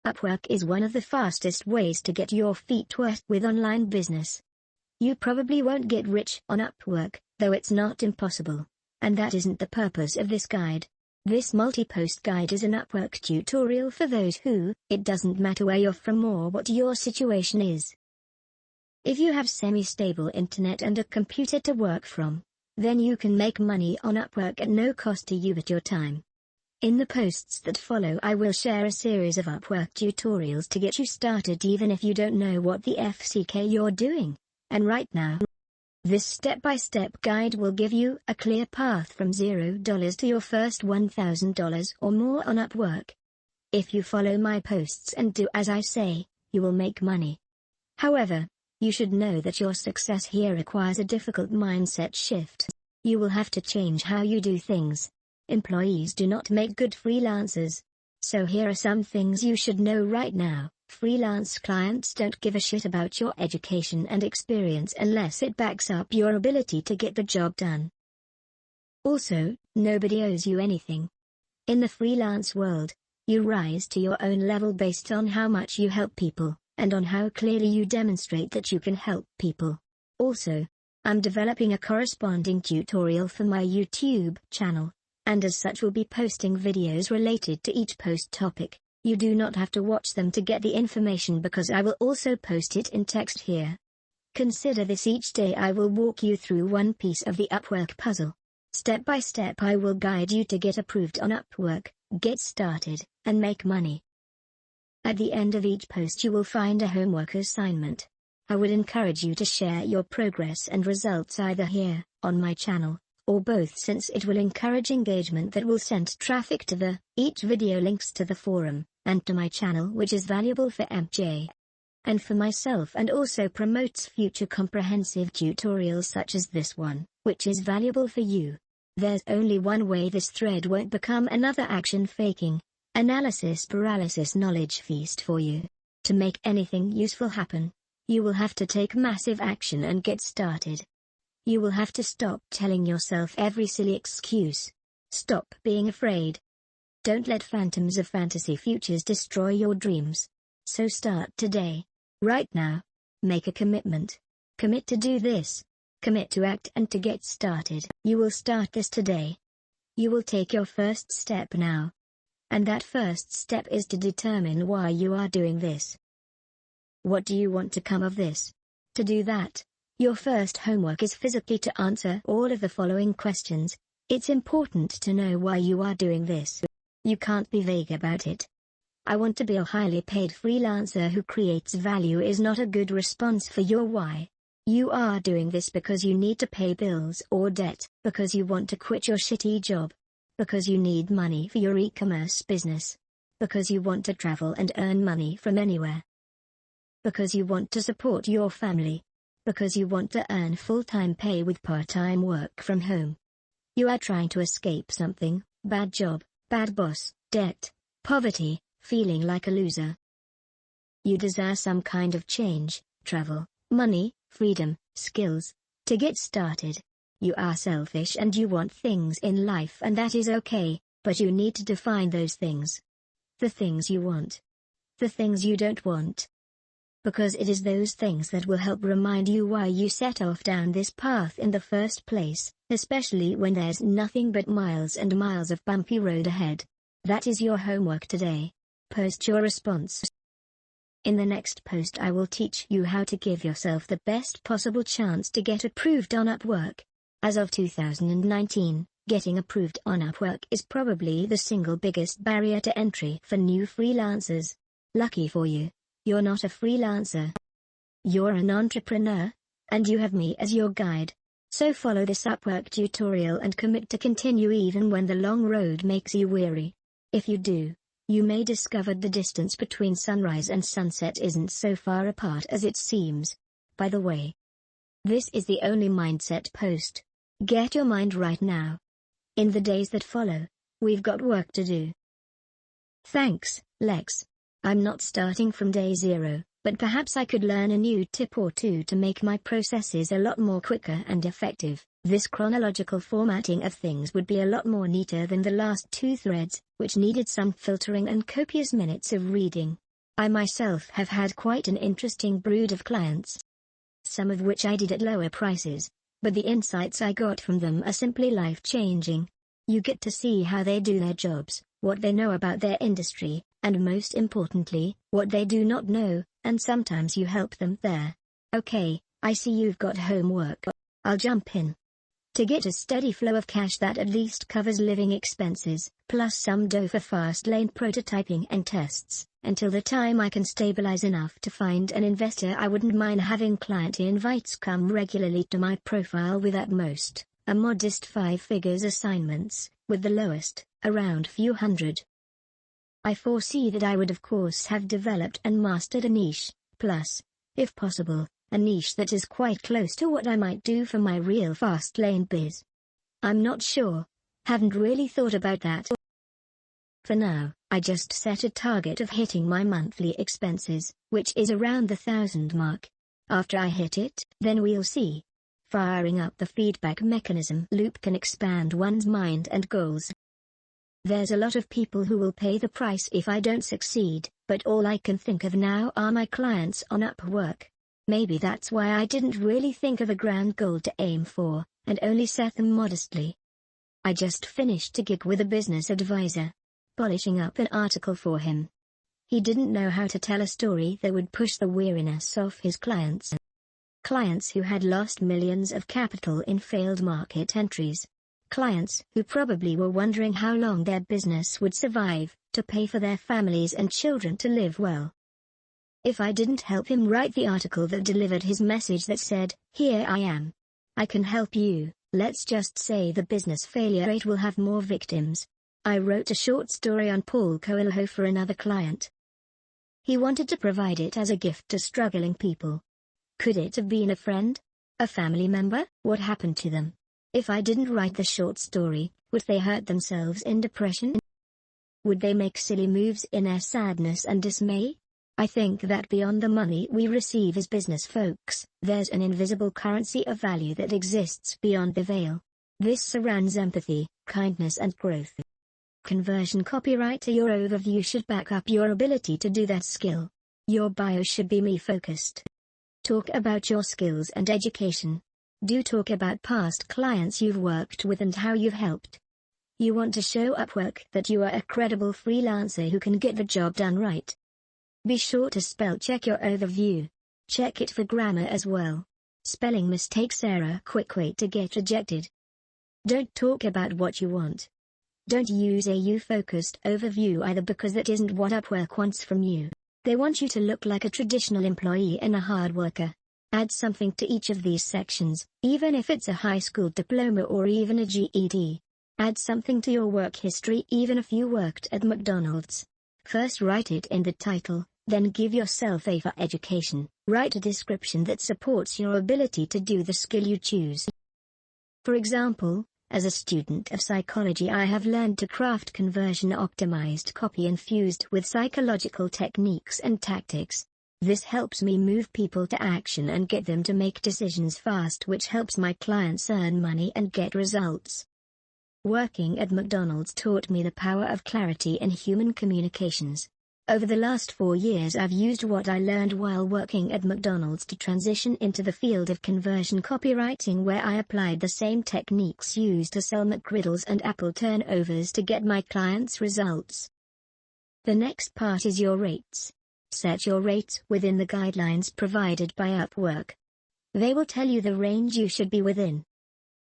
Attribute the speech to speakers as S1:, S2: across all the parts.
S1: Upwork is one of the fastest ways to get your feet wet with online business. You probably won't get rich on Upwork, though it's not impossible. And that isn't the purpose of this guide. This multi-post guide is an Upwork tutorial for those who, it doesn't matter where you're from or what your situation is. If you have semi-stable internet and a computer to work from, then you can make money on Upwork at no cost to you but your time. In the posts that follow I will share a series of Upwork tutorials to get you started even if you don't know what the FCK you're doing. And right now, this step-by-step guide will give you a clear path from $0 to your first $1,000 or more on Upwork. If you follow my posts and do as I say, you will make money. However, you should know that your success here requires a difficult mindset shift. You will have to change how you do things. Employees do not make good freelancers. So here are some things you should know right now. Freelance clients don't give a shit about your education and experience unless it backs up your ability to get the job done. Also, nobody owes you anything. In the freelance world, you rise to your own level based on how much you help people, and on how clearly you demonstrate that you can help people. Also, I'm developing a corresponding tutorial for my YouTube channel, and as such will be posting videos related to each post topic. You do not have to watch them to get the information because I will also post it in text here. Consider this: each day I will walk you through one piece of the Upwork puzzle. Step by step I will guide you to get approved on Upwork, get started, and make money. At the end of each post you will find a homework assignment. I would encourage you to share your progress and results either here, on my channel, or both, since it will encourage engagement that will send traffic to each video links to the forum, and to my channel, which is valuable for MJ. And for myself, and also promotes future comprehensive tutorials such as this one, which is valuable for you. There's only one way this thread won't become another action faking, analysis paralysis knowledge feast for you. To make anything useful happen, you will have to take massive action and get started. You will have to stop telling yourself every silly excuse. Stop being afraid. Don't let phantoms of fantasy futures destroy your dreams. So start today. Right now. Make a commitment. Commit to do this. Commit to act and to get started. You will start this today. You will take your first step now. And that first step is to determine why you are doing this. What do you want to come of this? To do that, your first homework is physically to answer all of the following questions. It's important to know why you are doing this. You can't be vague about it. I want to be a highly paid freelancer who creates value is not a good response for your why. You are doing this because you need to pay bills or debt, because you want to quit your shitty job, because you need money for your e-commerce business, because you want to travel and earn money from anywhere, because you want to support your family, because you want to earn full-time pay with part-time work from home. You are trying to escape something: bad job, bad boss, debt, poverty, feeling like a loser. You desire some kind of change: travel, money, freedom, skills. To get started, you are selfish and you want things in life, and that is okay, but you need to define those things. The things you want. The things you don't want. Because it is those things that will help remind you why you set off down this path in the first place, especially when there's nothing but miles and miles of bumpy road ahead. That is your homework today. Post your response. In the next post I will teach you how to give yourself the best possible chance to get approved on Upwork. As of 2019, getting approved on Upwork is probably the single biggest barrier to entry for new freelancers. Lucky for you, you're not a freelancer. You're an entrepreneur, and you have me as your guide. So follow this Upwork tutorial and commit to continue even when the long road makes you weary. If you do, you may discover the distance between sunrise and sunset isn't so far apart as it seems. By the way, this is the only mindset post. Get your mind right now. In the days that follow, we've got work to do. Thanks, Lex. I'm not starting from day zero, but perhaps I could learn a new tip or two to make my processes a lot more quicker and effective. This chronological formatting of things would be a lot more neater than the last two threads, which needed some filtering and copious minutes of reading. I myself have had quite an interesting brood of clients, some of which I did at lower prices, but the insights I got from them are simply life-changing. You get to see how they do their jobs, what they know about their industry, and most importantly, what they do not know, and sometimes you help them there. Okay, I see you've got homework. I'll jump in. To get a steady flow of cash that at least covers living expenses, plus some dough for fastlane prototyping and tests, until the time I can stabilize enough to find an investor, I wouldn't mind having client invites come regularly to my profile with at most a modest 5 figures assignments, with the lowest around few hundred. I foresee that I would of course have developed and mastered a niche, plus, if possible, a niche that is quite close to what I might do for my real fastlane biz. I'm not sure. Haven't really thought about that. For now, I just set a target of hitting my monthly expenses, which is around the 1,000 mark. After I hit it, then we'll see. Firing up the feedback mechanism loop can expand one's mind and goals. There's a lot of people who will pay the price if I don't succeed, but all I can think of now are my clients on Upwork. Maybe that's why I didn't really think of a grand goal to aim for, and only set them modestly. I just finished a gig with a business advisor, polishing up an article for him. He didn't know how to tell a story that would push the weariness off his clients. Clients who had lost millions of capital in failed market entries. Clients who probably were wondering how long their business would survive, to pay for their families and children to live well. If I didn't help him write the article that delivered his message that said, "Here I am. I can help you," let's just say the business failure rate will have more victims. I wrote a short story on Paul Coelho for another client. He wanted to provide it as a gift to struggling people. Could it have been a friend? A family member? What happened to them? If I didn't write the short story, would they hurt themselves in depression? Would they make silly moves in their sadness and dismay? I think that beyond the money we receive as business folks, there's an invisible currency of value that exists beyond the veil. This surrounds empathy, kindness and growth. Conversion copywriter. Your overview should back up your ability to do that skill. Your bio should be me-focused. Talk about your skills and education. Do talk about past clients you've worked with and how you've helped. You want to show Upwork that you are a credible freelancer who can get the job done right. Be sure to spell check your overview. Check it for grammar as well. Spelling mistakes are a quick way to get rejected. Don't talk about what you want. Don't use a you-focused overview either, because that isn't what Upwork wants from you. They want you to look like a traditional employee and a hard worker. Add something to each of these sections, even if it's a high school diploma or even a GED. Add something to your work history even if you worked at McDonald's. First write it in the title, then give yourself a for education. Write a description that supports your ability to do the skill you choose. For example, as a student of psychology, I have learned to craft conversion-optimized copy infused with psychological techniques and tactics. This helps me move people to action and get them to make decisions fast, which helps my clients earn money and get results. Working at McDonald's taught me the power of clarity in human communications. Over the last 4 years I've used what I learned while working at McDonald's to transition into the field of conversion copywriting, where I applied the same techniques used to sell McGriddles and Apple turnovers to get my clients results. The next part is your rates. Set your rates within the guidelines provided by Upwork. They will tell you the range you should be within.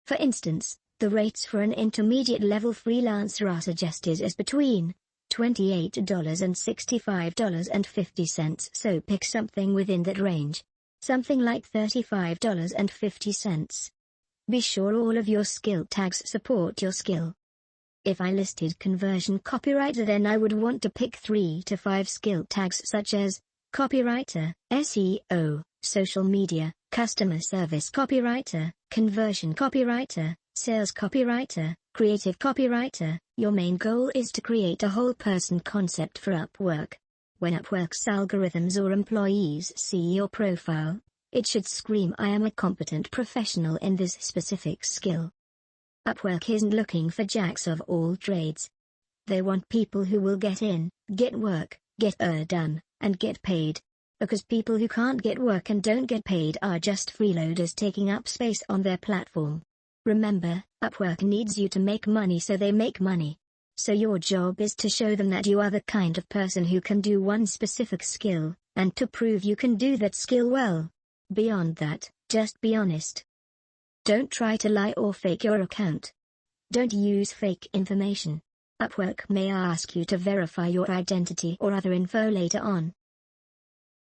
S1: For instance, the rates for an intermediate-level freelancer are suggested as between $28 and $65.50, so pick something within that range. Something like $35.50. Be sure all of your skill tags support your skill. If I listed conversion copywriter, then I would want to pick 3 to 5 skill tags such as copywriter, SEO, social media, customer service copywriter, conversion copywriter, sales copywriter, creative copywriter. Your main goal is to create a whole person concept for Upwork. When Upwork's algorithms or employees see your profile, it should scream, "I am a competent professional in this specific skill." Upwork isn't looking for jacks of all trades. They want people who will get in, get work, Get done, and get paid. Because people who can't get work and don't get paid are just freeloaders taking up space on their platform. Remember, Upwork needs you to make money so they make money. So your job is to show them that you are the kind of person who can do one specific skill, and to prove you can do that skill well. Beyond that, just be honest. Don't try to lie or fake your account. Don't use fake information. Upwork may ask you to verify your identity or other info later on.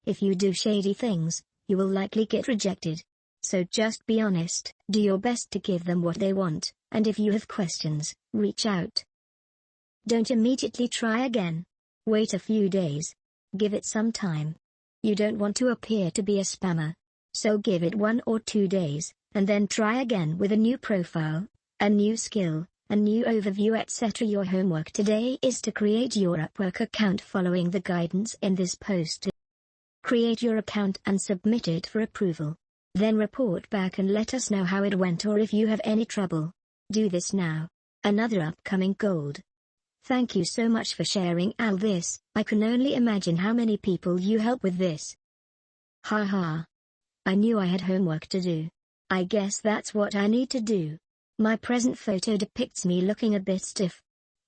S1: If you do shady things, you will likely get rejected. So just be honest, do your best to give them what they want, and if you have questions, reach out. Don't immediately try again. Wait a few days. Give it some time. You don't want to appear to be a spammer. So give it 1 or 2 days, and then try again with a new profile, a new skill, a new overview, etc. Your homework today is to create your Upwork account following the guidance in this post. Create your account and submit it for approval. Then report back and let us know how it went or if you have any trouble. Do this now. Another upcoming gold. Thank you so much for sharing all this. I can only imagine how many people you help with this. Haha. I knew I had homework to do. I guess that's what I need to do. My present photo depicts me looking a bit stiff.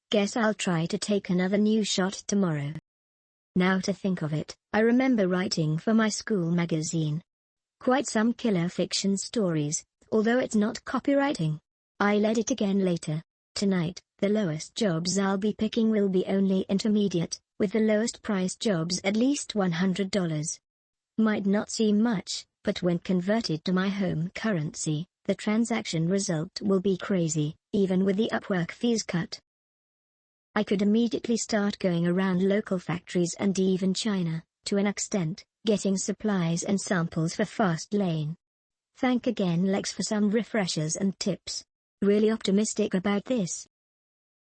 S1: Guess I'll try to take another new shot tomorrow. Now to think of it, I remember writing for my school magazine. Quite some killer fiction stories, although it's not copywriting. I'll edit again later. Tonight, the lowest jobs I'll be picking will be only intermediate, with the lowest priced jobs at least $100. Might not seem much, but when converted to my home currency, the transaction result will be crazy, even with the Upwork fees cut. I could immediately start going around local factories and even China, to an extent, getting supplies and samples for fastlane. Thank again Lex for some refreshers and tips. Really optimistic about this.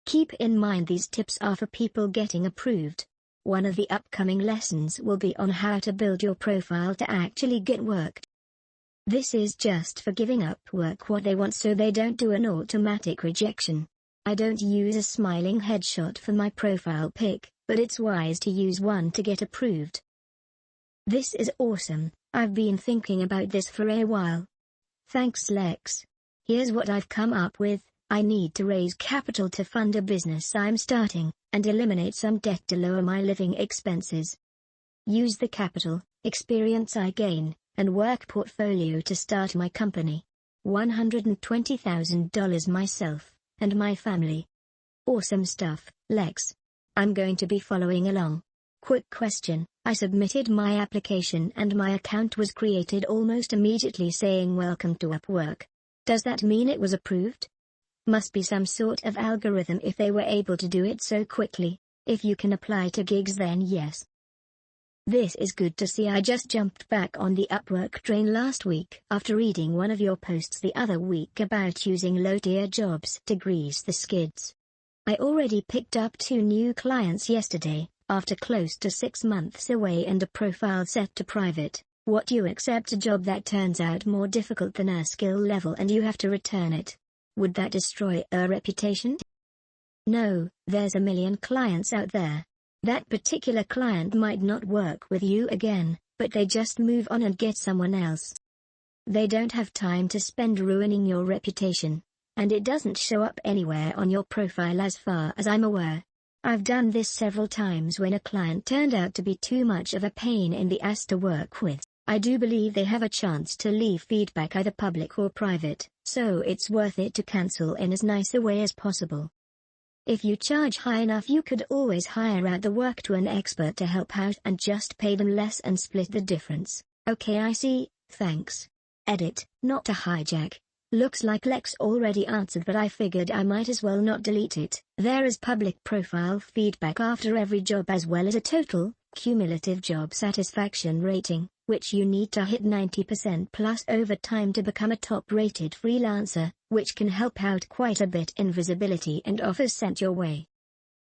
S1: Keep in mind these tips are for people getting approved. One of the upcoming lessons will be on how to build your profile to actually get work. This is just for giving Upwork what they want so they don't do an automatic rejection. I don't use a smiling headshot for my profile pic, but it's wise to use one to get approved. This is awesome. I've been thinking about this for a while. Thanks Lex. Here's what I've come up with. I need to raise capital to fund a business I'm starting, and eliminate some debt to lower my living expenses. Use the capital, experience I gain, and work portfolio to start my company. $120,000 myself, and my family. Awesome stuff, Lex. I'm going to be following along. Quick question, I submitted my application and my account was created almost immediately saying welcome to Upwork. Does that mean it was approved? Must be some sort of algorithm if they were able to do it so quickly. If you can apply to gigs then yes. This is good to see. I just jumped back on the Upwork train last week after reading one of your posts the other week about using low-tier jobs to grease the skids. I already picked up 2 new clients yesterday, after close to 6 months away and a profile set to private. What you accept a job that turns out more difficult than a skill level and you have to return it? Would that destroy a reputation? No, there's a million clients out there. That particular client might not work with you again, but they just move on and get someone else. They don't have time to spend ruining your reputation, and it doesn't show up anywhere on your profile as far as I'm aware. I've done this several times when a client turned out to be too much of a pain in the ass to work with. I do believe they have a chance to leave feedback either public or private, so it's worth it to cancel in as nice a way as possible. If you charge high enough you could always hire out the work to an expert to help out and just pay them less and split the difference. Okay, I see, thanks. Edit, not to hijack. Looks like Lex already answered but I figured I might as well not delete it. There is public profile feedback after every job as well as a total, cumulative job satisfaction rating, which you need to hit 90% plus over time to become a top-rated freelancer, which can help out quite a bit in visibility and offers sent your way.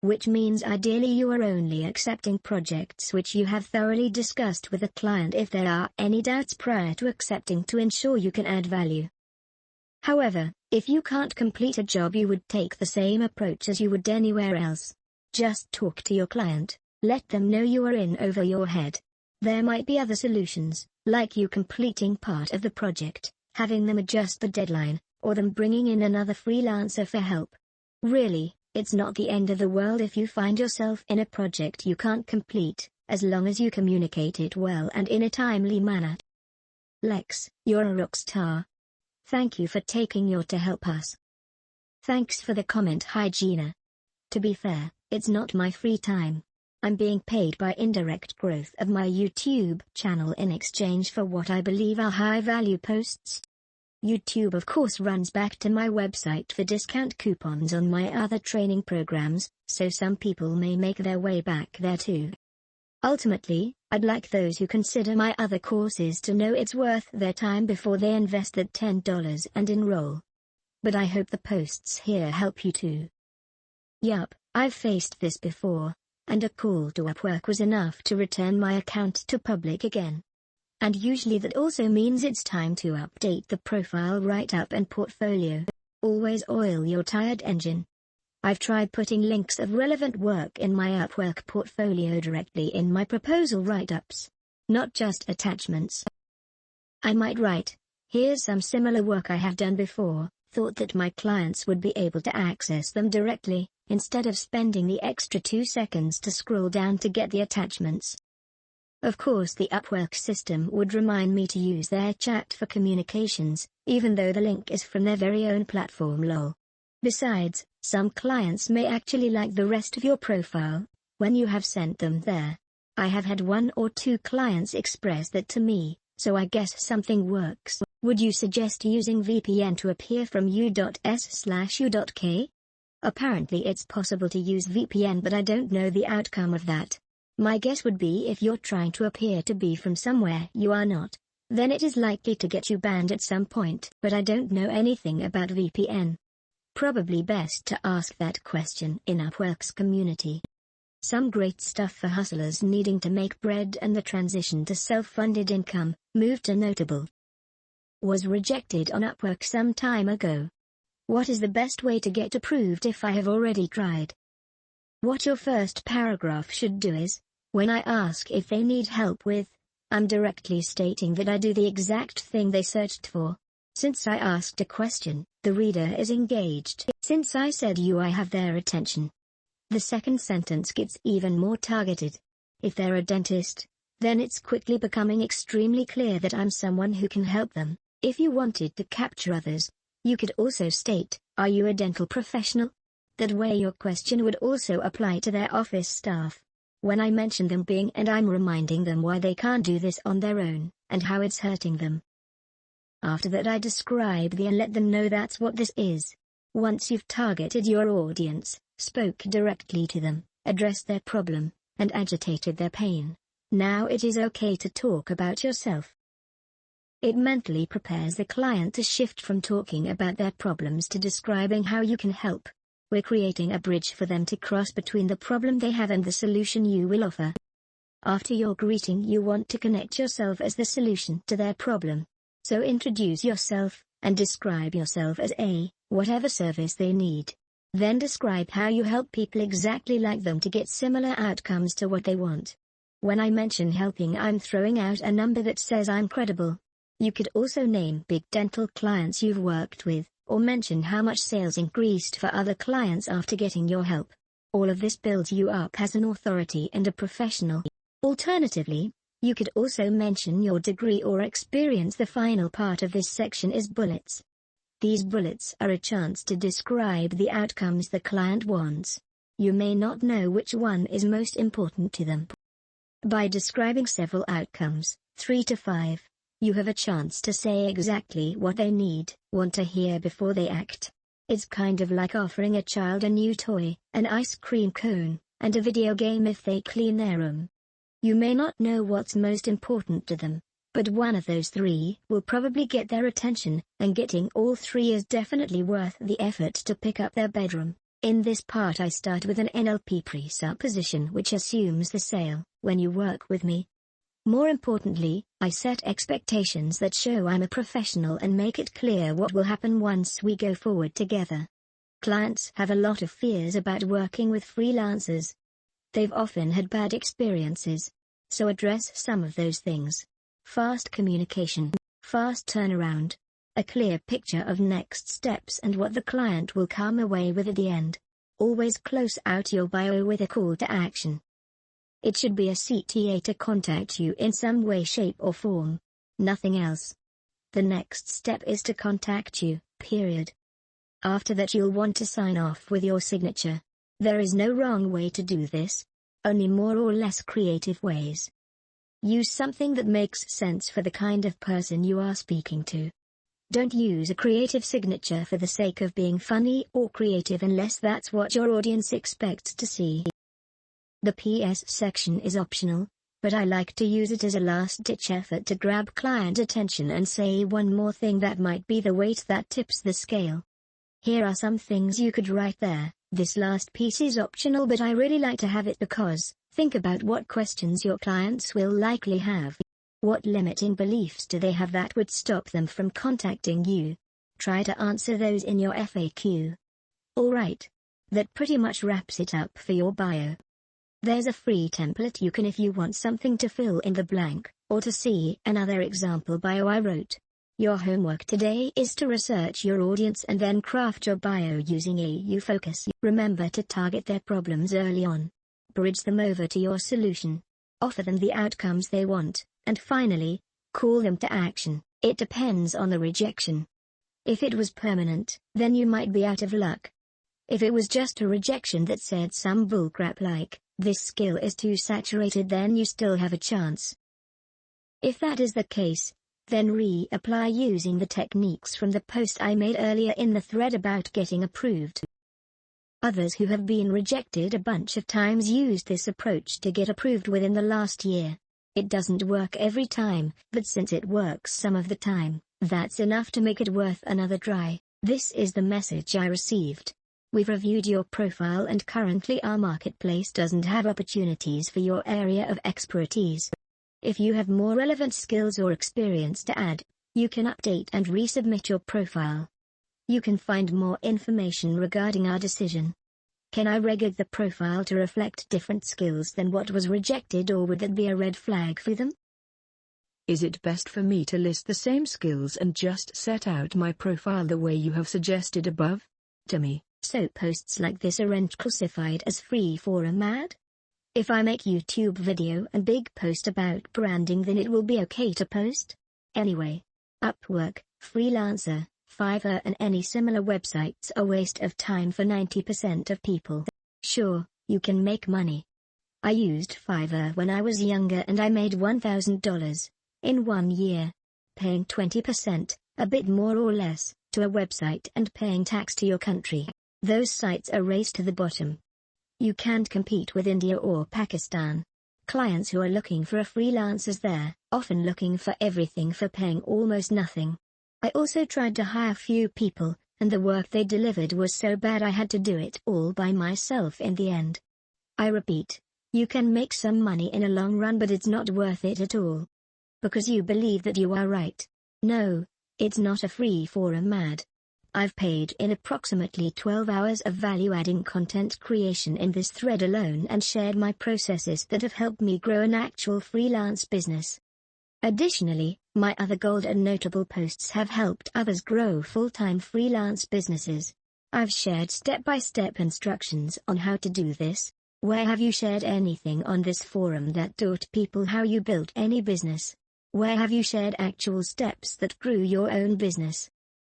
S1: Which means ideally you are only accepting projects which you have thoroughly discussed with the client if there are any doubts prior to accepting to ensure you can add value. However, if you can't complete a job you would take the same approach as you would anywhere else. Just talk to your client, Let them know you are in over your head. There might be other solutions, like you completing part of the project, having them adjust the deadline, or them bringing in another freelancer for help. Really, it's not the end of the world if you find yourself in a project you can't complete, as long as you communicate it well and in a timely manner. Lex, you're a rock star. Thank you for taking your to help us. Thanks for the comment. Hi Gina. To be fair, it's not my free time. I'm being paid by indirect growth of my YouTube channel in exchange for what I believe are high-value posts. YouTube of course runs back to my website for discount coupons on my other training programs, so some people may make their way back there too. Ultimately, I'd like those who consider my other courses to know it's worth their time before they invest that $10 and enroll. But I hope the posts here help you too. Yup, I've faced this before, and a call to Upwork was enough to return my account to public again. And usually that also means it's time to update the profile write-up and portfolio. Always oil your tired engine. I've tried putting links of relevant work in my Upwork portfolio directly in my proposal write-ups, not just attachments. I might write, here's some similar work I have done before, thought that my clients would be able to access them directly, instead of spending the extra 2 seconds to scroll down to get the attachments. Of course the Upwork system would remind me to use their chat for communications, even though the link is from their very own platform lol. Besides, some clients may actually like the rest of your profile, when you have sent them there. I have had 1 or 2 clients express that to me, so I guess something works. Would you suggest using VPN to appear from u.s/u.k? Apparently it's possible to use VPN, but I don't know the outcome of that. My guess would be if you're trying to appear to be from somewhere you are not, then it is likely to get you banned at some point, but I don't know anything about VPN. Probably best to ask that question in Upwork's community. Some great stuff for hustlers needing to make bread and the transition to self-funded income. Move to Notable. Was rejected on Upwork some time ago. What is the best way to get approved if I have already tried? What your first paragraph should do is, when I ask if they need help with, I'm directly stating that I do the exact thing they searched for. Since I asked a question, the reader is engaged. Since I said I have their attention. The second sentence gets even more targeted. If they're a dentist, then it's quickly becoming extremely clear that I'm someone who can help them. If you wanted to capture others, you could also state, are you a dental professional? That way your question would also apply to their office staff. When I mention them being and I'm reminding them why they can't do this on their own, and how it's hurting them. After that I describe and let them know that's what this is. Once you've targeted your audience, spoke directly to them, addressed their problem, and agitated their pain, now it is okay to talk about yourself. It mentally prepares the client to shift from talking about their problems to describing how you can help. We're creating a bridge for them to cross between the problem they have and the solution you will offer. After your greeting, you want to connect yourself as the solution to their problem. So introduce yourself, and describe yourself as whatever service they need. Then describe how you help people exactly like them to get similar outcomes to what they want. When I mention helping, I'm throwing out a number that says I'm credible. You could also name big dental clients you've worked with, or mention how much sales increased for other clients after getting your help. All of this builds you up as an authority and a professional. Alternatively, you could also mention your degree or experience. The final part of this section is bullets. These bullets are a chance to describe the outcomes the client wants. You may not know which one is most important to them. By describing several outcomes, 3 to 5, you have a chance to say exactly what they want to hear before they act. It's kind of like offering a child a new toy, an ice cream cone, and a video game if they clean their room. You may not know what's most important to them, but one of those 3 will probably get their attention, and getting all 3 is definitely worth the effort to pick up their bedroom. In this part I start with an NLP presupposition which assumes the sale, when you work with me. More importantly, I set expectations that show I'm a professional and make it clear what will happen once we go forward together. Clients have a lot of fears about working with freelancers. They've often had bad experiences. So address some of those things. Fast communication, fast turnaround, a clear picture of next steps and what the client will come away with at the end. Always close out your bio with a call to action. It should be a CTA to contact you in some way, shape or form. Nothing else. The next step is to contact you, period. After that you'll want to sign off with your signature. There is no wrong way to do this. Only more or less creative ways. Use something that makes sense for the kind of person you are speaking to. Don't use a creative signature for the sake of being funny or creative unless that's what your audience expects to see. The PS section is optional, but I like to use it as a last-ditch effort to grab client attention and say one more thing that might be the weight that tips the scale. Here are some things you could write there. This last piece is optional, but I really like to have it because, think about what questions your clients will likely have. What limiting beliefs do they have that would stop them from contacting you? Try to answer those in your FAQ. Alright. That pretty much wraps it up for your bio. There's a free template you can if you want something to fill in the blank, or to see another example bio I wrote. Your homework today is to research your audience and then craft your bio using AU focus. Remember to target their problems early on. Bridge them over to your solution. Offer them the outcomes they want, and finally, call them to action. It depends on the rejection. If it was permanent, then you might be out of luck. If it was just a rejection that said some bullcrap like, "This skill is too saturated," then you still have a chance. If that is the case, then reapply using the techniques from the post I made earlier in the thread about getting approved. Others who have been rejected a bunch of times used this approach to get approved within the last year. It doesn't work every time, but since it works some of the time, that's enough to make it worth another try. This is the message I received. We've reviewed your profile and currently our marketplace doesn't have opportunities for your area of expertise. If you have more relevant skills or experience to add, you can update and resubmit your profile. You can find more information regarding our decision. Can I rejig the profile to reflect different skills than what was rejected, or would that be a red flag for them?
S2: Is it best for me to list the same skills and just set out my profile the way you have suggested above? To me,
S1: so posts like this aren't classified as free forum ad? If I make YouTube video and big post about branding, then it will be okay to post? Anyway, Upwork, Freelancer, Fiverr and any similar websites are a waste of time for 90% of people. Sure, you can make money. I used Fiverr when I was younger and I made $1,000 in 1 year. Paying 20%, a bit more or less, to a website and paying tax to your country. Those sites are race to the bottom. You can't compete with India or Pakistan. Clients who are looking for a freelancers there, often looking for everything for paying almost nothing. I also tried to hire few people, and the work they delivered was so bad I had to do it all by myself in the end. I repeat, you can make some money in a long run, but it's not worth it at all. Because you believe that you are right. No, it's not a free forum ad. I've paid in approximately 12 hours of value-adding content creation in this thread alone and shared my processes that have helped me grow an actual freelance business. Additionally, my other gold and notable posts have helped others grow full-time freelance businesses. I've shared step-by-step instructions on how to do this. Where have you shared anything on this forum that taught people how you built any business? Where have you shared actual steps that grew your own business?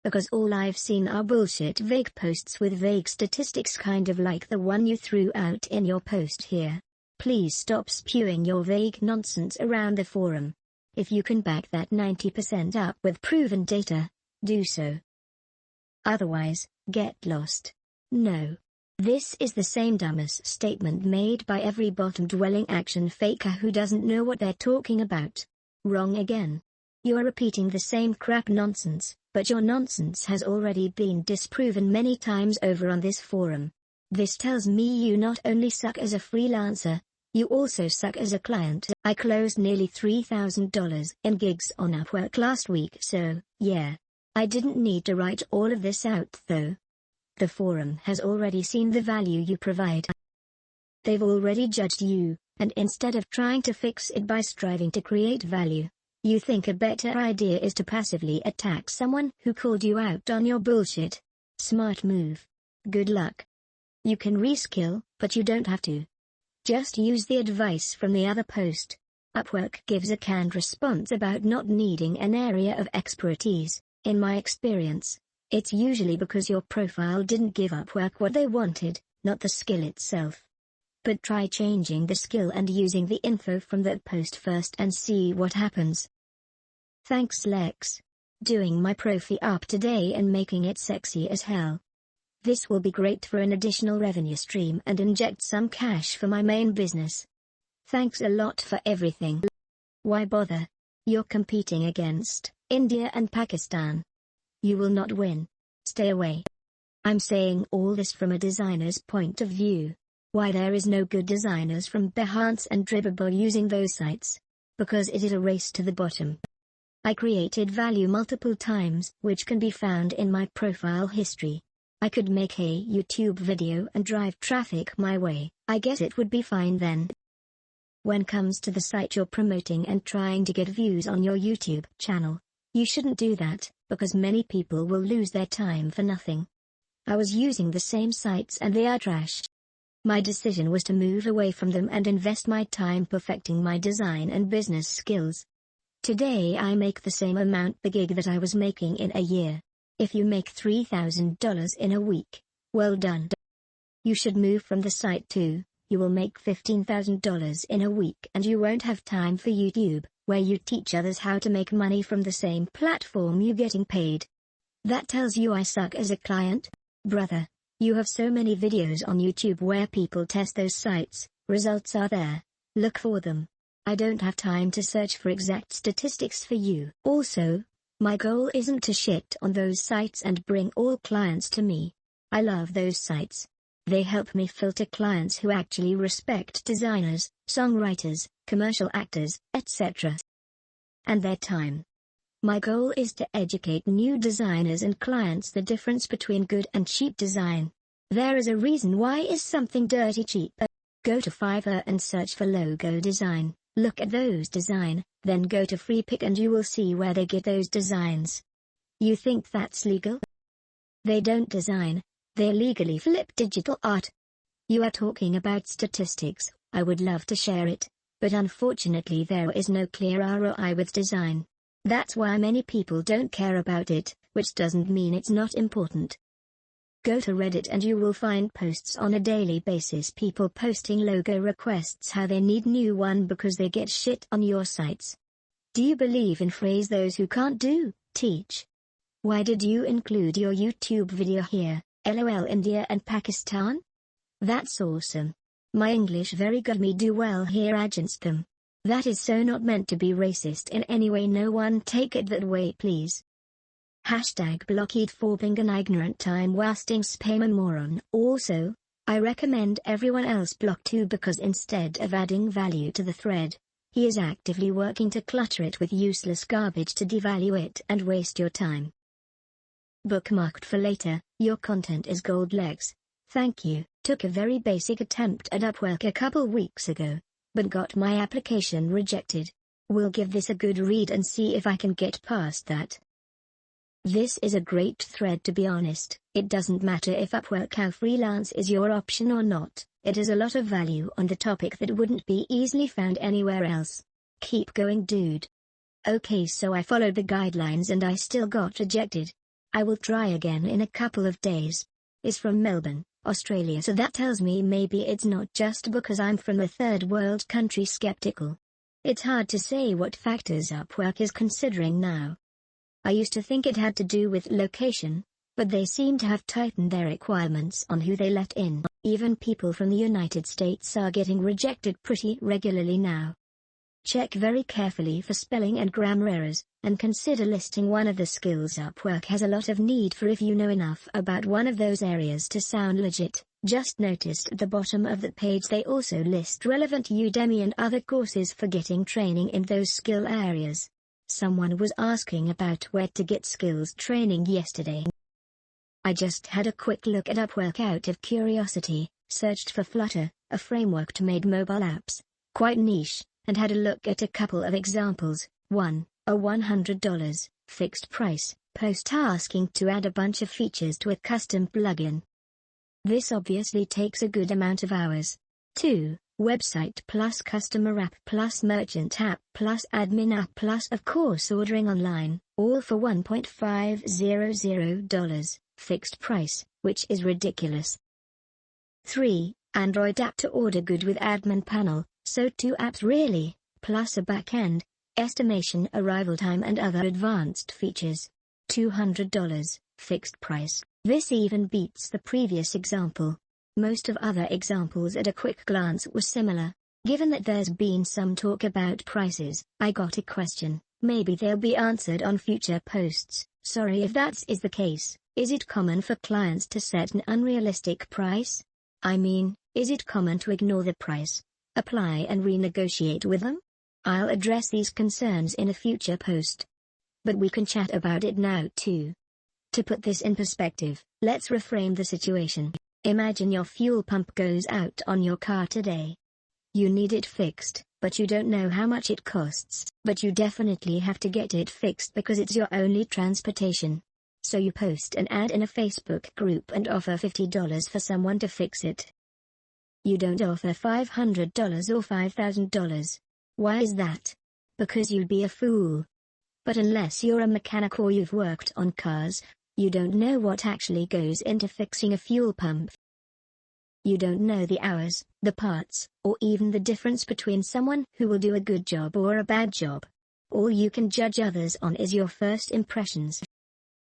S1: Because all I've seen are bullshit vague posts with vague statistics, kind of like the one you threw out in your post here. Please stop spewing your vague nonsense around the forum. If you can back that 90% up with proven data, do so. Otherwise, get lost. No. This is the same dumbest statement made by every bottom-dwelling action faker who doesn't know what they're talking about. Wrong again. You are repeating the same crap nonsense, but your nonsense has already been disproven many times over on this forum. This tells me you not only suck as a freelancer, you also suck as a client. I closed nearly $3,000 in gigs on Upwork last week, so, yeah. I didn't need to write all of this out though. The forum has already seen the value you provide. They've already judged you, and instead of trying to fix it by striving to create value, you think a better idea is to passively attack someone who called you out on your bullshit. Smart move. Good luck. You can reskill, but you don't have to. Just use the advice from the other post. Upwork gives a canned response about not needing an area of expertise. In my experience, it's usually because your profile didn't give Upwork what they wanted, not the skill itself. But try changing the skill and using the info from that post first and see what happens. Thanks Lex. Doing my profi up today and making it sexy as hell. This will be great for an additional revenue stream and inject some cash for my main business. Thanks a lot for everything. Why bother? You're competing against India and Pakistan. You will not win. Stay away. I'm saying all this from a designer's point of view. Why there is no good designers from Behance and Dribbble using those sites? Because it is a race to the bottom. I created value multiple times, which can be found in my profile history. I could make a YouTube video and drive traffic my way. I guess it would be fine then. When comes to the site you're promoting and trying to get views on your YouTube channel, you shouldn't do that, because many people will lose their time for nothing. I was using the same sites and they are trash. My decision was to move away from them and invest my time perfecting my design and business skills. Today I make the same amount per gig that I was making in a year. If you make $3,000 in a week, well done. You should move from the site too. You will make $15,000 in a week and you won't have time for YouTube, where you teach others how to make money from the same platform you're getting paid. That tells you I suck as a client? Brother, you have so many videos on YouTube where people test those sites, results are there. Look for them. I don't have time to search for exact statistics for you. Also, my goal isn't to shit on those sites and bring all clients to me. I love those sites. They help me filter clients who actually respect designers, songwriters, commercial actors, etc. and their time. My goal is to educate new designers and clients the difference between good and cheap design. There is a reason why is something dirty cheap. Go to Fiverr and search for logo design, look at those design, then go to Freepik and you will see where they get those designs. You think that's legal? They don't design, they legally flip digital art. You are talking about statistics, I would love to share it, but unfortunately there is no clear ROI with design. That's why many people don't care about it, which doesn't mean it's not important. Go to Reddit and you will find posts on a daily basis, people posting logo requests how they need new one because they get shit on your sites. Do you believe in phrase those who can't do, teach? Why did you include your YouTube video here, LOL India and Pakistan? That's awesome. My English very good, me do well here against them. That is so not meant to be racist in any way, no one take it that way please. Hashtag blockade for being an ignorant time wasting spammer moron. Also, I recommend everyone else block too because instead of adding value to the thread, he is actively working to clutter it with useless garbage to devalue it and waste your time. Bookmarked for later, your content is gold Lex. Thank you. Took a very basic attempt at Upwork a couple weeks ago, but got my application rejected. We'll give this a good read and see if I can get past that. This is a great thread, to be honest. It doesn't matter if Upwork how freelance is your option or not, it has a lot of value on the topic that wouldn't be easily found anywhere else. Keep going dude. Okay, so I followed the guidelines and I still got rejected. I will try again in a couple of days. Is from Melbourne, Australia, so that tells me maybe it's not just because I'm from a third world country skeptical. It's hard to say what factors Upwork is considering now. I used to think it had to do with location, but they seem to have tightened their requirements on who they let in. Even people from the United States are getting rejected pretty regularly now. Check very carefully for spelling and grammar errors, and consider listing one of the skills Upwork has a lot of need for if you know enough about one of those areas to sound legit. Just noticed at the bottom of the page they also list relevant Udemy and other courses for getting training in those skill areas. Someone was asking about where to get skills training yesterday. I just had a quick look at Upwork out of curiosity, searched for Flutter, a framework to make mobile apps, quite niche, and had a look at a couple of examples. 1. A $100, fixed price, post asking to add a bunch of features to a custom plugin. This obviously takes a good amount of hours. 2. Website plus customer app plus merchant app plus admin app plus of course ordering online, all for $1.500, fixed price, which is ridiculous. 3. Android app to order good with admin panel, so 2 apps really, plus a backend, estimation arrival time and other advanced features. $200, fixed price. This even beats the previous example. Most of other examples at a quick glance were similar. Given that there's been some talk about prices, I got a question. Maybe they'll be answered on future posts. Sorry if that is the case. Is it common for clients to set an unrealistic price? I mean, is it common to ignore the price, apply and renegotiate with them? I'll address these concerns in a future post. But we can chat about it now too. To put this in perspective, let's reframe the situation. Imagine your fuel pump goes out on your car today. You need it fixed, but you don't know how much it costs, but you definitely have to get it fixed because it's your only transportation. So you post an ad in a Facebook group and offer $50 for someone to fix it. You don't offer $500 or $5,000. Why is that? Because you'd be a fool. But unless you're a mechanic or you've worked on cars, you don't know what actually goes into fixing a fuel pump. You don't know the hours, the parts, or even the difference between someone who will do a good job or a bad job. All you can judge others on is your first impressions.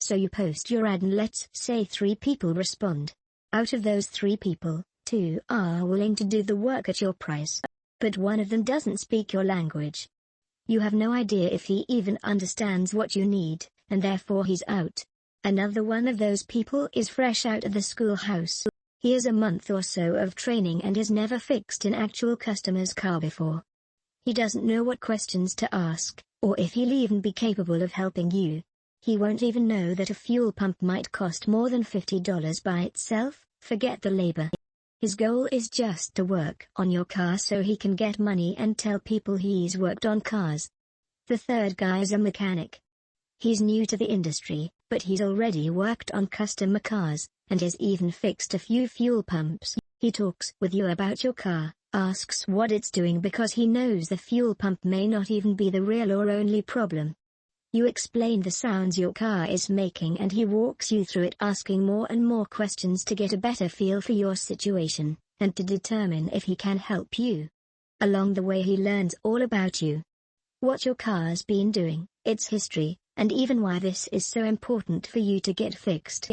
S1: So you post your ad and let's say 3 people respond. Out of those 3 people, 2 are willing to do the work at your price. But one of them doesn't speak your language. You have no idea if he even understands what you need, and therefore he's out. Another one of those people is fresh out of the schoolhouse. He has a month or so of training and has never fixed an actual customer's car before. He doesn't know what questions to ask, or if he'll even be capable of helping you. He won't even know that a fuel pump might cost more than $50 by itself, forget the labor. His goal is just to work on your car so he can get money and tell people he's worked on cars. The third guy is a mechanic. He's new to the industry, but he's already worked on customer cars, and has even fixed a few fuel pumps. He talks with you about your car, asks what it's doing because he knows the fuel pump may not even be the real or only problem. You explain the sounds your car is making and he walks you through it, asking more and more questions to get a better feel for your situation, and to determine if he can help you. Along the way he learns all about you. What your car's been doing, its history, and even why this is so important for you to get fixed.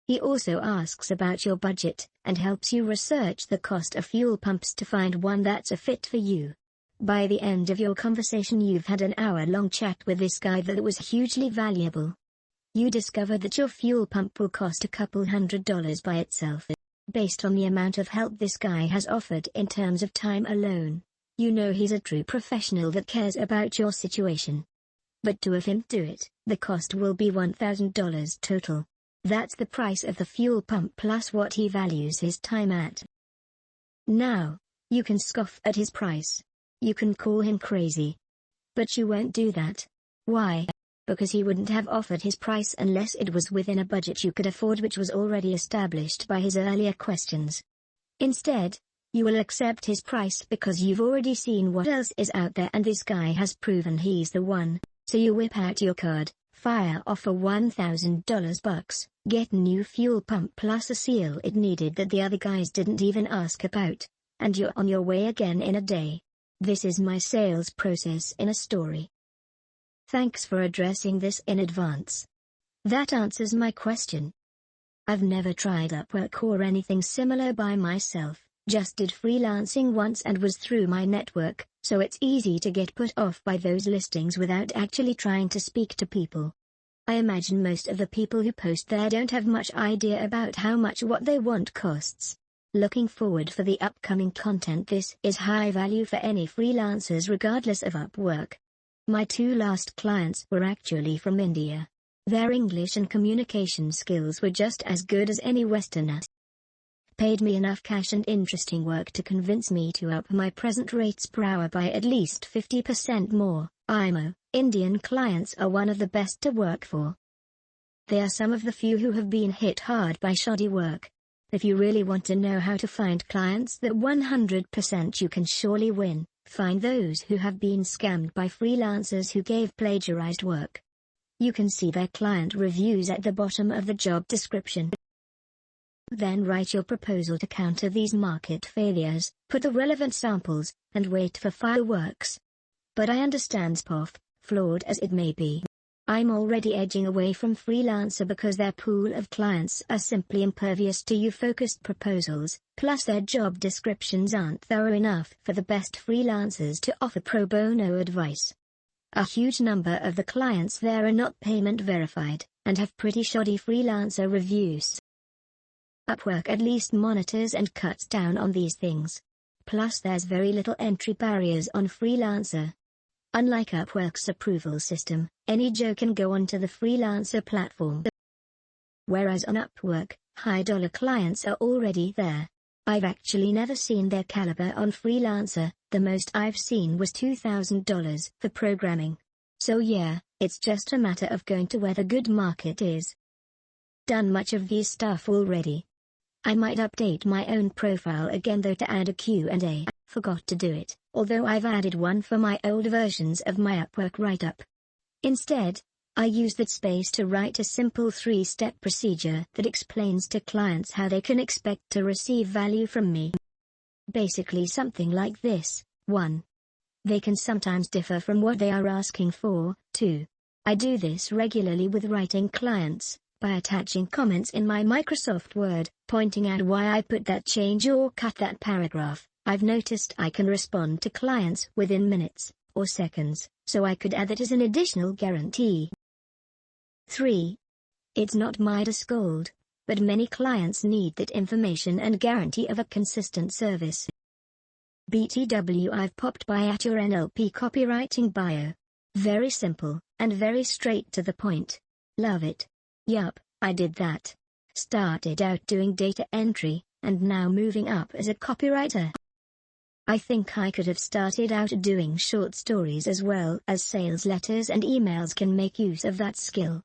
S1: He also asks about your budget, and helps you research the cost of fuel pumps to find one that's a fit for you. By the end of your conversation you've had an hour-long chat with this guy that was hugely valuable. You discover that your fuel pump will cost a couple $100 by itself. Based on the amount of help this guy has offered in terms of time alone, you know he's a true professional that cares about your situation. But to have him do it, the cost will be $1,000 total. That's the price of the fuel pump plus what he values his time at. Now, you can scoff at his price. You can call him crazy. But you won't do that. Why? Because he wouldn't have offered his price unless it was within a budget you could afford, which was already established by his earlier questions. Instead, you will accept his price because you've already seen what else is out there and this guy has proven he's the one. So you whip out your card, fire off a $1,000 bucks, get a new fuel pump plus a seal it needed that the other guys didn't even ask about, and you're on your way again in a day. This is my sales process in a story. Thanks for addressing this in advance. That answers my question. I've never tried Upwork or anything similar by myself, just did freelancing once and was through my network, so it's easy to get put off by those listings without actually trying to speak to people. I imagine most of the people who post there don't have much idea about how much what they want costs. Looking forward for the upcoming content. This is high value for any freelancers regardless of Upwork. My 2 last clients were actually from India. Their English and communication skills were just as good as any Westerner. paid me enough cash and interesting work to convince me to up my present rates per hour by at least 50% more. IMO, Indian clients are one of the best to work for. They are some of the few who have been hit hard by shoddy work. If you really want to know how to find clients that 100% you can surely win, find those who have been scammed by freelancers who gave plagiarized work. You can see their client reviews at the bottom of the job description. Then write your proposal to counter these market failures, put the relevant samples, and wait for fireworks. But I understand POF, flawed as it may be. I'm already edging away from freelancer because their pool of clients are simply impervious to you-focused proposals, plus their job descriptions aren't thorough enough for the best freelancers to offer pro bono advice. A huge number of the clients there are not payment verified, and have pretty shoddy freelancer reviews. Upwork at least monitors and cuts down on these things. Plus there's very little entry barriers on freelancer. Unlike Upwork's approval system, any Joe can go onto the freelancer platform. Whereas on Upwork, high-dollar clients are already there. I've actually never seen their caliber on freelancer, the most I've seen was $2,000 for programming. So yeah, it's just a matter of going to where the good market is. Done much of these stuff already. I might update my own profile again though to add a Q&A, forgot to do it, although I've added one for my old versions of my Upwork write-up. Instead, I use that space to write a simple 3-step procedure that explains to clients how they can expect to receive value from me. Basically something like this: 1. They can sometimes differ from what they are asking for. 2. I do this regularly with writing clients, by attaching comments in my Microsoft Word, pointing out why I put that change or cut that paragraph. I've noticed I can respond to clients within minutes, or seconds, so I could add that as an additional guarantee. 3. It's not my to scold, but many clients need that information and guarantee of a consistent service. BTW, I've popped by at your NLP copywriting bio. Very simple, and very straight to the point. Love it. Yup, I did that. Started out doing data entry, and now moving up as a copywriter. I think I could have started out doing short stories as well as sales letters, and emails can make use of that skill.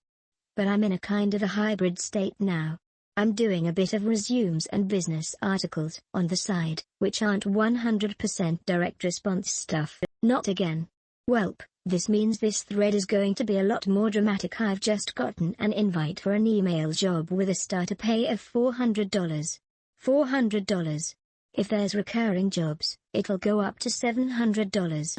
S1: But I'm in a kind of a hybrid state now. I'm doing a bit of resumes and business articles on the side, which aren't 100% direct response stuff. Not again. Welp, this means this thread is going to be a lot more dramatic. I've just gotten an invite for an email job with a starter pay of $400. $400. If there's recurring jobs, it'll go up to $700.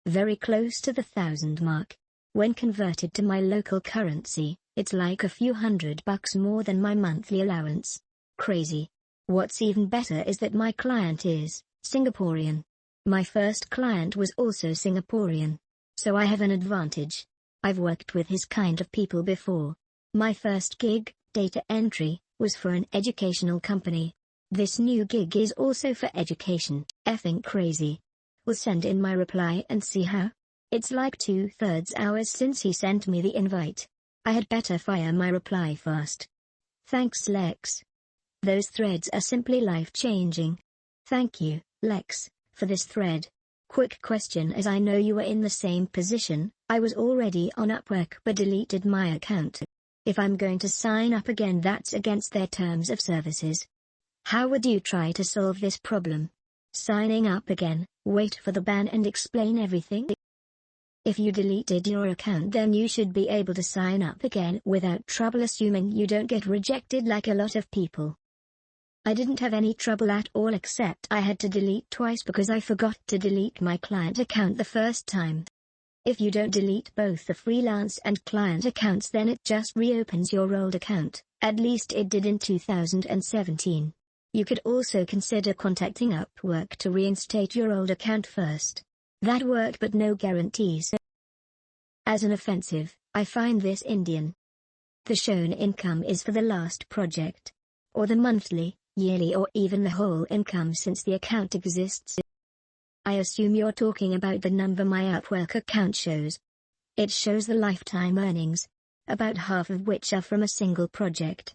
S1: Very close to the 1,000 mark. When converted to my local currency, it's like a few $100 more than my monthly allowance. Crazy. What's even better is that my client is Singaporean. My first client was also Singaporean. So I have an advantage. I've worked with his kind of people before. My first gig, data entry, was for an educational company. This new gig is also for education. Effing crazy. We'll send in my reply and see how. It's like 2/3 hours since he sent me the invite. I had better fire my reply fast. Thanks, Lex. Those threads are simply life-changing. Thank you, Lex, for this thread. Quick question: as I know you were in the same position, I was already on Upwork but deleted my account. If I'm going to sign up again, that's against their terms of services. How would you try to solve this problem? Signing up again, wait for the ban and explain everything? If you deleted your account, then you should be able to sign up again without trouble, assuming you don't get rejected like a lot of people. I didn't have any trouble at all, except I had to delete twice because I forgot to delete my client account the first time. If you don't delete both the freelance and client accounts, then it just reopens your old account. At least it did in 2017. You could also consider contacting Upwork to reinstate your old account first. That worked, but no guarantees. As an offensive, I find this Indian. The shown income is for the last project. Or the monthly, yearly, or even the whole income since the account exists. I assume you're talking about the number my Upwork account shows. It shows the lifetime earnings, about half of which are from a single project.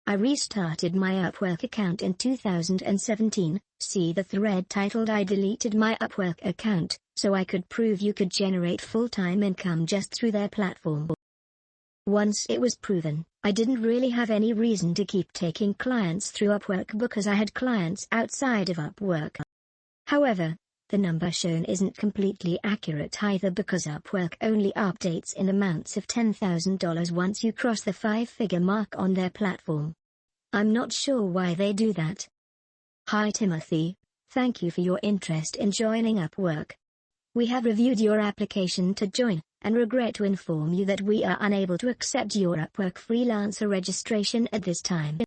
S1: I restarted my Upwork account in 2017, see the thread titled "I deleted my Upwork account, so I could prove you could generate full-time income just through their platform." Once it was proven, I didn't really have any reason to keep taking clients through Upwork because I had clients outside of Upwork. However, the number shown isn't completely accurate either because Upwork only updates in amounts of $10,000 once you cross the 5-figure mark on their platform. I'm not sure why they do that. Hi Timothy, thank you for your interest in joining Upwork. We have reviewed your application to join, and regret to inform you that we are unable to accept your Upwork freelancer registration at this time.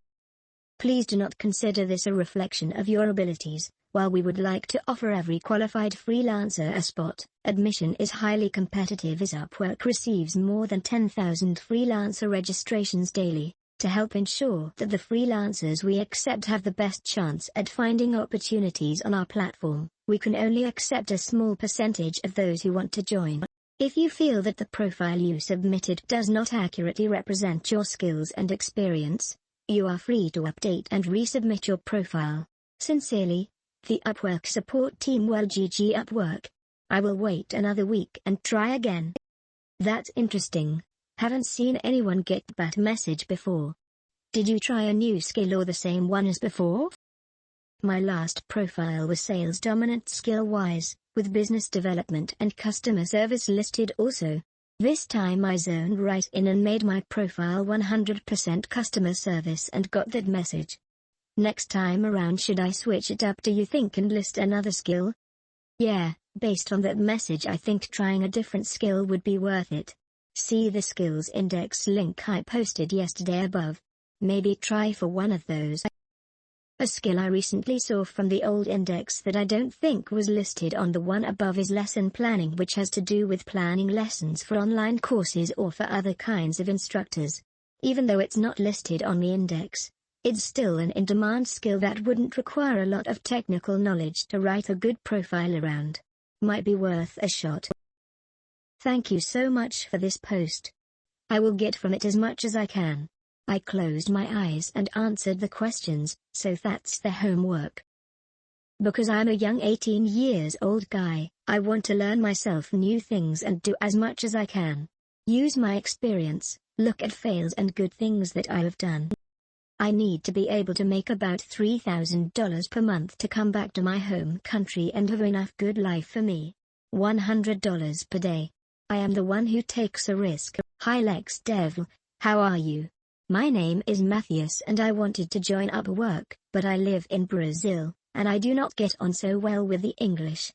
S1: Please do not consider this a reflection of your abilities. While we would like to offer every qualified freelancer a spot, admission is highly competitive as Upwork receives more than 10,000 freelancer registrations daily. To help ensure that the freelancers we accept have the best chance at finding opportunities on our platform, we can only accept a small percentage of those who want to join. If you feel that the profile you submitted does not accurately represent your skills and experience, you are free to update and resubmit your profile. Sincerely, the Upwork support team. Well, GG Upwork. I will wait another week and try again. That's interesting. Haven't seen anyone get that message before. Did you try a new skill or the same one as before? My last profile was sales dominant skill-wise, with business development and customer service listed also. This time I zoned right in and made my profile 100% customer service and got that message. Next time around, should I switch it up, do you think, and list another skill? Yeah, based on that message I think trying a different skill would be worth it. See the skills index link I posted yesterday above. Maybe try for one of those. A skill I recently saw from the old index that I don't think was listed on the one above is lesson planning, which has to do with planning lessons for online courses or for other kinds of instructors. Even though it's not listed on the index, it's still an in-demand skill that wouldn't require a lot of technical knowledge to write a good profile around. Might be worth a shot. Thank you so much for this post. I will get from it as much as I can. I closed my eyes and answered the questions, so that's the homework. Because I'm a young 18 years old guy, I want to learn myself new things and do as much as I can. Use my experience, look at fails and good things that I have done. I need to be able to make about $3,000 per month to come back to my home country and have enough good life for me. $100 per day. I am the one who takes a risk. Hi Lex DeVille, how are you? My name is Matthias and I wanted to join Upwork, but I live in Brazil, and I do not get on so well with the English.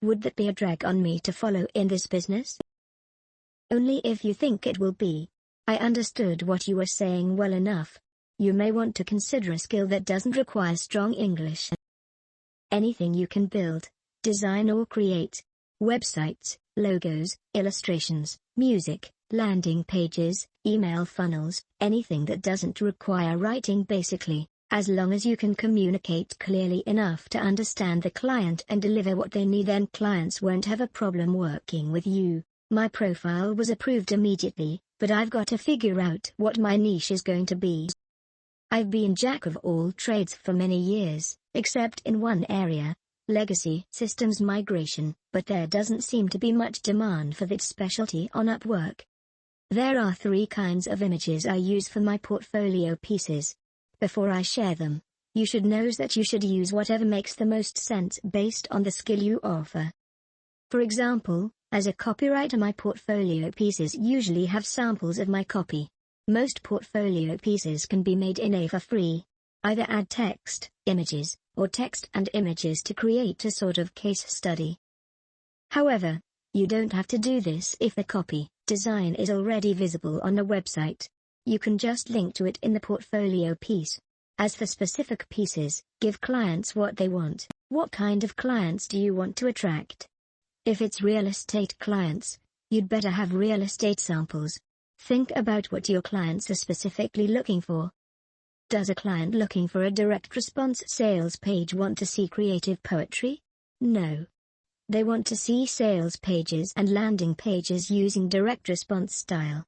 S1: Would that be a drag on me to follow in this business? Only if you think it will be. I understood what you were saying well enough. You may want to consider a skill that doesn't require strong English. Anything you can build, design or create. Websites, logos, illustrations, music, landing pages, email funnels, anything that doesn't require writing basically, as long as you can communicate clearly enough to understand the client and deliver what they need, then clients won't have a problem working with you. My profile was approved immediately, but I've got to figure out what my niche is going to be. I've been jack of all trades for many years, except in one area, legacy systems migration, but there doesn't seem to be much demand for that specialty on Upwork. There are 3 kinds of images I use for my portfolio pieces. Before I share them, you should know that you should use whatever makes the most sense based on the skill you offer. For example, as a copywriter, my portfolio pieces usually have samples of my copy. Most portfolio pieces can be made in AI for free. Either add text, images, or text and images to create a sort of case study. However, you don't have to do this if the copy, design is already visible on a website. You can just link to it in the portfolio piece. As for specific pieces, give clients what they want. What kind of clients do you want to attract? If it's real estate clients, you'd better have real estate samples. Think about what your clients are specifically looking for. Does a client looking for a direct response sales page want to see creative poetry? No. They want to see sales pages and landing pages using direct response style.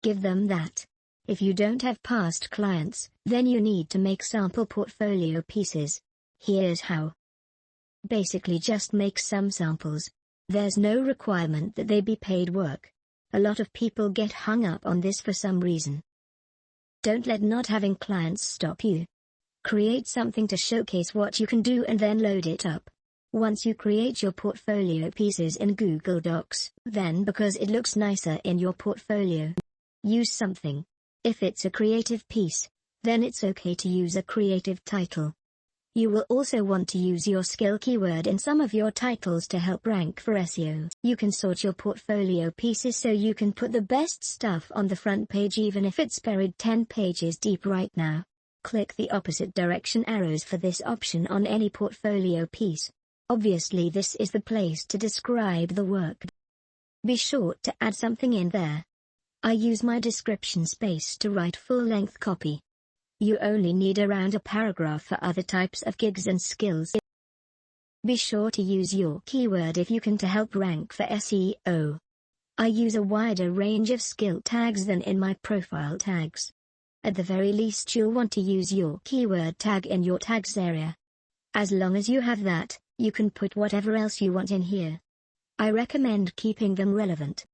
S1: Give them that. If you don't have past clients, then you need to make sample portfolio pieces. Here's how. Basically just make some samples. There's no requirement that they be paid work. A lot of people get hung up on this for some reason. Don't let not having clients stop you. Create something to showcase what you can do and then load it up. Once you create your portfolio pieces in Google Docs, then because it looks nicer in your portfolio, use something. If it's a creative piece, then it's okay to use a creative title. You will also want to use your skill keyword in some of your titles to help rank for SEO. You can sort your portfolio pieces so you can put the best stuff on the front page even if it's buried 10 pages deep right now. Click the opposite direction arrows for this option on any portfolio piece. Obviously this is the place to describe the work. Be sure to add something in there. I use my description space to write full-length copy. You only need around a paragraph for other types of gigs and skills. Be sure to use your keyword if you can to help rank for SEO. I use a wider range of skill tags than in my profile tags. At the very least you'll want to use your keyword tag in your tags area. As long as you have that, you can put whatever else you want in here. I recommend keeping them relevant.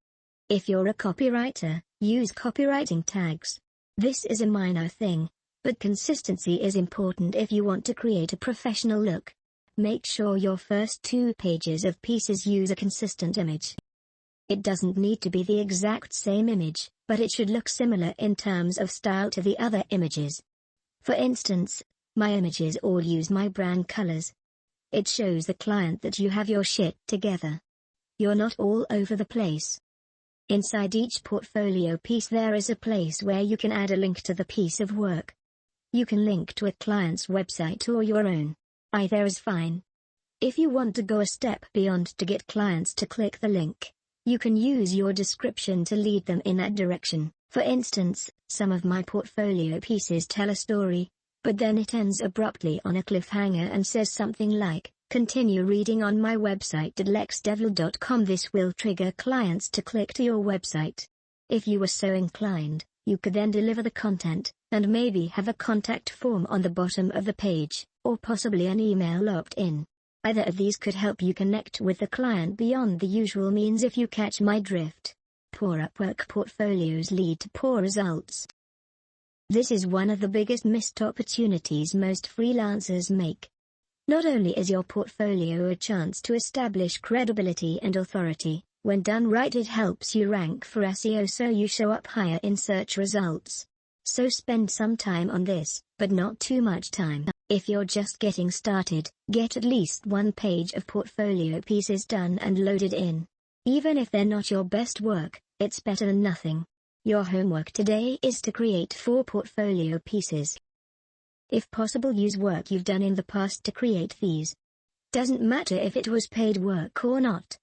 S1: If you're a copywriter, use copywriting tags. This is a minor thing, but consistency is important if you want to create a professional look. Make sure your first 2 pages of pieces use a consistent image. It doesn't need to be the exact same image, but it should look similar in terms of style to the other images. For instance, my images all use my brand colors. It shows the client that you have your shit together. You're not all over the place. Inside each portfolio piece there is a place where you can add a link to the piece of work. You can link to a client's website or your own. Either is fine. If you want to go a step beyond to get clients to click the link, you can use your description to lead them in that direction. For instance, some of my portfolio pieces tell a story, but then it ends abruptly on a cliffhanger and says something like, "Continue reading on my website at lexdeville.com." This will trigger clients to click to your website. If you were so inclined, you could then deliver the content, and maybe have a contact form on the bottom of the page, or possibly an email opt-in. Either of these could help you connect with the client beyond the usual means if you catch my drift. Poor Upwork portfolios lead to poor results. This is one of the biggest missed opportunities most freelancers make. Not only is your portfolio a chance to establish credibility and authority, when done right it helps you rank for SEO so you show up higher in search results. So spend some time on this, but not too much time. If you're just getting started, get at least 1 page of portfolio pieces done and loaded in. Even if they're not your best work, it's better than nothing. Your homework today is to create 4 portfolio pieces. If possible, use work you've done in the past to create these. Doesn't matter if it was paid work or not.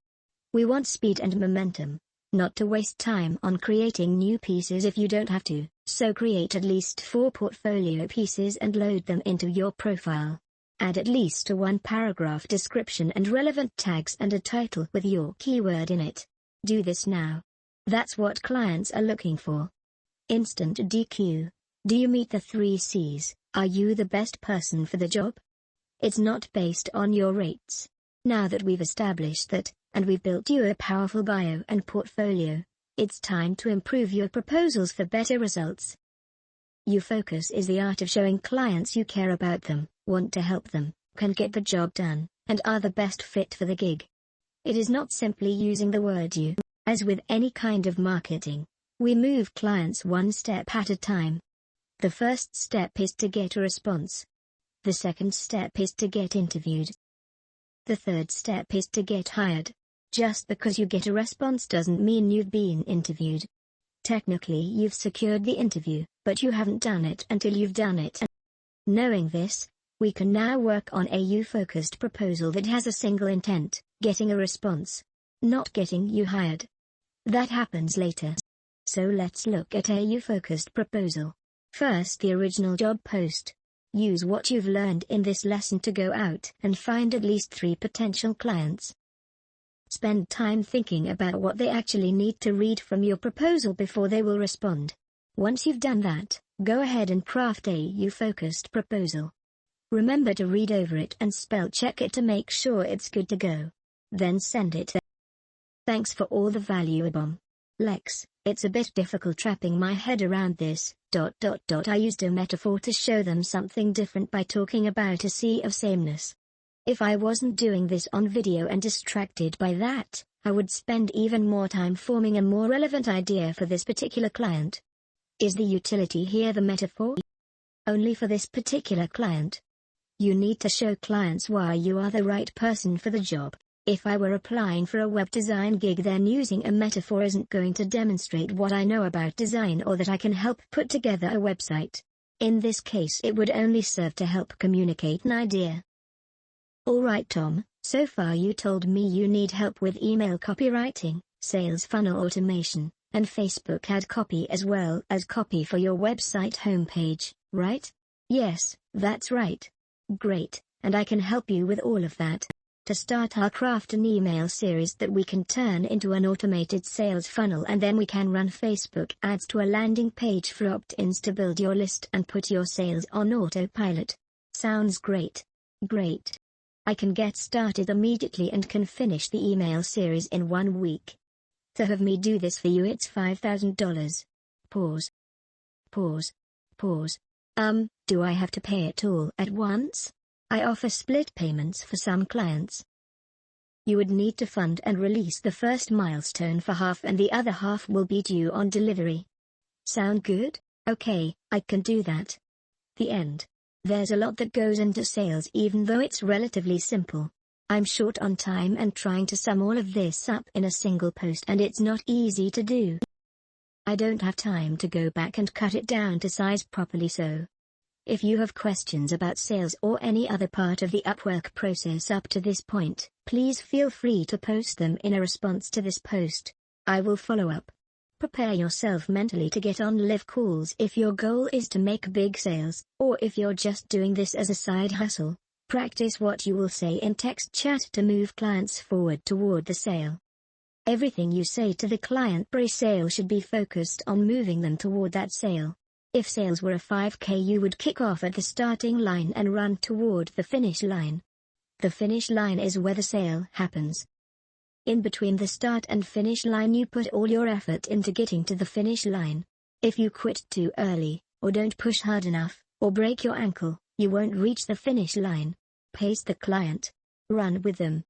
S1: We want speed and momentum, not to waste time on creating new pieces if you don't have to, so create at least 4 portfolio pieces and load them into your profile. Add at least a 1-paragraph description and relevant tags and a title with your keyword in it. Do this now. That's what clients are looking for. Instant DQ. Do you meet the 3 C's? Are you the best person for the job? It's not based on your rates. Now that we've established that, and we've built you a powerful bio and portfolio, it's time to improve your proposals for better results. Your focus is the art of showing clients you care about them, want to help them, can get the job done, and are the best fit for the gig. It is not simply using the word you. As with any kind of marketing, we move clients 1 step at a time. The first step is to get a response. The second step is to get interviewed. The third step is to get hired. Just because you get a response doesn't mean you've been interviewed. Technically you've secured the interview, but you haven't done it until you've done it. Knowing this, we can now work on a you-focused proposal that has a single intent, getting a response. Not getting you hired. That happens later. So let's look at a you-focused proposal. First, the original job post. Use what you've learned in this lesson to go out and find at least 3 potential clients. Spend time thinking about what they actually need to read from your proposal before they will respond. Once you've done that, go ahead and craft a you-focused proposal. Remember to read over it and spell check it to make sure it's good to go. Then send it. Thanks for all the value, Abom. Lex, it's a bit difficult wrapping my head around this. I used a metaphor to show them something different by talking about a sea of sameness. If I wasn't doing this on video and distracted by that, I would spend even more time forming a more relevant idea for this particular client. Is the utility here the metaphor? Only for this particular client. You need to show clients why you are the right person for the job. If I were applying for a web design gig, then using a metaphor isn't going to demonstrate what I know about design or that I can help put together a website. In this case, it would only serve to help communicate an idea. Alright Tom, so far you told me you need help with email copywriting, sales funnel automation, and Facebook ad copy as well as copy for your website homepage, right? Yes, that's right. Great, and I can help you with all of that. To start, I'll craft an email series that we can turn into an automated sales funnel, and then we can run Facebook ads to a landing page for opt-ins to build your list and put your sales on autopilot. Sounds great. Great. I can get started immediately and can finish the email series in 1 week. To have me do this for you, it's $5,000. Pause. Do I have to pay it all at once? I offer split payments for some clients. You would need to fund and release the first milestone for half, and the other half will be due on delivery. Sound good? Okay, I can do that. The end. There's a lot that goes into sales, even though it's relatively simple. I'm short on time and trying to sum all of this up in a single post, and it's not easy to do. I don't have time to go back and cut it down to size properly, so if you have questions about sales or any other part of the Upwork process up to this point, please feel free to post them in a response to this post. I will follow up. Prepare yourself mentally to get on live calls if your goal is to make big sales, or if you're just doing this as a side hustle. Practice what you will say in text chat to move clients forward toward the sale. Everything you say to the client pre-sale should be focused on moving them toward that sale. If sales were a 5K, you would kick off at the starting line and run toward the finish line. The finish line is where the sale happens. In between the start and finish line, you put all your effort into getting to the finish line. If you quit too early, or don't push hard enough, or break your ankle, you won't reach the finish line. Pace the client. Run with them.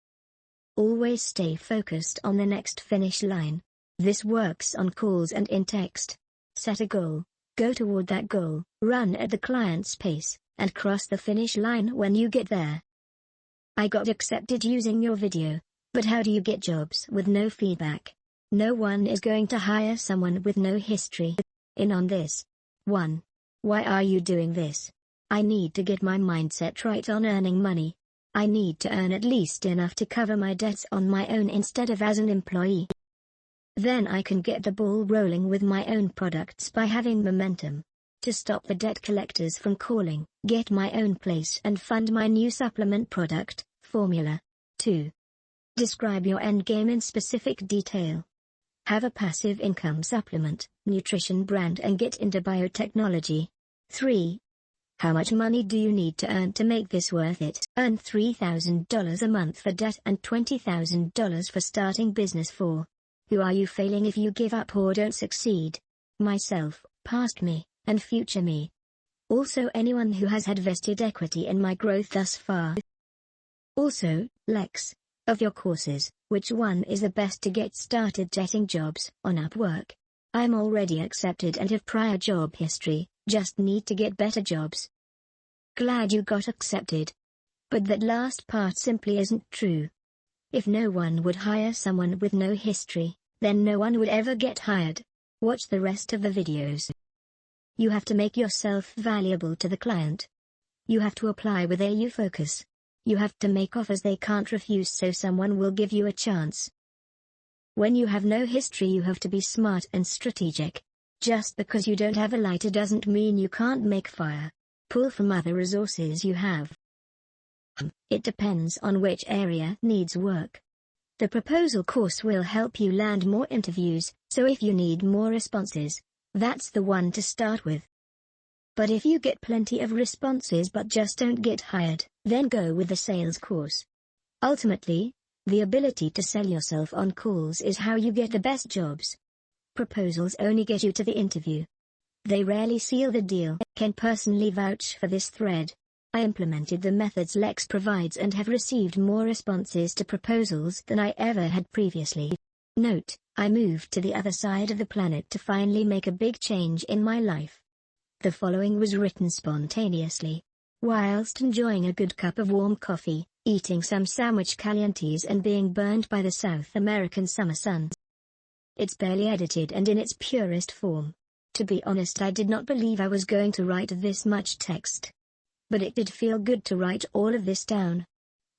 S1: Always stay focused on the next finish line. This works on calls and in text. Set a goal. Go toward that goal, run at the client's pace, and cross the finish line when you get there. I got accepted using your video, but how do you get jobs with no feedback? No one is going to hire someone with no history. In on this. 1. Why are you doing this? I need to get my mindset right on earning money. I need to earn at least enough to cover my debts on my own instead of as an employee. Then I can get the ball rolling with my own products by having momentum. To stop the debt collectors from calling, get my own place and fund my new supplement product, formula. 2. Describe your end game in specific detail. Have a passive income supplement, nutrition brand, and get into biotechnology. 3. How much money do you need to earn to make this worth it? Earn $3,000 a month for debt and $20,000 for starting business. 4. Who are you failing if you give up or don't succeed? Myself, past me, and future me. Also anyone who has had vested equity in my growth thus far. Also, Lex, of your courses, which one is the best to get started getting jobs on Upwork? I'm already accepted and have prior job history, just need to get better jobs. Glad you got accepted. But that last part simply isn't true. If no one would hire someone with no history, then no one would ever get hired. Watch the rest of the videos. You have to make yourself valuable to the client. You have to apply with a focus. You have to make offers they can't refuse so someone will give you a chance. When you have no history, you have to be smart and strategic. Just because you don't have a lighter doesn't mean you can't make fire. Pull from other resources you have. It depends on which area needs work. The proposal course will help you land more interviews, so if you need more responses, That's the one to start with. But if you get plenty of responses but just don't get hired, then go with the sales course. Ultimately, the ability to sell yourself on calls is how you get the best jobs. Proposals only get you to the interview. They rarely seal the deal. Can personally vouch for this thread. I implemented the methods Lex provides and have received more responses to proposals than I ever had previously. Note, I moved to the other side of the planet to finally make a big change in my life. The following was written spontaneously, whilst enjoying a good cup of warm coffee, eating some sandwich calientes and being burned by the South American summer sun. It's barely edited and in its purest form. To be honest, I did not believe I was going to write this much text. But it did feel good to write all of this down.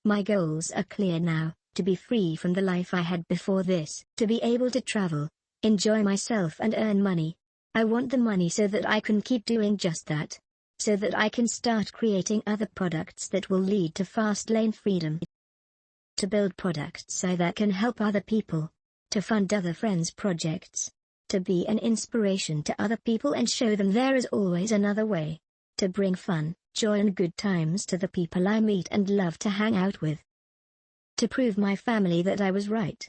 S1: My goals are clear now, to be free from the life I had before this, to be able to travel, enjoy myself and earn money. I want the money so that I can keep doing just that. So that I can start creating other products that will lead to fastlane freedom. To build products that can help other people. To fund other friends' projects. To be an inspiration to other people and show them there is always another way. To bring fun, joy and good times to the people I meet and love to hang out with. To prove my family that I was right.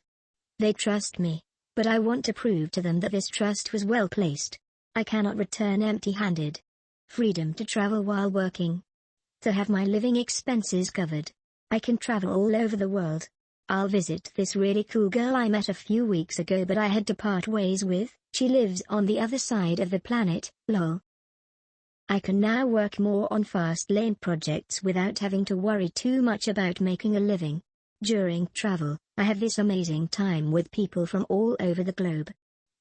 S1: They trust me, but I want to prove to them that this trust was well placed. I cannot return empty-handed. Freedom to travel while working. To have my living expenses covered. I can travel all over the world. I'll visit this really cool girl I met a few weeks ago but I had to part ways with. She lives on the other side of the planet, lol. I can now work more on fastlane projects without having to worry too much about making a living. During travel, I have this amazing time with people from all over the globe.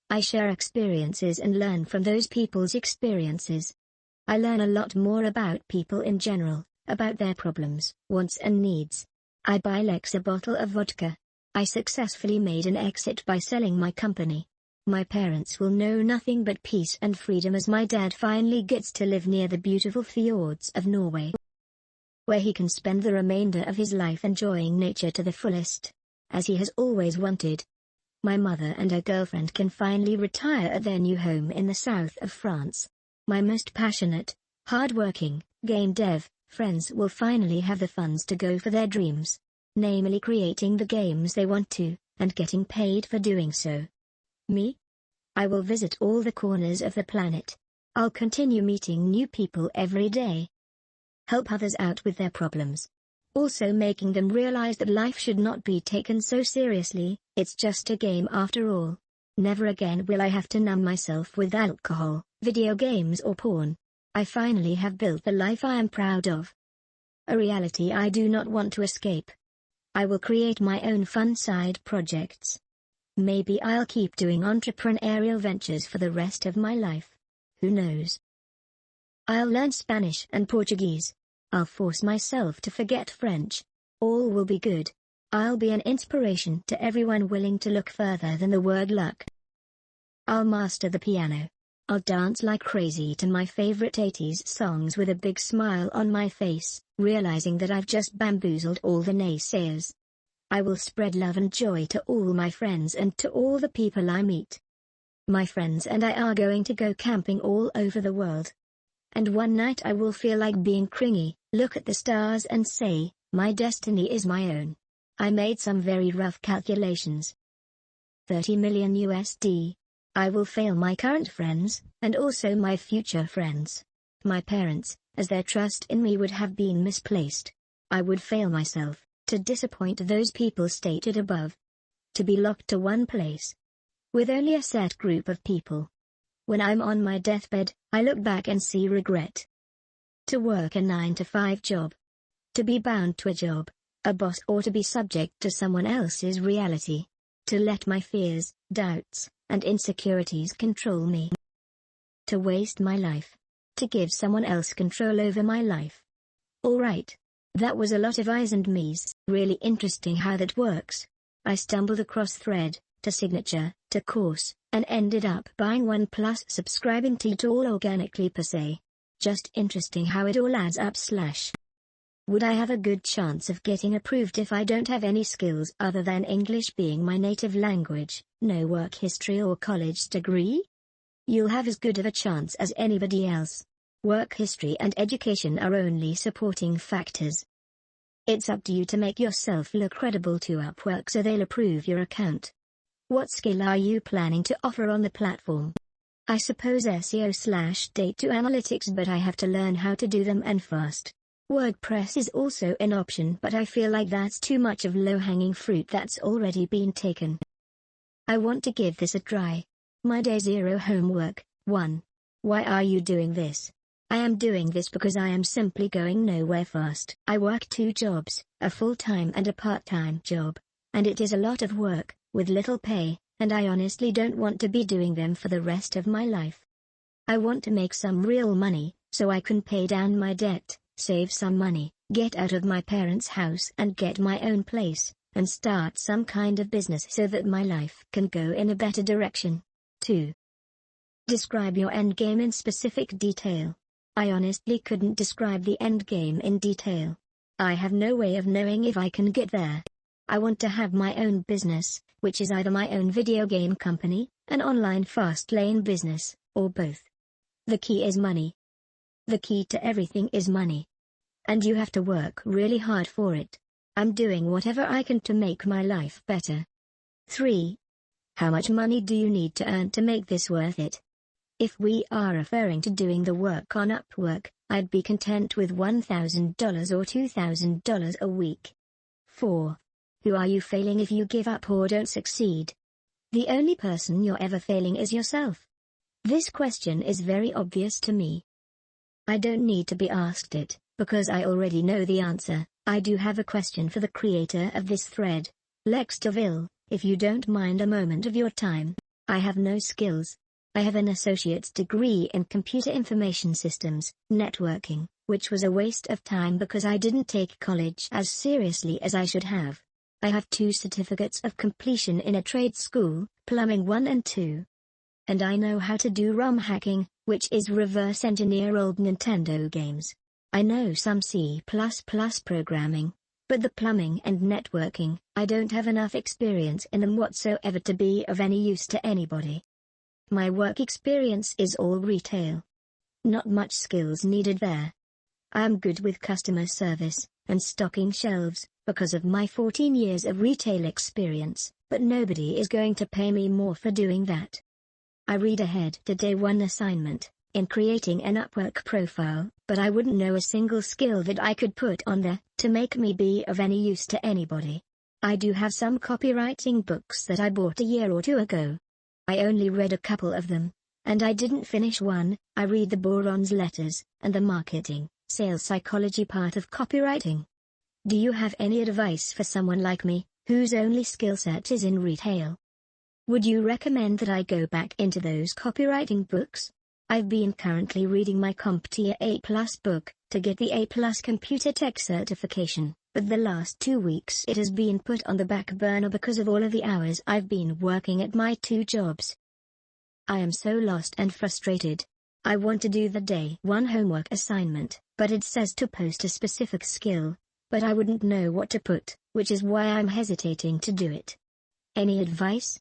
S1: I share experiences and learn from those people's experiences. I learn a lot more about people in general, about their problems, wants and needs. I buy Lex a bottle of vodka. I successfully made an exit by selling my company. My parents will know nothing but peace and freedom as my dad finally gets to live near the beautiful fjords of Norway, where he can spend the remainder of his life enjoying nature to the fullest, as he has always wanted. My mother and her girlfriend can finally retire at their new home in the south of France. My most passionate, hard-working, game dev friends will finally have the funds to go for their dreams, namely creating the games they want to, and getting paid for doing so. Me? I will visit all the corners of the planet. I'll continue meeting new people every day. Help others out with their problems. Also making them realize that life should not be taken so seriously, it's just a game after all. Never again will I have to numb myself with alcohol, video games or porn. I finally have built the life I am proud of. A reality I do not want to escape. I will create my own fun side projects. Maybe I'll keep doing entrepreneurial ventures for the rest of my life. Who knows? I'll learn Spanish and Portuguese. I'll force myself to forget French. All will be good. I'll be an inspiration to everyone willing to look further than the word luck. I'll master the piano. I'll dance like crazy to my favorite 80s songs with a big smile on my face, realizing that I've just bamboozled all the naysayers. I will spread love and joy to all my friends and to all the people I meet. My friends and I are going to go camping all over the world. And one night I will feel like being cringy, look at the stars and say, my destiny is my own. I made some very rough calculations. 30 million USD. I will fail my current friends, and also my future friends. My parents, as their trust in me would have been misplaced. I would fail myself, to disappoint those people stated above. To be locked to one place. With only a set group of people. When I'm on my deathbed, I look back and see regret. To work a 9-to-5 job. To be bound to a job, a boss, or to be subject to someone else's reality. To let my fears, doubts, and insecurities control me. To waste my life. To give someone else control over my life. Alright. That was a lot of I's and me's. Really interesting how that works. I stumbled across thread, to signature, to course, and ended up buying one plus subscribing to it all organically per se. Just interesting how it all adds up / Would I have a good chance of getting approved if I don't have any skills other than English being my native language, no work history or college degree? you'll have as good of a chance as anybody else. Work history and education are only supporting factors. It's up to you to make yourself look credible to Upwork so they'll approve your account. What skill are you planning to offer on the platform? I suppose SEO/data analytics, but I have to learn how to do them and fast. WordPress is also an option, but I feel like that's too much of low-hanging fruit that's already been taken. I want to give this a try. My Day Zero homework. 1. Why are you doing this? I am doing this because I am simply going nowhere fast. I work 2 jobs, a full-time and a part-time job, and it is a lot of work, with little pay, and I honestly don't want to be doing them for the rest of my life. I want to make some real money, so I can pay down my debt, save some money, get out of my parents' house and get my own place, and start some kind of business so that my life can go in a better direction. 2. Describe your endgame in specific detail. I honestly couldn't describe the endgame in detail. I have no way of knowing if I can get there. I want to have my own business, which is either my own video game company, an online fastlane business, or both. The key is money. The key to everything is money. And you have to work really hard for it. I'm doing whatever I can to make my life better. 3. How much money do you need to earn to make this worth it? If we are referring to doing the work on Upwork, I'd be content with $1,000 or $2,000 a week. 4. Who are you failing if you give up or don't succeed? The only person you're ever failing is yourself. This question is very obvious to me. I don't need to be asked it, because I already know the answer. I do have a question for the creator of this thread, Lex DeVille, if you don't mind a moment of your time. I have no skills. I have an associate's degree in computer information systems, networking, which was a waste of time because I didn't take college as seriously as I should have. I have 2 certificates of completion in a trade school, plumbing 1 and 2. And I know how to do ROM hacking, which is reverse engineer old Nintendo games. I know some C++ programming, but the plumbing and networking, I don't have enough experience in them whatsoever to be of any use to anybody. My work experience is all retail. Not much skills needed there. I am good with customer service and stocking shelves because of my 14 years of retail experience, but nobody is going to pay me more for doing that. I read ahead to day 1 assignment in creating an Upwork profile, but I wouldn't know a single skill that I could put on there to make me be of any use to anybody. I do have some copywriting books that I bought a year or 2 ago. I only read a couple of them, and I didn't finish one. I read the Boron's letters, and the marketing, sales psychology part of copywriting. Do you have any advice for someone like me, whose only skill set is in retail? Would you recommend that I go back into those copywriting books? I've been currently reading my CompTIA A+ book, to get the A+ computer tech certification, but the last 2 weeks it has been put on the back burner because of all of the hours I've been working at my 2 jobs. I am so lost and frustrated. I want to do the day 1 homework assignment, but it says to post a specific skill, but I wouldn't know what to put, which is why I'm hesitating to do it. Any advice?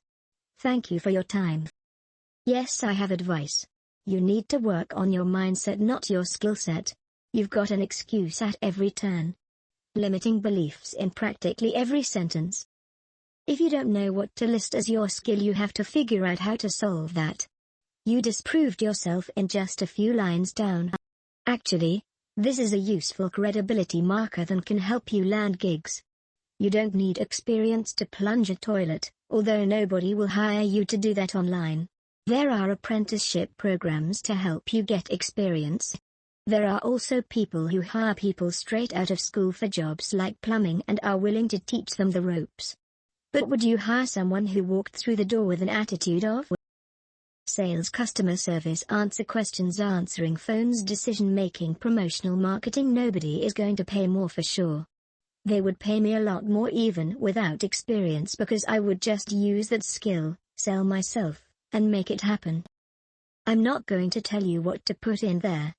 S1: Thank you for your time. Yes, I have advice. You need to work on your mindset, not your skill set. You've got an excuse at every turn. Limiting beliefs in practically every sentence. If you don't know what to list as your skill, you have to figure out how to solve that. You disproved yourself in just a few lines down. Actually, this is a useful credibility marker that can help you land gigs. You don't need experience to plunge a toilet, although nobody will hire you to do that online. There are apprenticeship programs to help you get experience. There are also people who hire people straight out of school for jobs like plumbing and are willing to teach them the ropes. But would you hire someone who walked through the door with an attitude of sales, customer service, answer questions, answering phones, decision-making, promotional marketing? Nobody is going to pay more for sure. They would pay me a lot more even without experience because I would just use that skill, sell myself, and make it happen. I'm not going to tell you what to put in there.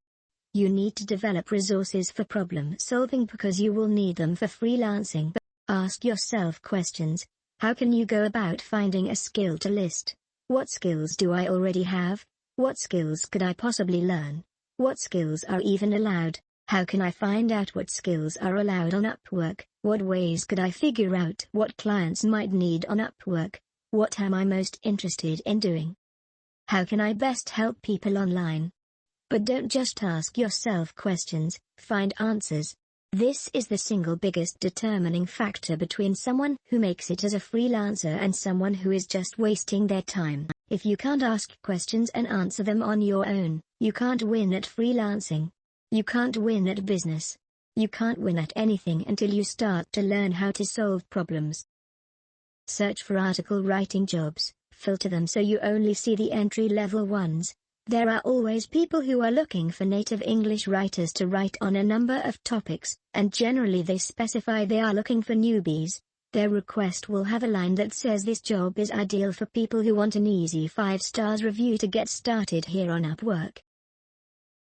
S1: You need to develop resources for problem solving because you will need them for freelancing. Ask yourself questions. How can you go about finding a skill to list? What skills do I already have? What skills could I possibly learn? What skills are even allowed? How can I find out what skills are allowed on Upwork? What ways could I figure out what clients might need on Upwork? What am I most interested in doing? How can I best help people online? But don't just ask yourself questions, find answers. This is the single biggest determining factor between someone who makes it as a freelancer and someone who is just wasting their time. If you can't ask questions and answer them on your own, you can't win at freelancing. You can't win at business. You can't win at anything until you start to learn how to solve problems. Search for article writing jobs, filter them so you only see the entry-level ones. There are always people who are looking for native English writers to write on a number of topics, and generally they specify they are looking for newbies. Their request will have a line that says this job is ideal for people who want an easy 5-star review to get started here on Upwork.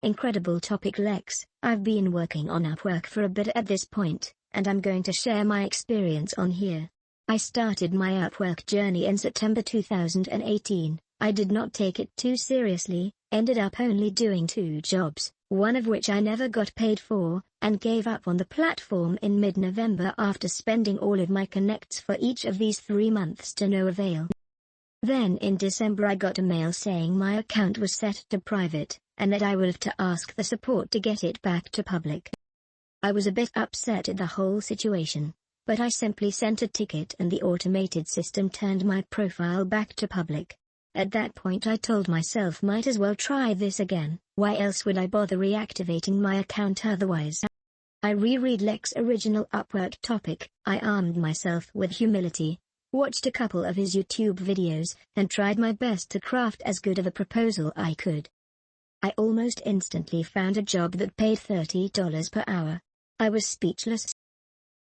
S1: Incredible topic. Lex, I've been working on Upwork for a bit at this point, and I'm going to share my experience on here. I started my Upwork journey in September 2018. I did not take it too seriously, ended up only doing 2 jobs, one of which I never got paid for, and gave up on the platform in mid-November after spending all of my connects for each of these 3 months to no avail. Then in December I got a mail saying my account was set to private, and that I would have to ask the support to get it back to public. I was a bit upset at the whole situation, but I simply sent a ticket and the automated system turned my profile back to public. At that point I told myself might as well try this again, why else would I bother reactivating my account otherwise? I reread Lex's original Upwork topic, I armed myself with humility, watched a couple of his YouTube videos, and tried my best to craft as good of a proposal I could. I almost instantly found a job that paid $30 per hour. I was speechless.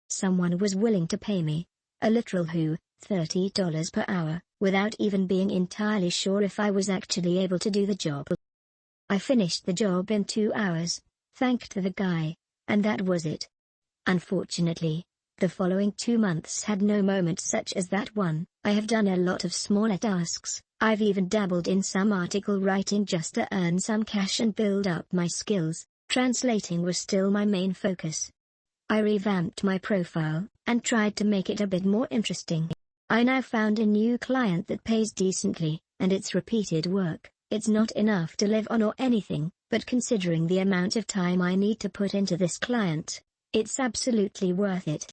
S1: Someone was willing to pay me, a literal $30 per hour, without even being entirely sure if I was actually able to do the job. I finished the job in 2 hours, thanked the guy, and that was it. Unfortunately, the following 2 months had no moments such as that one. I have done a lot of smaller tasks, I've even dabbled in some article writing just to earn some cash and build up my skills. Translating was still my main focus. I revamped my profile, and tried to make it a bit more interesting. I now found a new client that pays decently, and it's repeated work. It's not enough to live on or anything, but considering the amount of time I need to put into this client, it's absolutely worth it.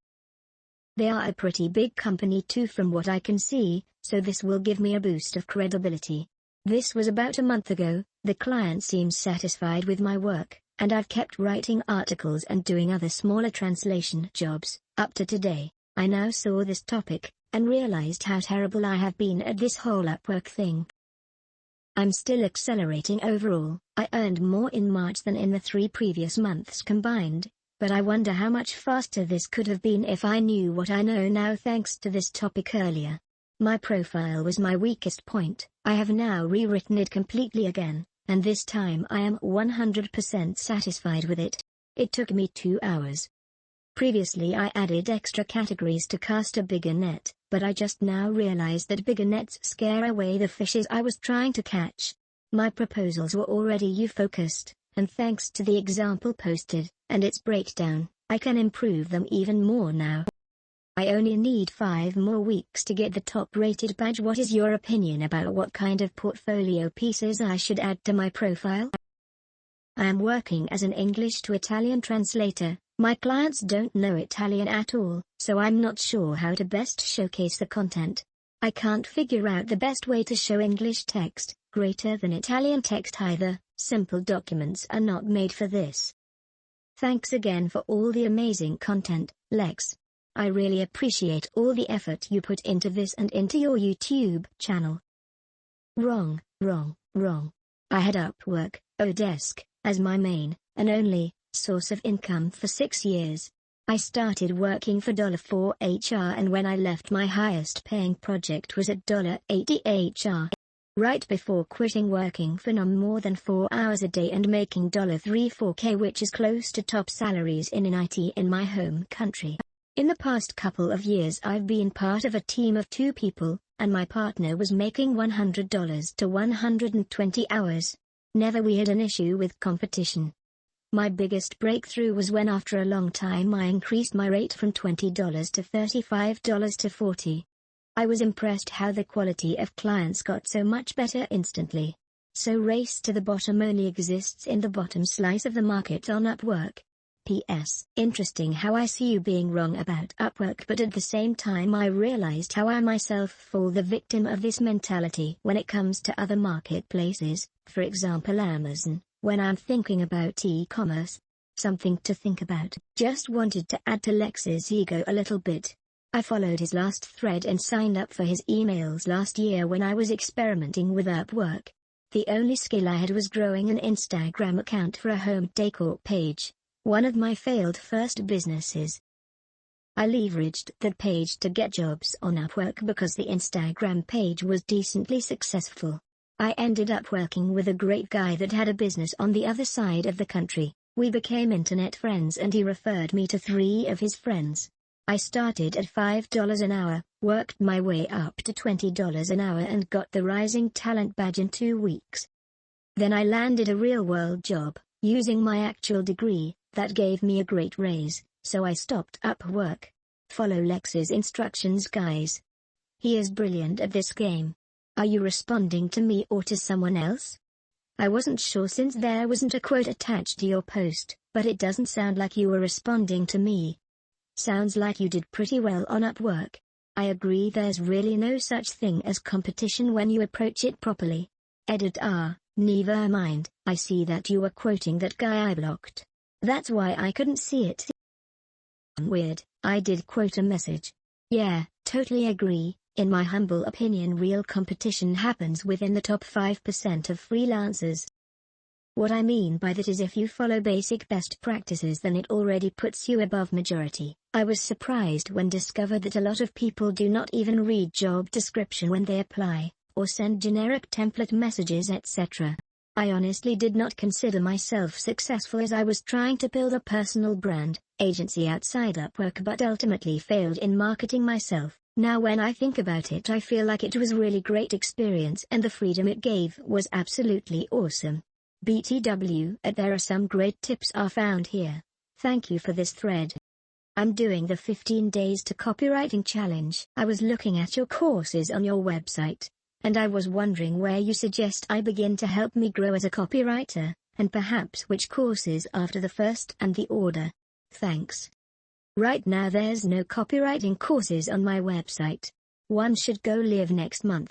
S1: They are a pretty big company too from what I can see, so this will give me a boost of credibility. This was about a month ago. The client seems satisfied with my work, and I've kept writing articles and doing other smaller translation jobs. Up to today, I now saw this topic, and realized how terrible I have been at this whole Upwork thing. I'm still accelerating overall. I earned more in March than in the 3 previous months combined, but I wonder how much faster this could have been if I knew what I know now thanks to this topic earlier. My profile was my weakest point. I have now rewritten it completely again, and this time I am 100% satisfied with it. It took me 2 hours. Previously I added extra categories to cast a bigger net, but I just now realized that bigger nets scare away the fishes I was trying to catch. My proposals were already you-focused, and thanks to the example posted, and its breakdown, I can improve them even more now. I only need 5 more weeks to get the top-rated badge. What is your opinion about what kind of portfolio pieces I should add to my profile? I am working as an English to Italian translator. My clients don't know Italian at all, so I'm not sure how to best showcase the content. I can't figure out the best way to show English text, greater than Italian text either. Simple documents are not made for this. Thanks again for all the amazing content, Lex. I really appreciate all the effort you put into this and into your YouTube channel. Wrong. I had Upwork, Odesk, as my main, and only, source of income for 6 years. I started working for $4 HR, and when I left my highest paying project was at $80 HR. Right before quitting working for no more than 4 hours a day and making $4K, which is close to top salaries in IT in my home country. In the past couple of years I've been part of a team of 2 people, and my partner was making $100 to 120 hours. Never we had an issue with competition. My biggest breakthrough was when after a long time I increased my rate from $20 to $35 to $40. I was impressed how the quality of clients got so much better instantly. So race to the bottom only exists in the bottom slice of the market on Upwork. P.S. Interesting how I see you being wrong about Upwork, but at the same time I realized how I myself fall the victim of this mentality when it comes to other marketplaces, for example Amazon, when I'm thinking about e-commerce. Something to think about. Just wanted to add to Lex's ego a little bit. I followed his last thread and signed up for his emails last year when I was experimenting with Upwork. The only skill I had was growing an Instagram account for a home decor page. One of my failed first businesses. I leveraged that page to get jobs on Upwork because the Instagram page was decently successful. I ended up working with a great guy that had a business on the other side of the country. We became internet friends and he referred me to 3 of his friends. I started at $5 an hour, worked my way up to $20 an hour and got the Rising Talent badge in 2 weeks. Then I landed a real-world job, using my actual degree. That gave me a great raise, so I stopped Upwork. Follow Lex's instructions, guys. He is brilliant at this game. Are you responding to me or to someone else? I wasn't sure since there wasn't a quote attached to your post, but it doesn't sound like you were responding to me. Sounds like you did pretty well on Upwork. I agree there's really no such thing as competition when you approach it properly. Edit never mind, I see that you were quoting that guy I blocked. That's why I couldn't see it. Weird, I did quote a message. Yeah, totally agree. In my humble opinion, real competition happens within the top 5% of freelancers. What I mean by that is if you follow basic best practices then it already puts you above majority. I was surprised when discovered that a lot of people do not even read job description when they apply, or send generic template messages etc. I honestly did not consider myself successful as I was trying to build a personal brand, agency outside Upwork but ultimately failed in marketing myself. Now when I think about it I feel like it was really great experience and the freedom it gave was absolutely awesome. BTW, there are some great tips are found here. Thank you for this thread. I'm doing the 15 days to copywriting challenge. I was looking at your courses on your website, and I was wondering where you suggest I begin to help me grow as a copywriter, and perhaps which courses after the first and the order. Thanks. Right now there's no copywriting courses on my website. One should go live next month.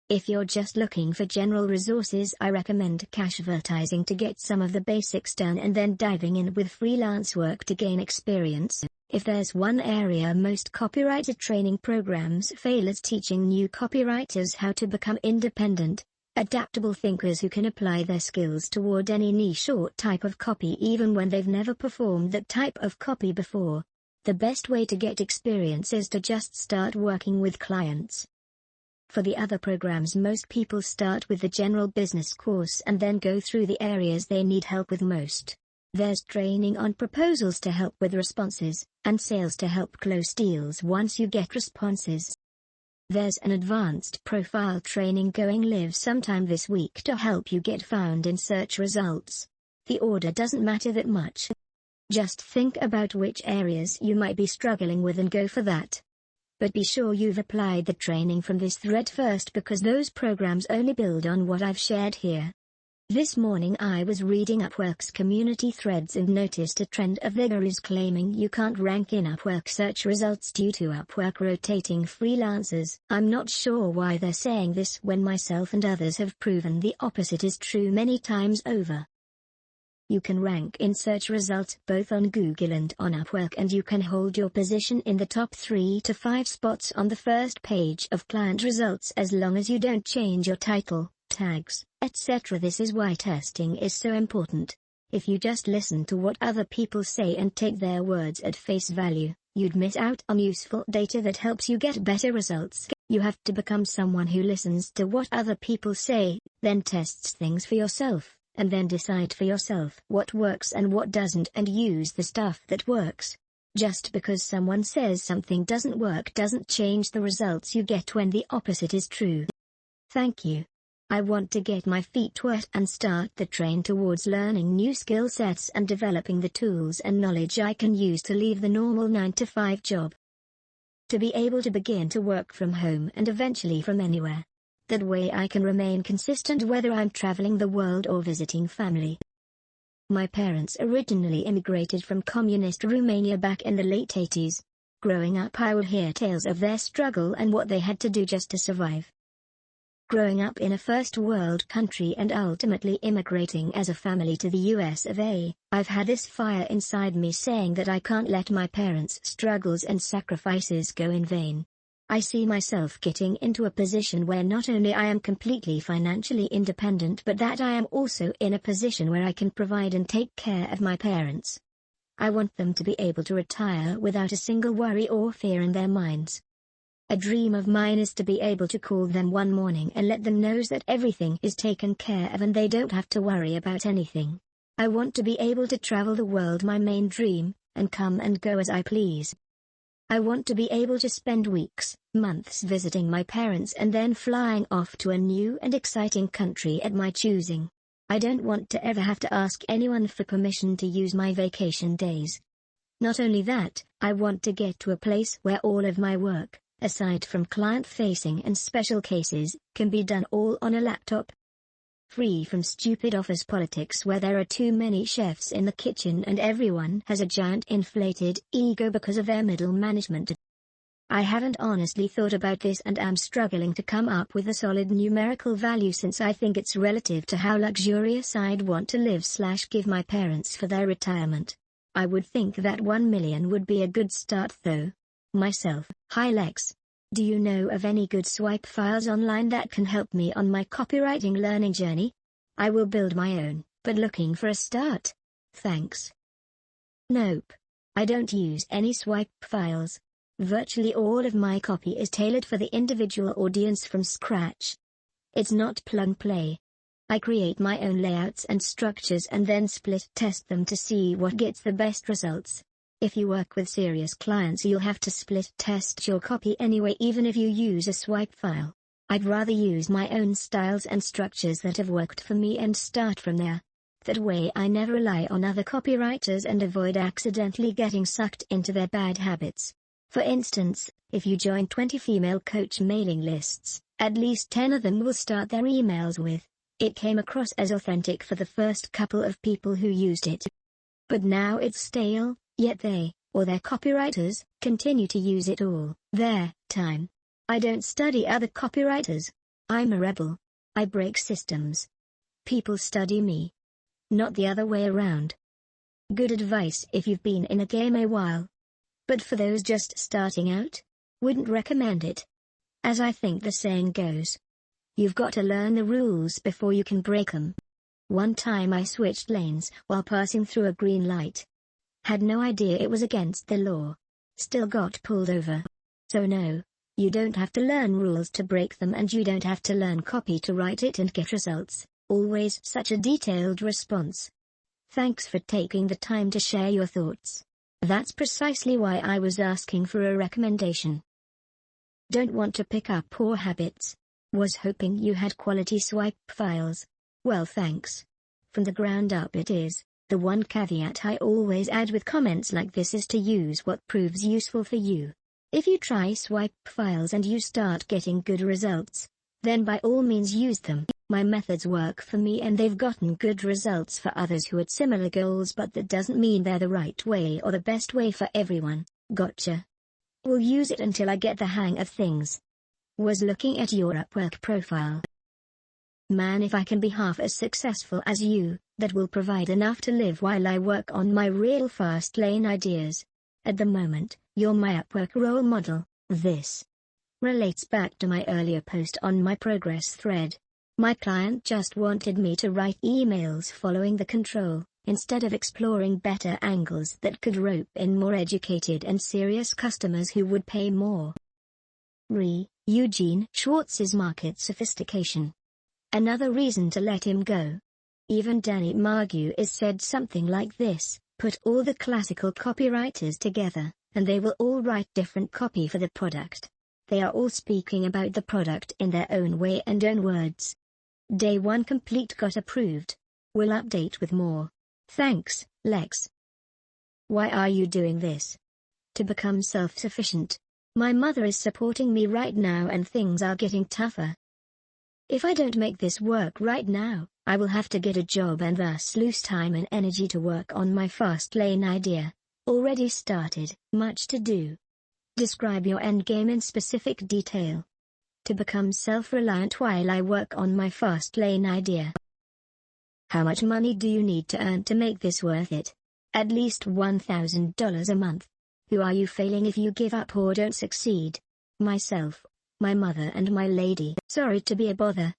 S1: If you're just looking for general resources I recommend cash advertising to get some of the basics done and then diving in with freelance work to gain experience. If there's one area most copywriter training programs fail, it's teaching new copywriters how to become independent, adaptable thinkers who can apply their skills toward any niche or type of copy even when they've never performed that type of copy before. The best way to get experience is to just start working with clients. For the other programs most people start with the general business course and then go through the areas they need help with most. There's training on proposals to help with responses, and sales to help close deals once you get responses. There's an advanced profile training going live sometime this week to help you get found in search results. The order doesn't matter that much. Just think about which areas you might be struggling with and go for that. But be sure you've applied the training from this thread first because those programs only build on what I've shared here. This morning I was reading Upwork's community threads and noticed a trend of the gurus claiming you can't rank in Upwork search results due to Upwork rotating freelancers. I'm not sure why they're saying this when myself and others have proven the opposite is true many times over. You can rank in search results both on Google and on Upwork, and you can hold your position in the top 3 to 5 spots on the first page of client results as long as you don't change your title, tags, etc. This is why testing is so important. If you just listen to what other people say and take their words at face value, you'd miss out on useful data that helps you get better results. You have to become someone who listens to what other people say, then tests things for yourself, and then decide for yourself what works and what doesn't and use the stuff that works. Just because someone says something doesn't work doesn't change the results you get when the opposite is true. Thank you. I want to get my feet wet and start the train towards learning new skill sets and developing the tools and knowledge I can use to leave the normal 9-to-5 job. To be able to begin to work from home and eventually from anywhere. That way I can remain consistent whether I'm traveling the world or visiting family. My parents originally immigrated from communist Romania back in the late 80s. Growing up I would hear tales of their struggle and what they had to do just to survive. Growing up in a first world country and ultimately immigrating as a family to the US of A, I've had this fire inside me saying that I can't let my parents' struggles and sacrifices go in vain. I see myself getting into a position where not only I am completely financially independent but that I am also in a position where I can provide and take care of my parents. I want them to be able to retire without a single worry or fear in their minds. A dream of mine is to be able to call them one morning and let them know that everything is taken care of and they don't have to worry about anything. I want to be able to travel the world, my main dream, and come and go as I please. I want to be able to spend weeks, months visiting my parents and then flying off to a new and exciting country at my choosing. I don't want to ever have to ask anyone for permission to use my vacation days. Not only that, I want to get to a place where all of my work, aside from client-facing and special cases, can be done all on a laptop. Free from stupid office politics where there are too many chefs in the kitchen and everyone has a giant inflated ego because of their middle management. I haven't honestly thought about this and am struggling to come up with a solid numerical value since I think it's relative to how luxurious I'd want to live/give my parents for their retirement. I would think that 1 million would be a good start though. Myself. Hi Lex. Do you know of any good swipe files online that can help me on my copywriting learning journey? I will build my own, but looking for a start. Thanks. Nope. I don't use any swipe files. Virtually all of my copy is tailored for the individual audience from scratch. It's not plug and play. I create my own layouts and structures and then split test them to see what gets the best results. If you work with serious clients you'll have to split test your copy anyway even if you use a swipe file. I'd rather use my own styles and structures that have worked for me and start from there. That way I never rely on other copywriters and avoid accidentally getting sucked into their bad habits. For instance, if you join 20 female coach mailing lists, at least 10 of them will start their emails with, "It came across as authentic for the first couple of people who used it. But now it's stale." Yet they, or their copywriters, continue to use it all their time. I don't study other copywriters. I'm a rebel. I break systems. People study me. Not the other way around. Good advice if you've been in a game a while. But for those just starting out, wouldn't recommend it. As I think the saying goes, you've got to learn the rules before you can break them. One time I switched lanes while passing through a green light. Had no idea it was against the law. Still got pulled over. So no, you don't have to learn rules to break them and you don't have to learn copy to write it and get results. Always such a detailed response. Thanks for taking the time to share your thoughts. That's precisely why I was asking for a recommendation. Don't want to pick up poor habits. Was hoping you had quality swipe files. Well thanks. From the ground up it is. The one caveat I always add with comments like this is to use what proves useful for you. If you try swipe files and you start getting good results, then by all means use them. My methods work for me and they've gotten good results for others who had similar goals, but that doesn't mean they're the right way or the best way for everyone. Gotcha. Will use it until I get the hang of things. Was looking at your Upwork profile. Man, if I can be half as successful as you, that will provide enough to live while I work on my real fast lane ideas. At the moment, you're my Upwork role model. This relates back to my earlier post on my progress thread. My client just wanted me to write emails following the control, instead of exploring better angles that could rope in more educated and serious customers who would pay more. Eugene Schwartz's market sophistication. Another reason to let him go. Even Danny Margue is said something like this, Put all the classical copywriters together, and they will all write different copy for the product. They are all speaking about the product in their own way and own words. Day 1 complete, got approved. Will update with more. Thanks, Lex. Why are you doing this? To become self-sufficient. My mother is supporting me right now and things are getting tougher. If I don't make this work right now, I will have to get a job and thus lose time and energy to work on my fastlane idea. Already started, much to do. Describe your endgame in specific detail. To become self-reliant while I work on my fastlane idea. How much money do you need to earn to make this worth it? At least $1,000 a month. Who are you failing if you give up or don't succeed? Myself, my mother and my lady. Sorry to be a bother.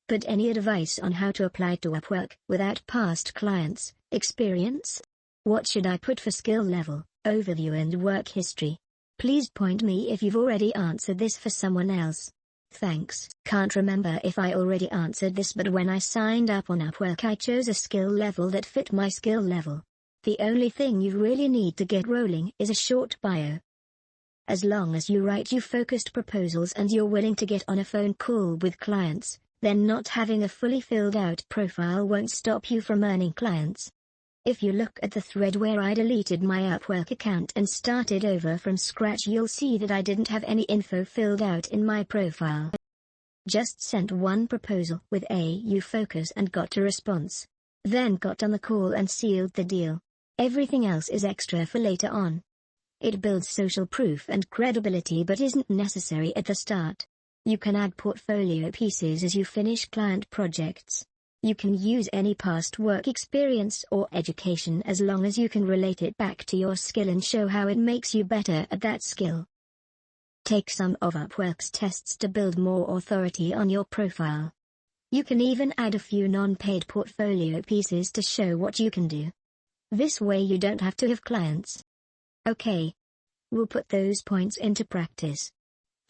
S1: But any advice on how to apply to Upwork without past clients, experience? What should I put for skill level, overview and work history? Please point me if you've already answered this for someone else. Thanks. Can't remember if I already answered this, but when I signed up on Upwork I chose a skill level that fit my skill level. The only thing you really need to get rolling is a short bio. As long as you write you focused proposals and you're willing to get on a phone call with clients, then not having a fully filled out profile won't stop you from earning clients. If you look at the thread where I deleted my Upwork account and started over from scratch, you'll see that I didn't have any info filled out in my profile. Just sent one proposal with AU focus and got a response. Then got on the call and sealed the deal. Everything else is extra for later on. It builds social proof and credibility but isn't necessary at the start. You can add portfolio pieces as you finish client projects. You can use any past work experience or education as long as you can relate it back to your skill and show how it makes you better at that skill. Take some of Upwork's tests to build more authority on your profile. You can even add a few non-paid portfolio pieces to show what you can do. This way you don't have to have clients. Okay. We'll put those points into practice.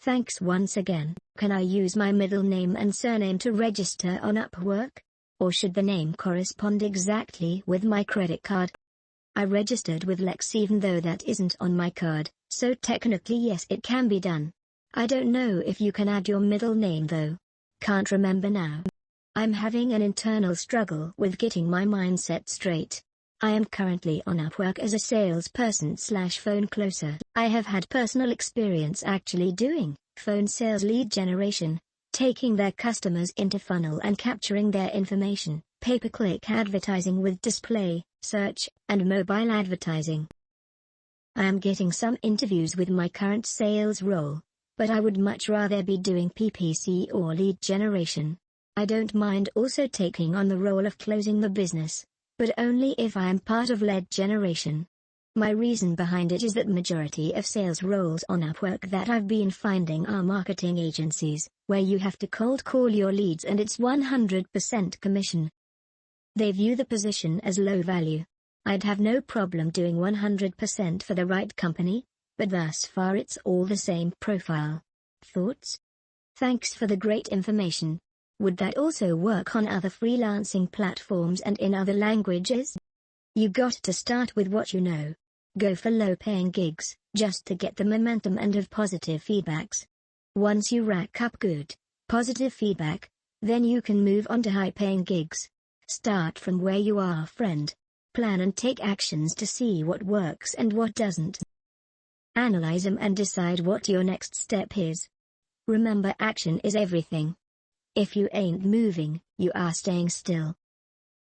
S1: Thanks once again. Can I use my middle name and surname to register on Upwork? Or should the name correspond exactly with my credit card? I registered with Lex even though that isn't on my card, so technically yes, it can be done. I don't know if you can add your middle name though. Can't remember now. I'm having an internal struggle with getting my mindset straight. I am currently on Upwork as a salesperson/phone closer. I have had personal experience actually doing phone sales lead generation, taking their customers into funnel and capturing their information, pay-per-click advertising with display, search, and mobile advertising. I am getting some interviews with my current sales role, but I would much rather be doing PPC or lead generation. I don't mind also taking on the role of closing the business, but only if I am part of lead generation. My reason behind it is that majority of sales roles on Upwork that I've been finding are marketing agencies, where you have to cold call your leads and it's 100% commission. They view the position as low value. I'd have no problem doing 100% for the right company, but thus far it's all the same profile. Thoughts? Thanks for the great information. Would that also work on other freelancing platforms and in other languages? You got to start with what you know. Go for low-paying gigs, just to get the momentum and have positive feedbacks. Once you rack up good, positive feedback, then you can move on to high-paying gigs. Start from where you are, friend. Plan and take actions to see what works and what doesn't. Analyze them and decide what your next step is. Remember, action is everything. If you ain't moving, you are staying still.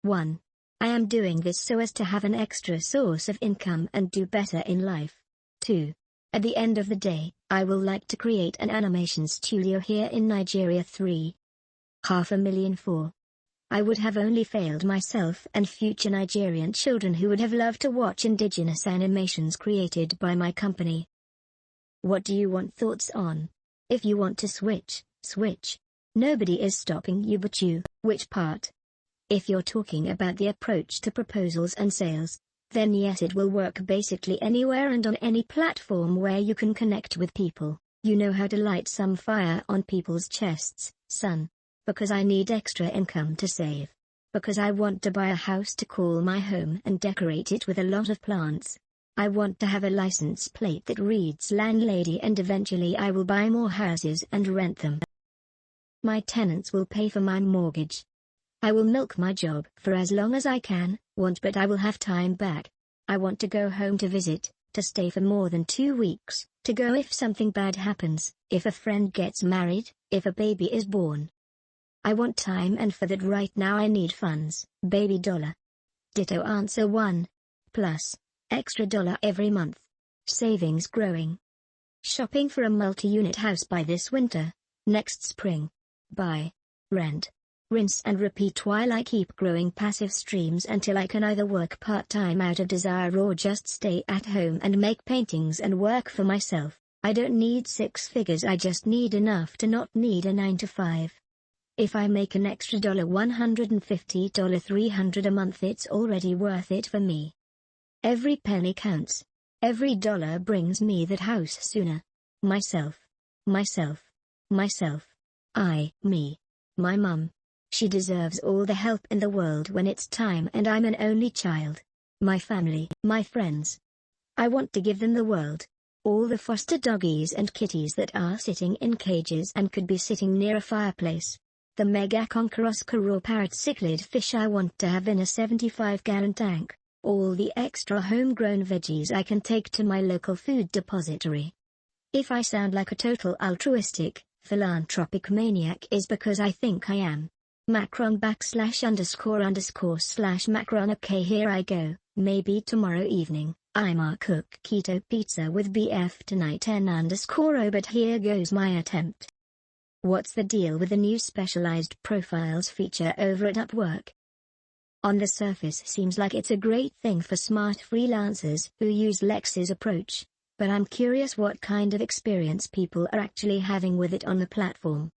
S1: 1. I am doing this so as to have an extra source of income and do better in life. 2. At the end of the day, I will like to create an animation studio here in Nigeria. 3. $500,000. 4. I would have only failed myself and future Nigerian children who would have loved to watch indigenous animations created by my company. What do you want thoughts on? If you want to switch, switch. Nobody is stopping you but you. Which part? If you're talking about the approach to proposals and sales, then yes, it will work basically anywhere and on any platform where you can connect with people. You know how to light some fire on people's chests, son. Because I need extra income to save. because I want to buy a house to call my home and decorate it with a lot of plants. I want to have a license plate that reads landlady, and eventually I will buy more houses and rent them. My tenants will pay for my mortgage. I will milk my job for as long as I want, but I will have time back. I want to go home to visit, to stay for more than 2 weeks, to go if something bad happens, if a friend gets married, if a baby is born. I want time, and for that right now I need funds, baby dollar. Ditto answer 1. Plus, extra dollar every month. Savings growing. Shopping for a multi-unit house by this winter. Next spring. Buy. Rent. Rinse and repeat while I keep growing passive streams until I can either work part-time out of desire or just stay at home and make paintings and work for myself. I don't need 6 figures, I just need enough to not need a 9 to 5. If I make an extra $150, $300 a month, it's already worth it for me. Every penny counts. Every dollar brings me that house sooner. Myself. Myself. Myself. Me. My mum. She deserves all the help in the world when it's time, and I'm an only child. My family. My friends. I want to give them the world. All the foster doggies and kitties that are sitting in cages and could be sitting near a fireplace. The mega conker Oscar or parrot cichlid fish I want to have in a 75-gallon tank. All the extra homegrown veggies I can take to my local food depository. If I sound like a total altruistic, philanthropic maniac, is because I think I am. Macron /__/Macron. Okay, here I go. Maybe tomorrow evening, I might cook keto pizza with BF tonight _, but here goes my attempt. What's the deal with the new specialized profiles feature over at Upwork? On the surface seems like it's a great thing for smart freelancers who use Lex's approach, but I'm curious what kind of experience people are actually having with it on the platform.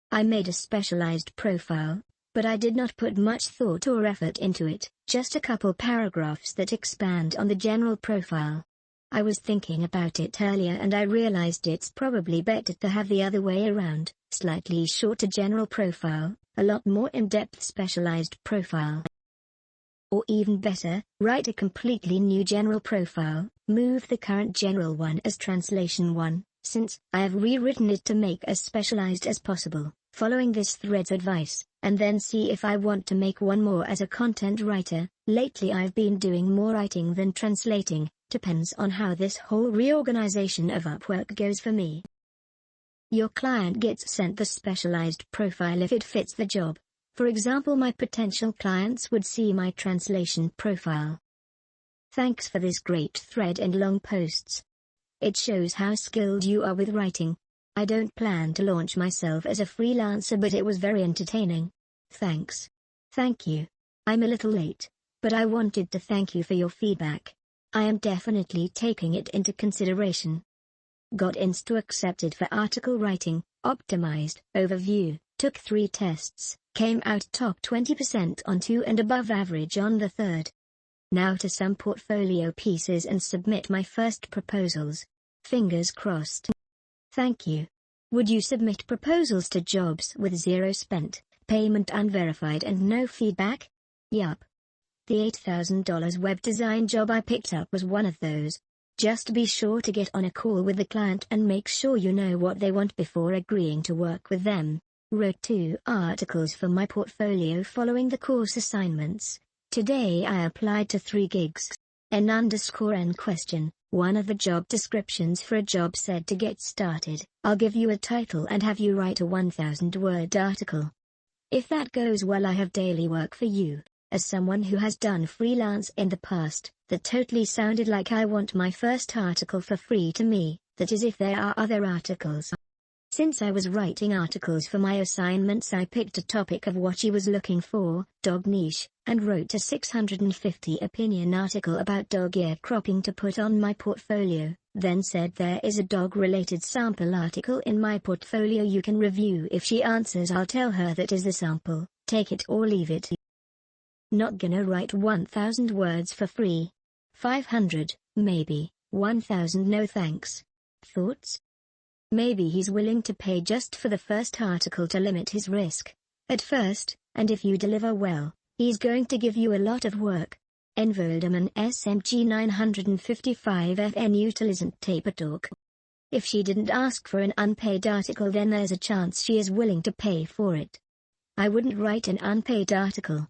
S1: I made a specialized profile, but I did not put much thought or effort into it, just a couple paragraphs that expand on the general profile. I was thinking about it earlier and I realized it's probably better to have the other way around, slightly shorter general profile, a lot more in-depth specialized profile. Or even better, write a completely new general profile, move the current general one as translation 1, since I have rewritten it to make as specialized as possible, following this thread's advice, and then see if I want to make one more as a content writer. Lately I've been doing more writing than translating, depends on how this whole reorganization of Upwork goes for me. Your client gets sent the specialized profile if it fits the job. For example, my potential clients would see my translation profile. Thanks for this great thread and long posts. It shows how skilled you are with writing. I don't plan to launch myself as a freelancer, but it was very entertaining. Thanks. Thank you. I'm a little late, but I wanted to thank you for your feedback. I am definitely taking it into consideration. Got Insta accepted for article writing, optimized, overview, took 3 tests, came out top 20% on 2 and above average on the 3rd. Now to some portfolio pieces and submit my first proposals. Fingers crossed. Thank you. Would you submit proposals to jobs with 0 spent, payment unverified and no feedback? Yup. The $8,000 web design job I picked up was one of those. Just be sure to get on a call with the client and make sure you know what they want before agreeing to work with them. Wrote 2 articles for my portfolio following the course assignments. Today I applied to 3 gigs. N_N question. One of the job descriptions for a job said to get started, I'll give you a title and have you write a 1,000-word article. If that goes well, I have daily work for you. As someone who has done freelance in the past, that totally sounded like I want my first article for free to me, that is if there are other articles. Since I was writing articles for my assignments, I picked a topic of what she was looking for, dog niche, and wrote a 650 opinion article about dog ear cropping to put on my portfolio, then said there is a dog-related sample article in my portfolio you can review. If she answers, I'll tell her that is the sample, take it or leave it. Not gonna write 1,000 words for free. 500, maybe, 1,000 no thanks. Thoughts? Maybe he's willing to pay just for the first article to limit his risk. At first, and if you deliver well, he's going to give you a lot of work. Envoldeman SMG 955 FN utilizant taper talk. If she didn't ask for an unpaid article, then there's a chance she is willing to pay for it. I wouldn't write an unpaid article.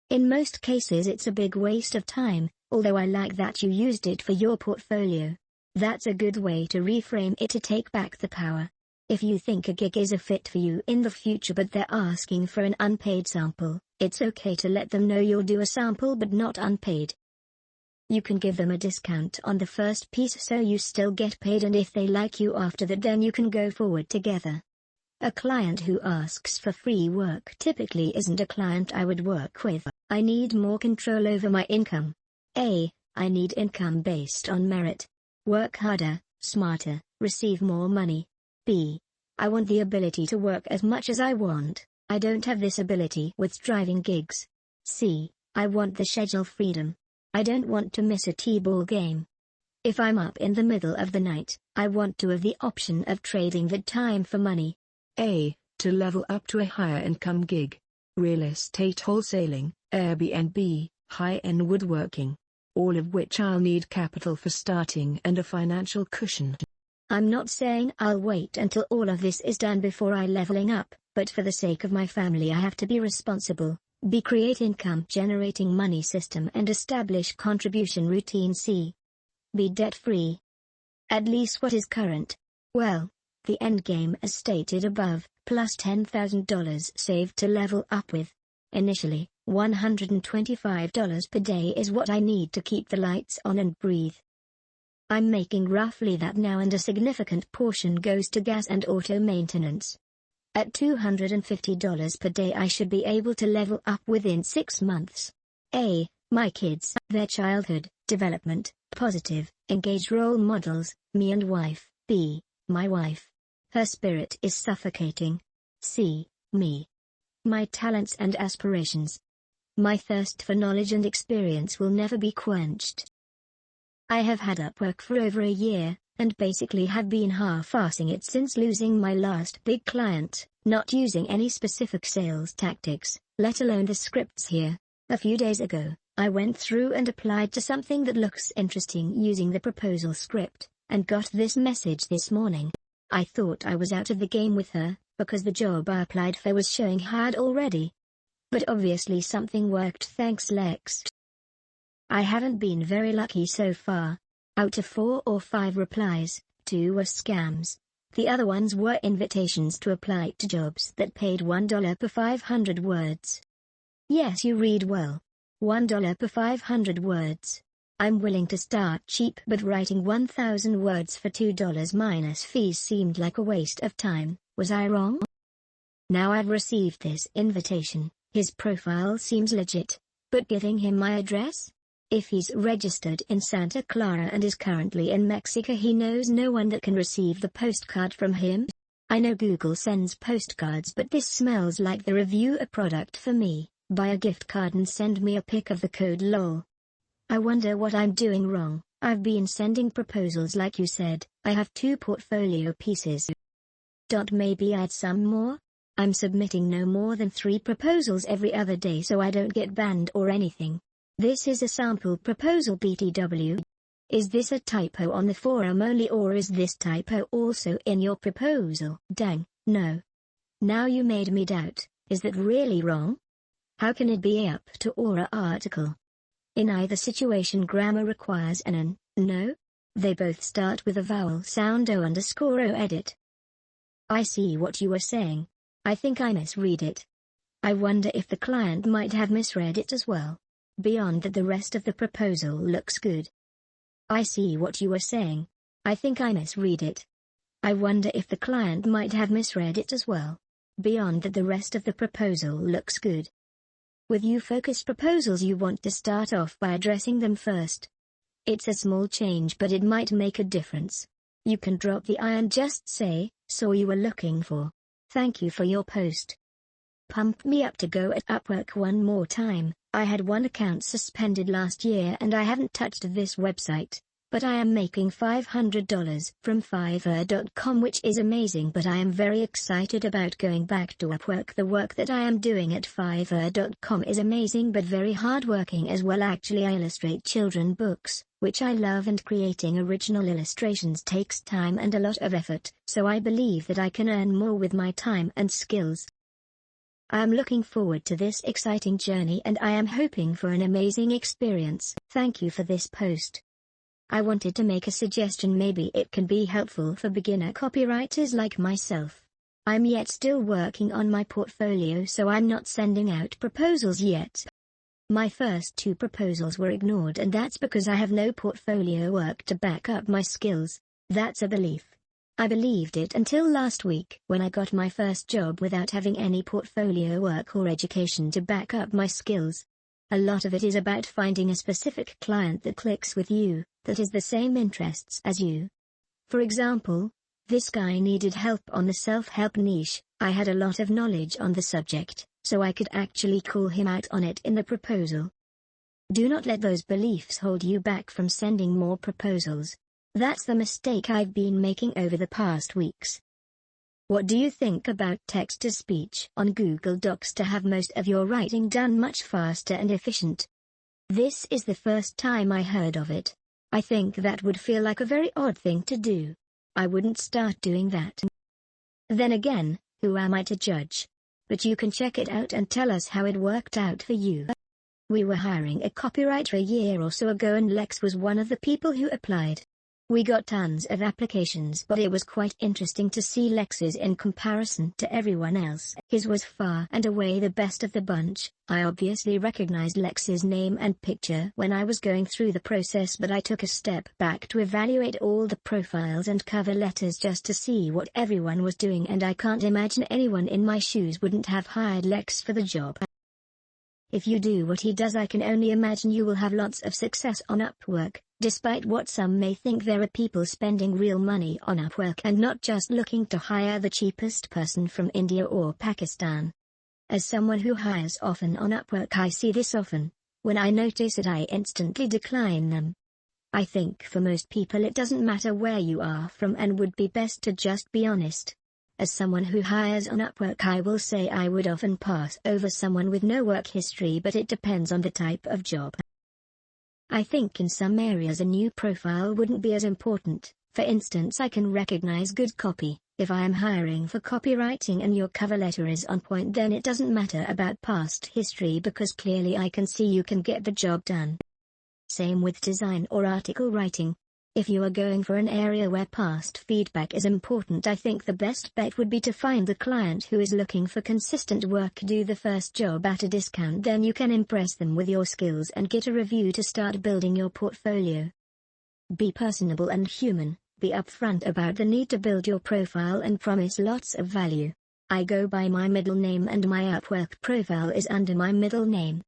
S1: In most cases it's a big waste of time, although I like that you used it for your portfolio. That's a good way to reframe it to take back the power. If you think a gig is a fit for you in the future but they're asking for an unpaid sample, it's okay to let them know you'll do a sample but not unpaid. You can give them a discount on the first piece so you still get paid, and if they like you after that, then you can go forward together. A client who asks for free work typically isn't a client I would work with. I need more control over my income. A. I need income based on merit. Work harder, smarter, receive more money. B. I want the ability to work as much as I want. I don't have this ability with driving gigs. C. I want the schedule freedom. I don't want to miss a T-ball game. If I'm up in the middle of the night, I want to have the option of trading that time for money.
S2: A. To level up to a higher income gig. Real estate wholesaling, Airbnb, high-end woodworking. All of which I'll need capital for starting and a financial cushion.
S1: I'm not saying I'll wait until all of this is done before I leveling up, but for the sake of my family I have to be responsible, create income generating money system and establish contribution routine. C. Be debt free. At least what is current. Well, the end game as stated above, plus $10,000 saved to level up with. Initially, $125 per day is what I need to keep the lights on and breathe. I'm making roughly that now, and a significant portion goes to gas and auto maintenance. At $250 per day I should be able to level up within 6 months. A. My kids, their childhood, development, positive, engaged role models, me and wife. B. My wife. Her spirit is suffocating. C. Me. My talents and aspirations. My thirst for knowledge and experience will never be quenched. I have had Upwork for over a year, and basically have been half-assing it since losing my last big client, not using any specific sales tactics, let alone the scripts here. A few days ago, I went through and applied to something that looks interesting using the proposal script, and got this message this morning. I thought I was out of the game with her, because the job I applied for was showing had already. But obviously something worked, thanks Lex. I haven't been very lucky so far. Out of 4 or 5 replies, 2 were scams. The other ones were invitations to apply to jobs that paid $1 per 500 words. Yes, you read well. $1 per 500 words. I'm willing to start cheap, but writing 1,000 words for $2 minus fees seemed like a waste of time. Was I wrong? Now I've received this invitation. His profile seems legit, but giving him my address? If he's registered in Santa Clara and is currently in Mexico, he knows no one that can receive the postcard from him. I know Google sends postcards, but this smells like the review a product for me, buy a gift card and send me a pic of the code lol. I wonder what I'm doing wrong. I've been sending proposals like you said. I have 2 portfolio pieces. Maybe add some more? I'm submitting no more than 3 proposals every other day so I don't get banned or anything. This is a sample proposal BTW. Is this a typo on the forum only, or is this typo also in your proposal? Dang, no. Now you made me doubt, is that really wrong? How can it be up to Aura article? In either situation grammar requires an n, no? They both start with a vowel sound o_o edit. I see what you were saying. I think I misread it. I wonder if the client might have misread it as well. Beyond that, the rest of the proposal looks good. I see what you were saying. I think I misread it. I wonder if the client might have misread it as well. Beyond that, the rest of the proposal looks good. With you focused proposals, you want to start off by addressing them first. It's a small change, but it might make a difference. You can drop the I and just say, saw you were looking for. Thank you for your post. Pump me up to go at Upwork one more time. I had one account suspended last year and I haven't touched this website. But I am making $500 from Fiverr.com, which is amazing, but I am very excited about going back to Upwork. The work that I am doing at Fiverr.com is amazing but very hardworking as well. Actually, I illustrate children books, which I love, and creating original illustrations takes time and a lot of effort, so I believe that I can earn more with my time and skills. I am looking forward to this exciting journey and I am hoping for an amazing experience. Thank you for this post. I wanted to make a suggestion, maybe it can be helpful for beginner copywriters like myself. I'm yet still working on my portfolio, so I'm not sending out proposals yet. My first 2 proposals were ignored, and that's because I have no portfolio work to back up my skills. That's a belief. I believed it until last week when I got my first job without having any portfolio work or education to back up my skills. A lot of it is about finding a specific client that clicks with you, that has the same interests as you. For example, this guy needed help on the self-help niche. I had a lot of knowledge on the subject, so I could actually call him out on it in the proposal. Do not let those beliefs hold you back from sending more proposals. That's the mistake I've been making over the past weeks. What do you think about text-to-speech on Google Docs to have most of your writing done much faster and efficient? This is the first time I heard of it. I think that would feel like a very odd thing to do. I wouldn't start doing that. Then again, who am I to judge? But you can check it out and tell us how it worked out for you. We were hiring a copywriter a year or so ago and Lex was one of the people who applied. We got tons of applications, but it was quite interesting to see Lex's in comparison to everyone else. His was far and away the best of the bunch. I obviously recognized Lex's name and picture when I was going through the process, but I took a step back to evaluate all the profiles and cover letters just to see what everyone was doing, and I can't imagine anyone in my shoes wouldn't have hired Lex for the job. If you do what he does, I can only imagine you will have lots of success on Upwork. Despite what some may think, there are people spending real money on Upwork and not just looking to hire the cheapest person from India or Pakistan. As someone who hires often on Upwork, I see this often. When I notice it, I instantly decline them. I think for most people it doesn't matter where you are from and would be best to just be honest. As someone who hires on Upwork, I will say I would often pass over someone with no work history, but it depends on the type of job. I think in some areas a new profile wouldn't be as important. For instance, I can recognize good copy. If I am hiring for copywriting and your cover letter is on point, then it doesn't matter about past history because clearly I can see you can get the job done. Same with design or article writing. If you are going for an area where past feedback is important, I think the best bet would be to find the client who is looking for consistent work. Do the first job at a discount, then you can impress them with your skills and get a review to start building your portfolio. Be personable and human. Be upfront about the need to build your profile and promise lots of value. I go by my middle name and my Upwork profile is under my middle name.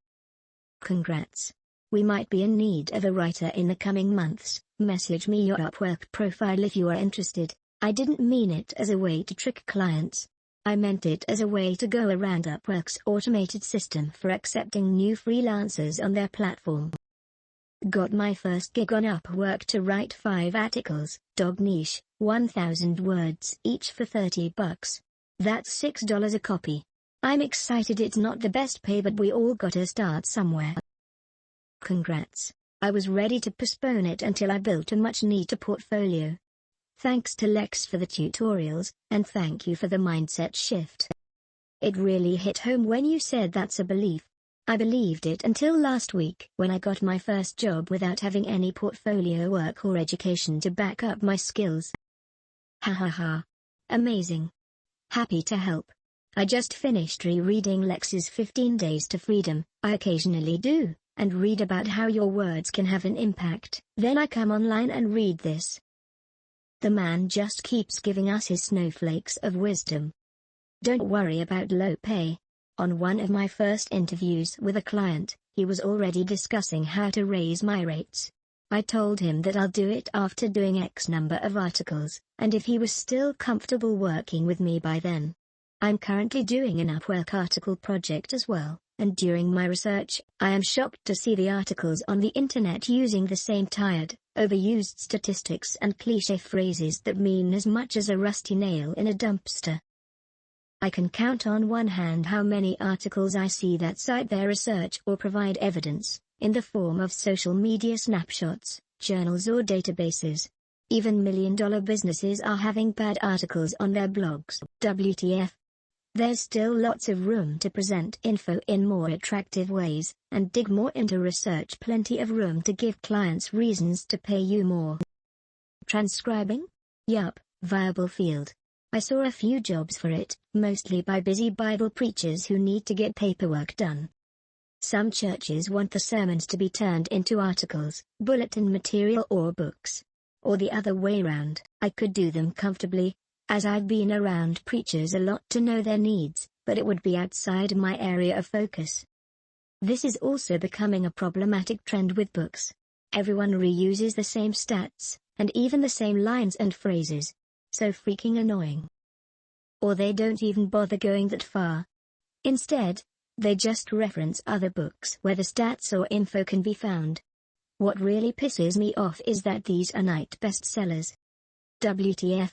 S1: Congrats. We might be in need of a writer in the coming months. Message me your Upwork profile if you are interested. I didn't mean it as a way to trick clients. I meant it as a way to go around Upwork's automated system for accepting new freelancers on their platform. Got my first gig on Upwork to write 5 articles, dog niche, 1,000 words each for $30. That's $6 a copy. I'm excited. It's not the best pay, but we all gotta start somewhere. Congrats. I was ready to postpone it until I built a much neater portfolio. Thanks to Lex for the tutorials, and thank you for the mindset shift. It really hit home when you said that's a belief. I believed it until last week when I got my first job without having any portfolio work or education to back up my skills. Ha ha ha. Amazing. Happy to help. I just finished rereading Lex's 15 Days to Freedom. I occasionally do, and read about how your words can have an impact. Then I come online and read this. The man just keeps giving us his snowflakes of wisdom. Don't worry about low pay. On one of my first interviews with a client, he was already discussing how to raise my rates. I told him that I'll do it after doing X number of articles, and if he was still comfortable working with me by then. I'm currently doing an Upwork article project as well, and during my research, I am shocked to see the articles on the internet using the same tired, overused statistics and cliché phrases that mean as much as a rusty nail in a dumpster. I can count on one hand how many articles I see that cite their research or provide evidence, in the form of social media snapshots, journals or databases. Even million-dollar businesses are having bad articles on their blogs. WTF? There's still lots of room to present info in more attractive ways, and dig more into research. Plenty of room to give clients reasons to pay you more. Transcribing? Yup, viable field. I saw a few jobs for it, mostly by busy Bible preachers who need to get paperwork done. Some churches want the sermons to be turned into articles, bulletin material or books. Or the other way round. I could do them comfortably, as I've been around preachers a lot to know their needs, but it would be outside my area of focus. This is also becoming a problematic trend with books. Everyone reuses the same stats, and even the same lines and phrases. So freaking annoying. Or they don't even bother going that far. Instead, they just reference other books where the stats or info can be found. What really pisses me off is that these are night bestsellers. WTF?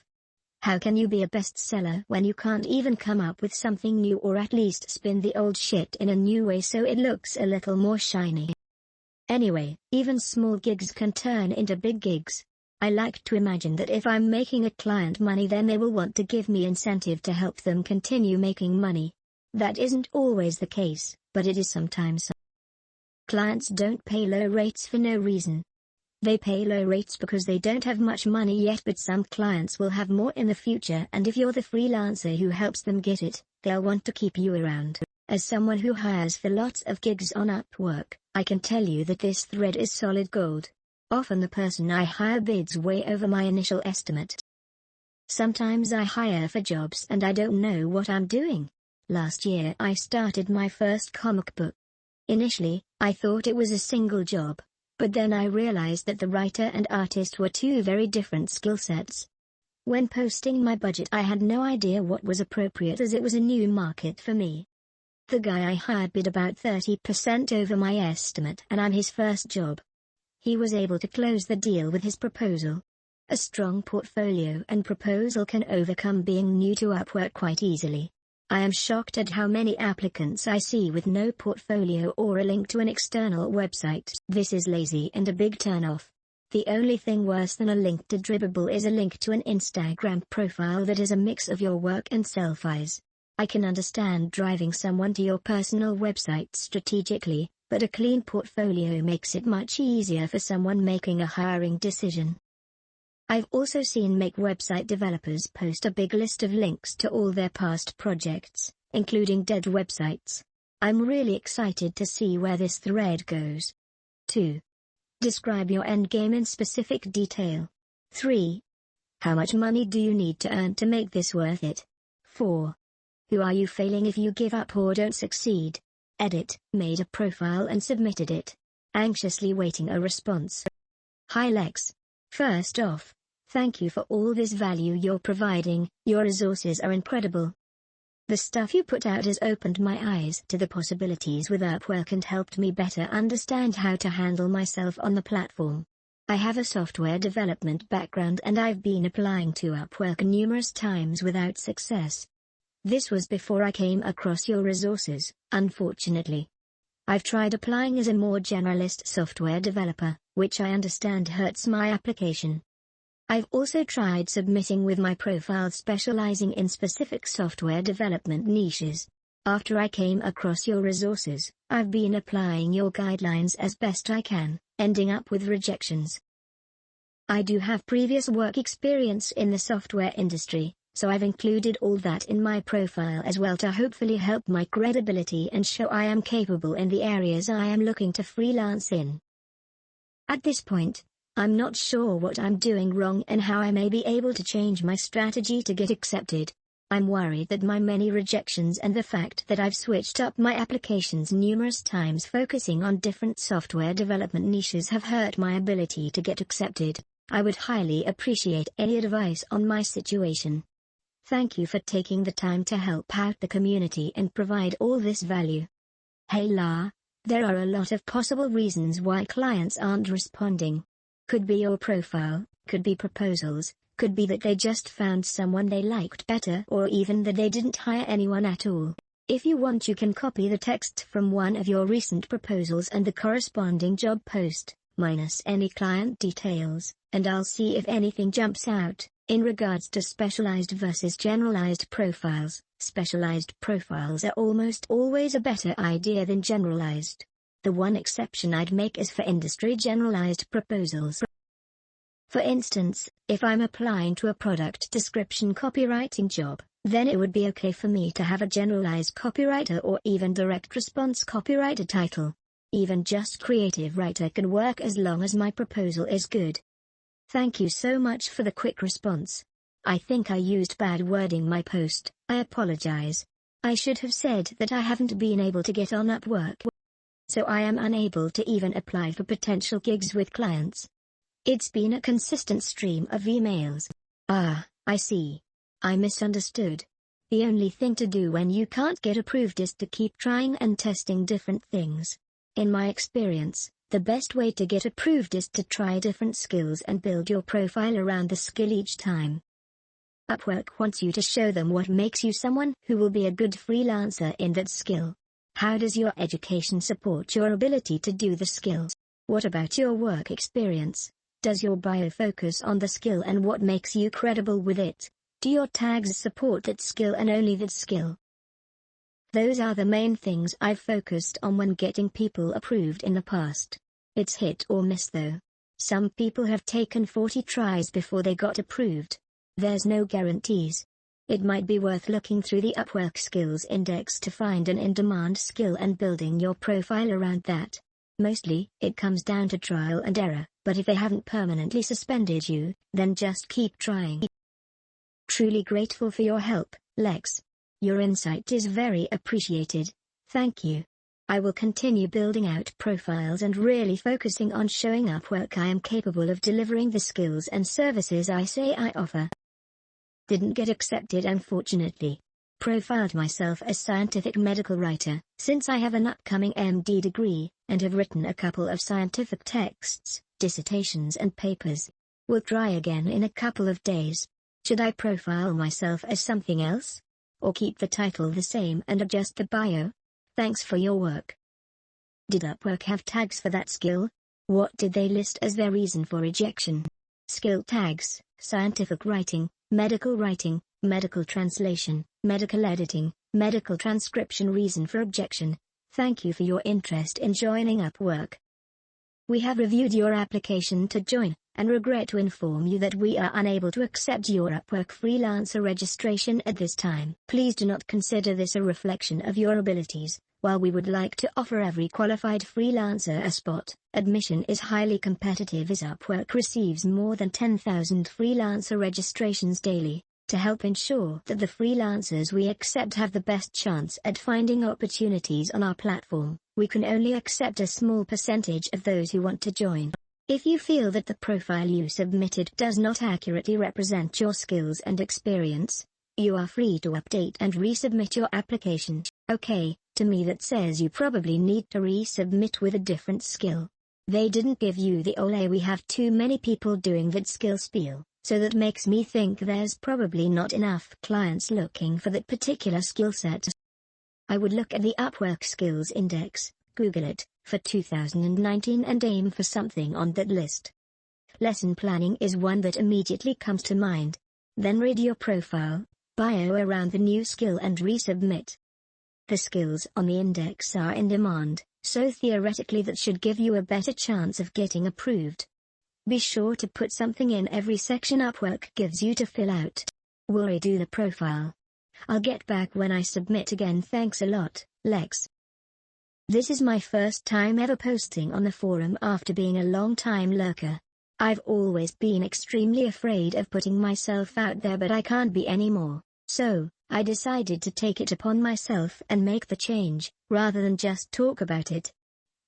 S1: How can you be a bestseller when you can't even come up with something new or at least spin the old shit in a new way so it looks a little more shiny? Anyway, even small gigs can turn into big gigs. I like to imagine that if I'm making a client money, then they will want to give me incentive to help them continue making money. That isn't always the case, but it is sometimes. Clients don't pay low rates for no reason. They pay low rates because they don't have much money yet, but some clients will have more in the future, and if you're the freelancer who helps them get it, they'll want to keep you around. As someone who hires for lots of gigs on Upwork, I can tell you that this thread is solid gold. Often the person I hire bids way over my initial estimate. Sometimes I hire for jobs and I don't know what I'm doing. Last year I started my first comic book. Initially, I thought it was a single job, but then I realized that the writer and artist were two very different skill sets. When posting my budget, I had no idea what was appropriate as it was a new market for me. The guy I hired bid about 30% over my estimate, and I'm his first job. He was able to close the deal with his proposal. A strong portfolio and proposal can overcome being new to Upwork quite easily. I am shocked at how many applicants I see with no portfolio or a link to an external website. This is lazy and a big turn-off. The only thing worse than a link to Dribbble is a link to an Instagram profile that is a mix of your work and selfies. I can understand driving someone to your personal website strategically, but a clean portfolio makes it much easier for someone making a hiring decision. I've also seen website developers post a big list of links to all their past projects, including dead websites. I'm really excited to see where this thread goes. 2. Describe your endgame in specific detail. 3. How much money do you need to earn to make this worth it? 4. Who are you failing if you give up or don't succeed? Edit, made a profile and submitted it. Anxiously waiting a response. Hi Lex. First off, thank you for all this value you're providing. Your resources are incredible. The stuff you put out has opened my eyes to the possibilities with Upwork and helped me better understand how to handle myself on the platform. I have a software development background and I've been applying to Upwork numerous times without success. This was before I came across your resources, unfortunately. I've tried applying as a more generalist software developer, which I understand hurts my application. I've also tried submitting with my profile specializing in specific software development niches. After I came across your resources, I've been applying your guidelines as best I can, ending up with rejections. I do have previous work experience in the software industry, so I've included all that in my profile as well to hopefully help my credibility and show I am capable in the areas I am looking to freelance in. At this point, I'm not sure what I'm doing wrong and how I may be able to change my strategy to get accepted. I'm worried that my many rejections and the fact that I've switched up my applications numerous times focusing on different software development niches have hurt my ability to get accepted. I would highly appreciate any advice on my situation. Thank you for taking the time to help out the community and provide all this value. Hey La, there are a lot of possible reasons why clients aren't responding. Could be your profile, could be proposals, could be that they just found someone they liked better, or even that they didn't hire anyone at all. If you want, you can copy the text from one of your recent proposals and the corresponding job post, minus any client details, and I'll see if anything jumps out. In regards to specialized versus generalized profiles, specialized profiles are almost always a better idea than generalized. The one exception I'd make is for industry generalized proposals. For instance, if I'm applying to a product description copywriting job, then it would be okay for me to have a generalized copywriter or even direct response copywriter title. Even just creative writer can work as long as my proposal is good. Thank you so much for the quick response. I think I used bad wording my post. I apologize. I should have said that I haven't been able to get on Upwork, so I am unable to even apply for potential gigs with clients. It's been a consistent stream of emails. Ah, I see. I misunderstood. The only thing to do when you can't get approved is to keep trying and testing different things. In my experience, the best way to get approved is to try different skills and build your profile around the skill each time. Upwork wants you to show them what makes you someone who will be a good freelancer in that skill. How does your education support your ability to do the skills? What about your work experience? Does your bio focus on the skill and what makes you credible with it? Do your tags support that skill and only that skill? Those are the main things I've focused on when getting people approved in the past. It's hit or miss though. Some people have taken 40 tries before they got approved. There's no guarantees. It might be worth looking through the Upwork Skills Index to find an in-demand skill and building your profile around that. Mostly, it comes down to trial and error, but if they haven't permanently suspended you, then just keep trying. Truly grateful for your help, Lex. Your insight is very appreciated. Thank you. I will continue building out profiles and really focusing on showing Upwork I am capable of delivering the skills and services I say I offer. Didn't get accepted unfortunately. Profiled myself as scientific medical writer, since I have an upcoming MD degree, and have written a couple of scientific texts, dissertations and papers. Will try again in a couple of days. Should I profile myself as something else? Or keep the title the same and adjust the bio? Thanks for your work. Did Upwork have tags for that skill? What did they list as their reason for rejection? Skill tags: scientific writing, medical translation, medical editing, medical transcription. Reason for objection: thank you for your interest in joining Upwork. We have reviewed your application to join, and regret to inform you that we are unable to accept your Upwork freelancer registration at this time. Please do not consider this a reflection of your abilities. While we would like to offer every qualified freelancer a spot, admission is highly competitive as Upwork receives more than 10,000 freelancer registrations daily. To help ensure that the freelancers we accept have the best chance at finding opportunities on our platform, we can only accept a small percentage of those who want to join. If you feel that the profile you submitted does not accurately represent your skills and experience, you are free to update and resubmit your application. Okay, to me that says you probably need to resubmit with a different skill. They didn't give you the "Ole, we have too many people doing that skill" spiel, so that makes me think there's probably not enough clients looking for that particular skill set. I would look at the Upwork Skills Index, Google it, for 2019 and aim for something on that list. Lesson planning is one that immediately comes to mind. Then read your profile, bio around the new skill and resubmit. The skills on the index are in demand, so theoretically that should give you a better chance of getting approved. Be sure to put something in every section Upwork gives you to fill out. Do the profile. I'll get back when I submit again. Thanks a lot, Lex. This is my first time ever posting on the forum after being a long-time lurker. I've always been extremely afraid of putting myself out there, but I can't be anymore. So, I decided to take it upon myself and make the change, rather than just talk about it.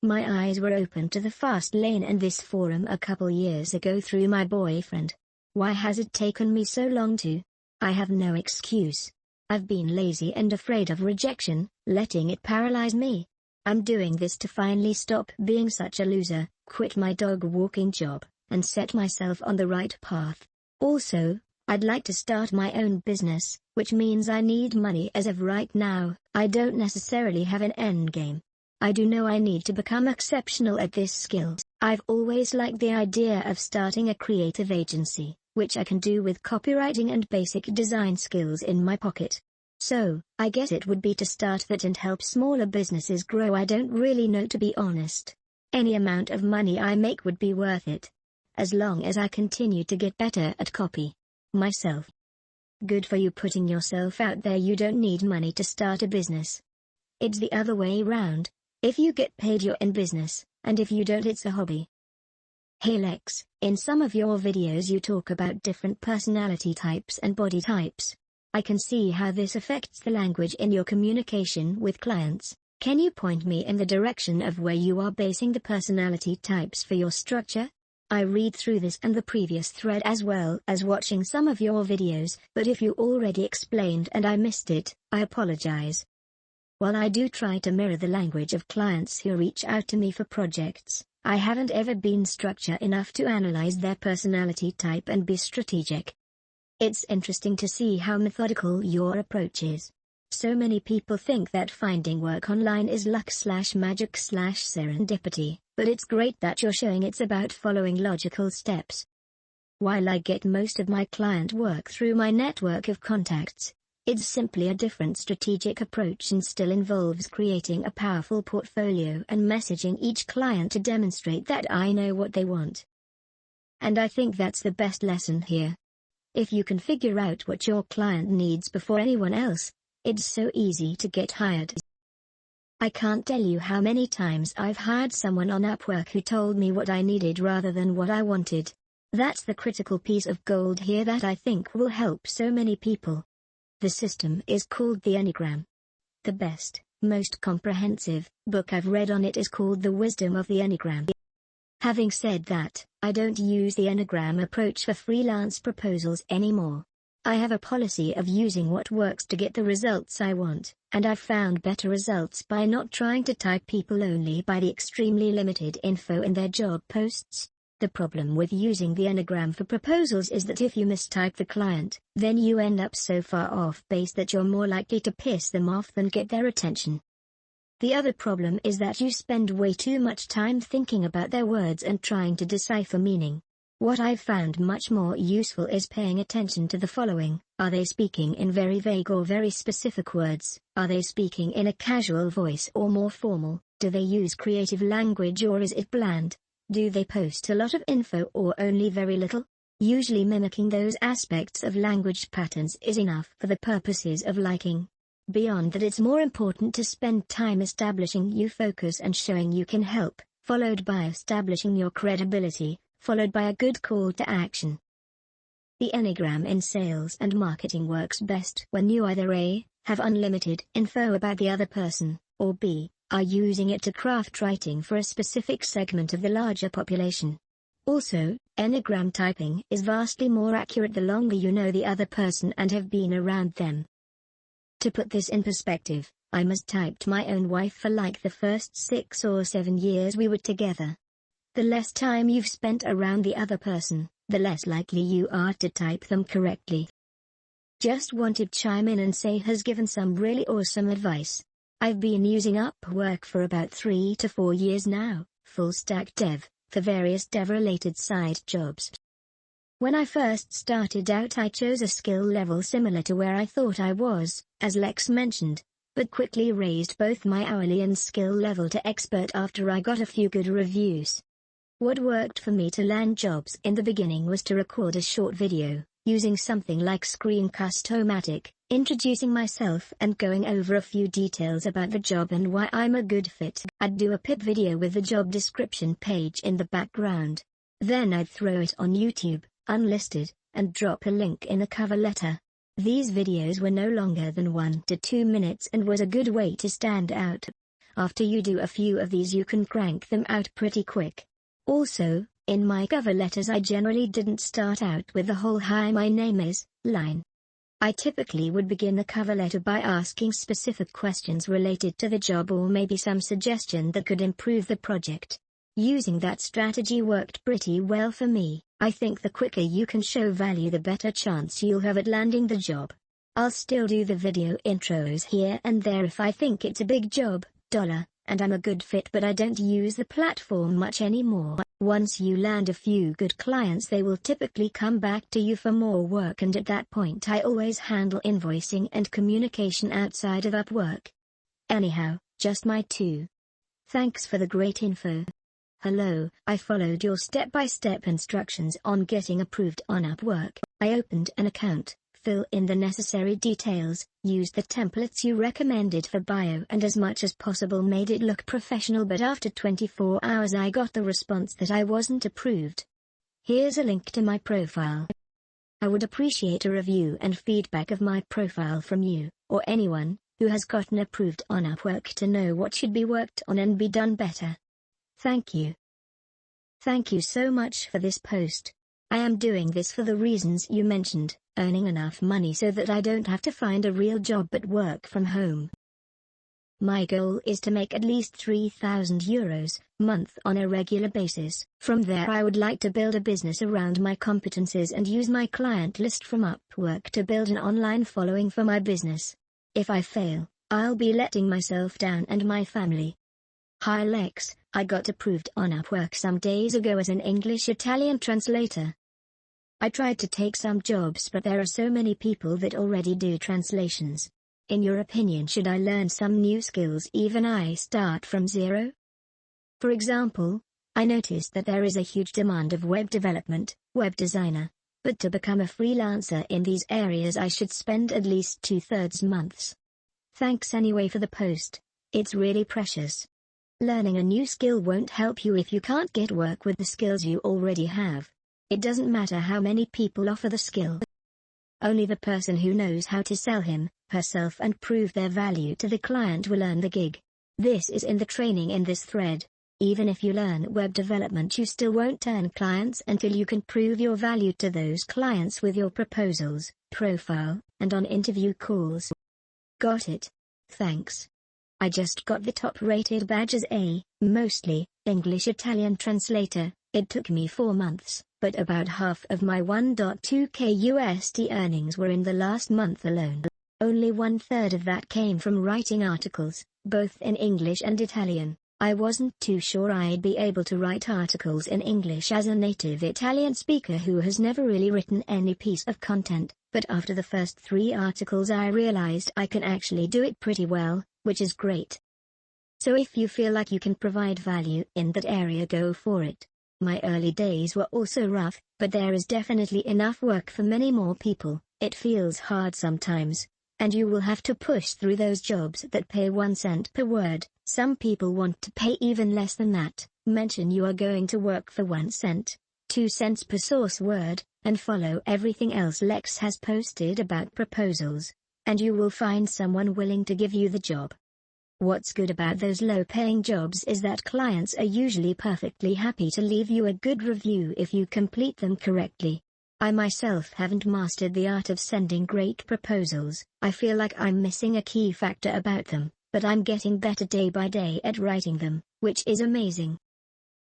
S1: My eyes were opened to the fastlane and this forum a couple years ago through my boyfriend. Why has it taken me so long to? I have no excuse. I've been lazy and afraid of rejection, letting it paralyze me. I'm doing this to finally stop being such a loser, quit my dog walking job, and set myself on the right path. Also, I'd like to start my own business, which means I need money as of right now. I don't necessarily have an end game. I do know I need to become exceptional at this skill. I've always liked the idea of starting a creative agency, which I can do with copywriting and basic design skills in my pocket. So, I guess it would be to start that and help smaller businesses grow. I don't really know, to be honest. Any amount of money I make would be worth it, as long as I continue to get better at copy myself. Good for you putting yourself out there. You don't need money to start a business. It's the other way round. If you get paid, you're in business, and if you don't, it's a hobby. Hey Lex, in some of your videos you talk about different personality types and body types. I can see how this affects the language in your communication with clients. Can you point me in the direction of where you are basing the personality types for your structure? I read through this and the previous thread as well as watching some of your videos, but if you already explained and I missed it, I apologize. While I do try to mirror the language of clients who reach out to me for projects, I haven't ever been structured enough to analyze their personality type and be strategic. It's interesting to see how methodical your approach is. So many people think that finding work online is luck/magic/serendipity, but it's great that you're showing it's about following logical steps. While I get most of my client work through my network of contacts, it's simply a different strategic approach and still involves creating a powerful portfolio and messaging each client to demonstrate that I know what they want. And I think that's the best lesson here. If you can figure out what your client needs before anyone else, it's so easy to get hired. I can't tell you how many times I've hired someone on Upwork who told me what I needed rather than what I wanted. That's the critical piece of gold here that I think will help so many people. The system is called the Enneagram. The best, most comprehensive book I've read on it is called The Wisdom of the Enneagram. Having said that, I don't use the Enneagram approach for freelance proposals anymore. I have a policy of using what works to get the results I want, and I've found better results by not trying to type people only by the extremely limited info in their job posts. The problem with using the Enneagram for proposals is that if you mistype the client, then you end up so far off base that you're more likely to piss them off than get their attention. The other problem is that you spend way too much time thinking about their words and trying to decipher meaning. What I've found much more useful is paying attention to the following: are they speaking in very vague or very specific words? Are they speaking in a casual voice or more formal? Do they use creative language or is it bland? Do they post a lot of info or only very little? Usually mimicking those aspects of language patterns is enough for the purposes of liking. Beyond that, it's more important to spend time establishing your focus and showing you can help, followed by establishing your credibility, followed by a good call to action. The Enneagram in sales and marketing works best when you either A, have unlimited info about the other person, or B, are using it to craft writing for a specific segment of the larger population. Also, Enneagram typing is vastly more accurate the longer you know the other person and have been around them. To put this in perspective, I must typed my own wife for like the first 6 or 7 years we were together. The less time you've spent around the other person, the less likely you are to type them correctly. Just wanted to chime in and say has given some really awesome advice. I've been using Upwork for about 3 to 4 years now, full stack dev, for various dev-related side jobs. When I first started out, I chose a skill level similar to where I thought I was, as Lex mentioned, but quickly raised both my hourly and skill level to expert after I got a few good reviews. What worked for me to land jobs in the beginning was to record a short video, using something like Screencast-O-Matic, introducing myself and going over a few details about the job and why I'm a good fit. I'd do a pip video with the job description page in the background. Then I'd throw it on YouTube, unlisted, and drop a link in a cover letter. These videos were no longer than 1 to 2 minutes and was a good way to stand out. After you do a few of these, you can crank them out pretty quick. Also, in my cover letters I generally didn't start out with the whole "hi, my name is" line. I typically would begin the cover letter by asking specific questions related to the job or maybe some suggestion that could improve the project. Using that strategy worked pretty well for me. I think the quicker you can show value, the better chance you'll have at landing the job. I'll still do the video intros here and there if I think it's a big job, and I'm a good fit, but I don't use the platform much anymore. Once you land a few good clients, they will typically come back to you for more work, and at that point I always handle invoicing and communication outside of Upwork. Anyhow, just my two. Thanks for the great info. Hello, I followed your step-by-step instructions on getting approved on Upwork. I opened an account, fill in the necessary details, used the templates you recommended for bio, and as much as possible made it look professional, but after 24 hours I got the response that I wasn't approved. Here's a link to my profile. I would appreciate a review and feedback of my profile from you, or anyone who has gotten approved on Upwork, to know what should be worked on and be done better. Thank you. Thank you so much for this post. I am doing this for the reasons you mentioned, earning enough money so that I don't have to find a real job but work from home. My goal is to make at least €3,000 a month on a regular basis. From there I would like to build a business around my competencies and use my client list from Upwork to build an online following for my business. If I fail, I'll be letting myself down and my family. Hi Lex, I got approved on Upwork some days ago as an English-Italian translator. I tried to take some jobs, but there are so many people that already do translations. In your opinion, should I learn some new skills even I start from zero? For example, I noticed that there is a huge demand of web development, web designer, but to become a freelancer in these areas I should spend at least 2/3 months. Thanks anyway for the post, it's really precious. Learning a new skill won't help you if you can't get work with the skills you already have. It doesn't matter how many people offer the skill. Only the person who knows how to sell him, herself and prove their value to the client will earn the gig. This is in the training in this thread. Even if you learn web development, you still won't earn clients until you can prove your value to those clients with your proposals, profile, and on interview calls. Got it. Thanks. I just got the top-rated badge as a, mostly, English-Italian translator. It took me 4 months, but about half of my 1.2k USD earnings were in the last month alone. Only 1/3 of that came from writing articles, both in English and Italian. I wasn't too sure I'd be able to write articles in English as a native Italian speaker who has never really written any piece of content, but after the first 3 articles I realized I can actually do it pretty well, which is great. So if you feel like you can provide value in that area, go for it. My early days were also rough, but there is definitely enough work for many more people. It feels hard sometimes, and you will have to push through those jobs that pay 1 cent per word. Some people want to pay even less than that. Mention you are going to work for 1 cent, 2 cents per source word, and follow everything else Lex has posted about proposals, and you will find someone willing to give you the job. What's good about those low-paying jobs is that clients are usually perfectly happy to leave you a good review if you complete them correctly. I myself haven't mastered the art of sending great proposals. I feel like I'm missing a key factor about them, but I'm getting better day by day at writing them, which is amazing.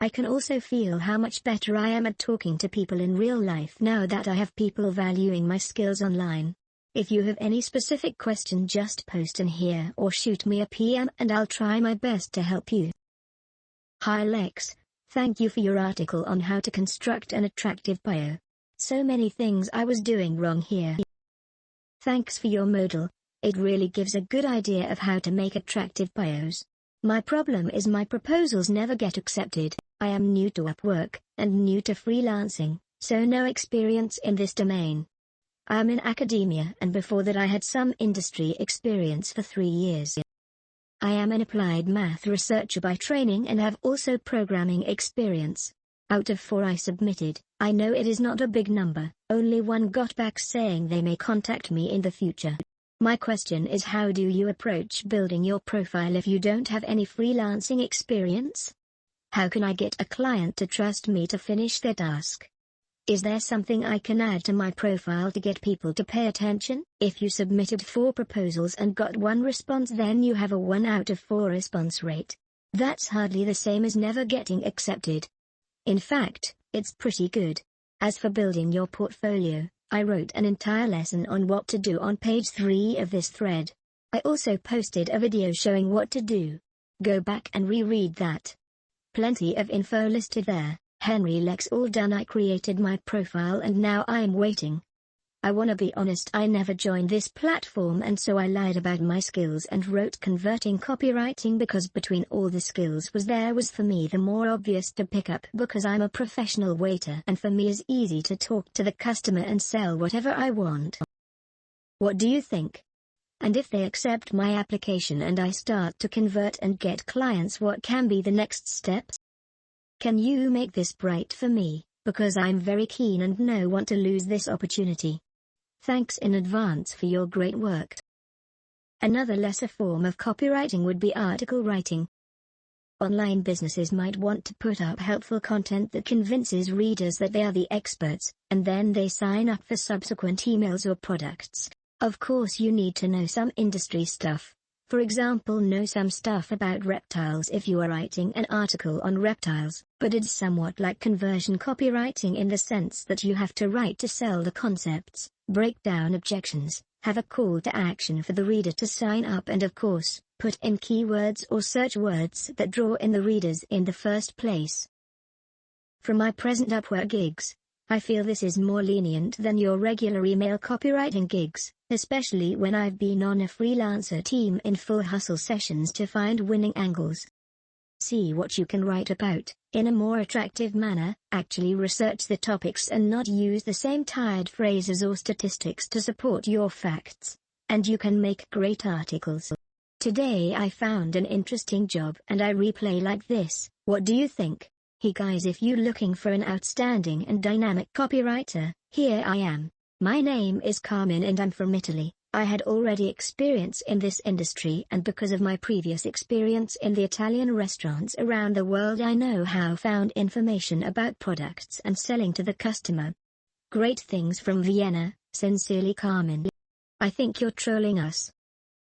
S1: I can also feel how much better I am at talking to people in real life now that I have people valuing my skills online. If you have any specific question, just post in here or shoot me a PM and I'll try my best to help you. Hi Lex, thank you for your article on how to construct an attractive bio. So many things I was doing wrong here. Thanks for your modal, it really gives a good idea of how to make attractive bios. My problem is my proposals never get accepted. I am new to Upwork, and new to freelancing, so no experience in this domain. I am in academia, and before that I had some industry experience for 3 years. I am an applied math researcher by training and have also programming experience. Out of 4 I submitted, I know it is not a big number, only 1 got back saying they may contact me in the future. My question is, how do you approach building your profile if you don't have any freelancing experience? How can I get a client to trust me to finish their task? Is there something I can add to my profile to get people to pay attention? If you submitted 4 proposals and got 1 response, then you have a 1 out of 4 response rate. That's hardly the same as never getting accepted. In fact, it's pretty good. As for building your portfolio, I wrote an entire lesson on what to do on page 3 of this thread. I also posted a video showing what to do. Go back and reread that. Plenty of info listed there. Henry Lex, all done. I created my profile and now I'm waiting. I wanna be honest, I never joined this platform and so I lied about my skills and wrote converting copywriting because between all the skills was for me the more obvious to pick up because I'm a professional waiter and for me it's easy to talk to the customer and sell whatever I want. What do you think? And if they accept my application and I start to convert and get clients, what can be the next steps? Can you make this bright for me, because I'm very keen and no want to lose this opportunity. Thanks in advance for your great work. Another lesser form of copywriting would be article writing. Online businesses might want to put up helpful content that convinces readers that they are the experts, and then they sign up for subsequent emails or products. Of course you need to know some industry stuff. For example, know some stuff about reptiles if you are writing an article on reptiles, but it's somewhat like conversion copywriting in the sense that you have to write to sell the concepts, break down objections, have a call to action for the reader to sign up and of course, put in keywords or search words that draw in the readers in the first place. From my present Upwork gigs, I feel this is more lenient than your regular email copywriting gigs, especially when I've been on a freelancer team in full hustle sessions to find winning angles. See what you can write about, in a more attractive manner, actually research the topics and not use the same tired phrases or statistics to support your facts, and you can make great articles. Today I found an interesting job and I replay like this, what do you think? Hey guys, if you're looking for an outstanding and dynamic copywriter, here I am. My name is Carmen and I'm from Italy. I had already experience in this industry and because of my previous experience in the Italian restaurants around the world I know how to find information about products and selling to the customer. Great things from Vienna, sincerely Carmen. I think you're trolling us.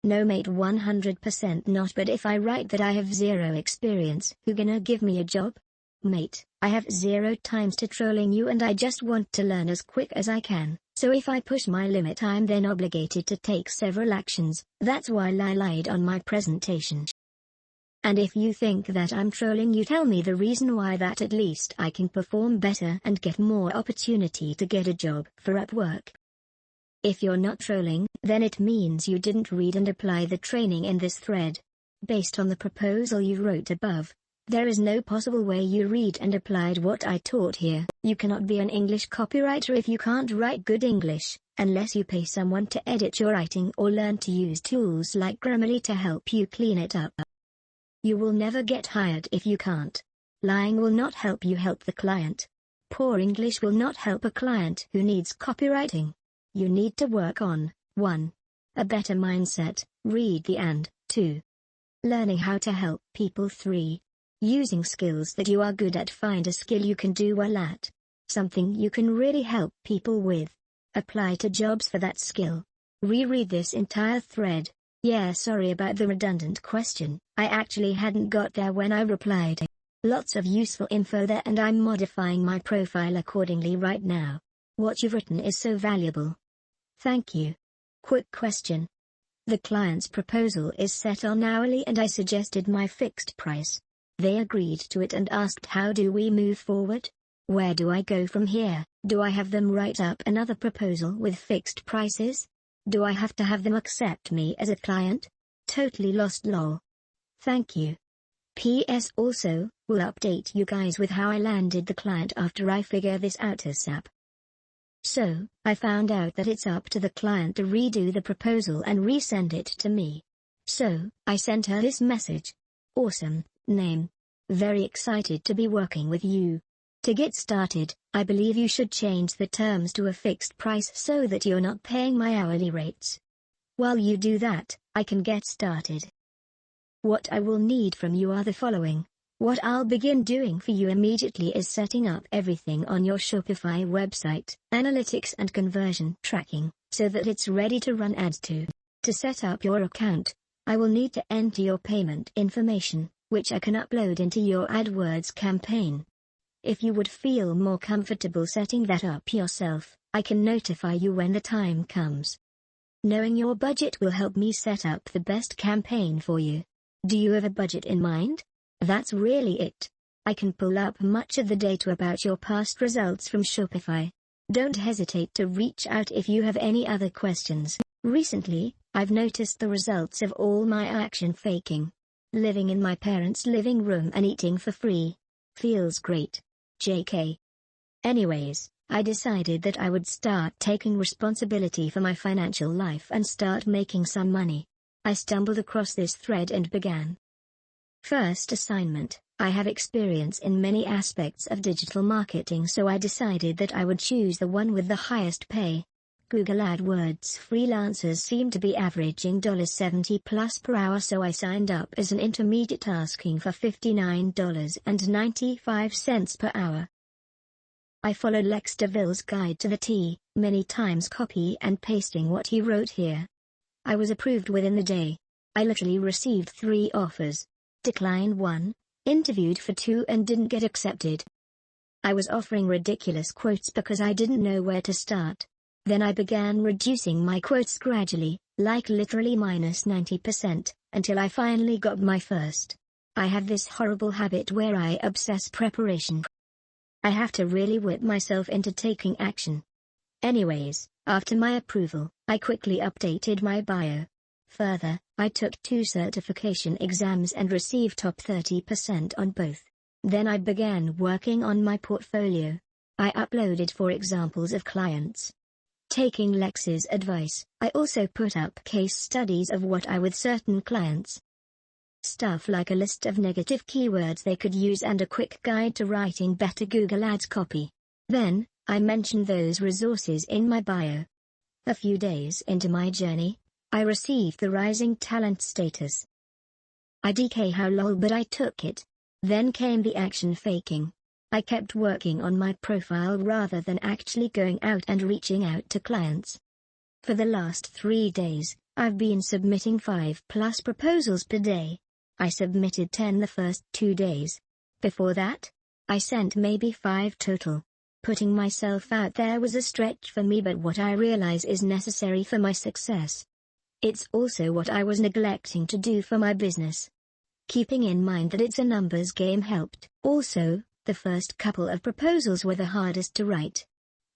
S1: No mate, 100% not, but if I write that I have zero experience, who gonna give me a job? Mate, I have 0 times to trolling you and I just want to learn as quick as I can, so if I push my limit I'm then obligated to take several actions. That's why I lied on my presentation. And if you think that I'm trolling you, tell me the reason why, that at least I can perform better and get more opportunity to get a job for Upwork. If you're not trolling, then it means you didn't read and apply the training in this thread. Based on the proposal you wrote above, there is no possible way you read and applied what I taught here. You cannot be an English copywriter if you can't write good English, unless you pay someone to edit your writing or learn to use tools like Grammarly to help you clean it up. You will never get hired if you can't. Lying will not help you help the client. Poor English will not help a client who needs copywriting. You need to work on 1. A better mindset, read the and 2. Learning how to help people 3. Using skills that you are good at, find a skill you can do well at. Something you can really help people with. Apply to jobs for that skill. Reread this entire thread. Yeah, sorry about the redundant question, I actually hadn't got there when I replied. Lots of useful info there and I'm modifying my profile accordingly right now. What you've written is so valuable. Thank you. Quick question. The client's proposal is set on hourly and I suggested my fixed price. They agreed to it and asked, how do we move forward? Where do I go from here? Do I have them write up another proposal with fixed prices? Do I have to have them accept me as a client? Totally lost lol. Thank you. PS also, will update you guys with how I landed the client after I figure this out ASAP. So, I found out that it's up to the client to redo the proposal and resend it to me. So, I sent her this message. Awesome. Name. Very excited to be working with you. To get started, I believe you should change the terms to a fixed price so that you're not paying my hourly rates. While you do that, I can get started. What I will need from you are the following. What I'll begin doing for you immediately is setting up everything on your Shopify website, analytics and conversion tracking, so that it's ready to run ads to. To set up your account, I will need to enter your payment information. which I can upload into your AdWords campaign. If you would feel more comfortable setting that up yourself, I can notify you when the time comes. Knowing your budget will help me set up the best campaign for you. Do you have a budget in mind? That's really it. I can pull up much of the data about your past results from Shopify. Don't hesitate to reach out if you have any other questions. Recently, I've noticed the results of all my action faking. Living in my parents' living room and eating for free. Feels great. JK. Anyways, I decided that I would start taking responsibility for my financial life and start making some money. I stumbled across this thread and began. First assignment: I have experience in many aspects of digital marketing, so I decided that I would choose the one with the highest pay. Google AdWords freelancers seem to be averaging $70 plus per hour, so I signed up as an intermediate asking for $59.95 per hour. I followed Lex DeVille's guide to the T, many times copy and pasting what he wrote here. I was approved within the day. I literally received 3 offers, declined 1, interviewed for 2 and didn't get accepted. I was offering ridiculous quotes because I didn't know where to start. Then I began reducing my quotes gradually, like literally minus 90%, until I finally got my first. I have this horrible habit where I obsess preparation. I have to really whip myself into taking action. Anyways, after my approval, I quickly updated my bio. Further, I took 2 certification exams and received top 30% on both. Then I began working on my portfolio. I uploaded 4 examples of clients. Taking Lex's advice, I also put up case studies of what I with certain clients. Stuff like a list of negative keywords they could use and a quick guide to writing better Google Ads copy. Then, I mentioned those resources in my bio. A few days into my journey, I received the rising talent status. IDK how lol, but I took it. Then came the action faking. I kept working on my profile rather than actually going out and reaching out to clients. For the last 3 days, I've been submitting 5+ proposals per day. I submitted 10 the first 2 days. Before that, I sent maybe 5 total. Putting myself out there was a stretch for me, but what I realize is necessary for my success. It's also what I was neglecting to do for my business. Keeping in mind that it's a numbers game helped. Also, the first couple of proposals were the hardest to write.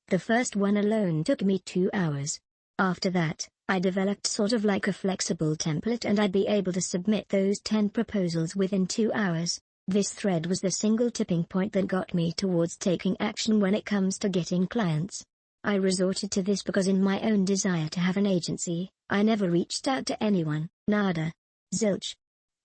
S1: The first one alone took me 2 hours. After that, I developed sort of like a flexible template and I'd be able to submit those 10 proposals within 2 hours. This thread was the single tipping point that got me towards taking action when it comes to getting clients. I resorted to this because in my own desire to have an agency, I never reached out to anyone, nada. Zilch.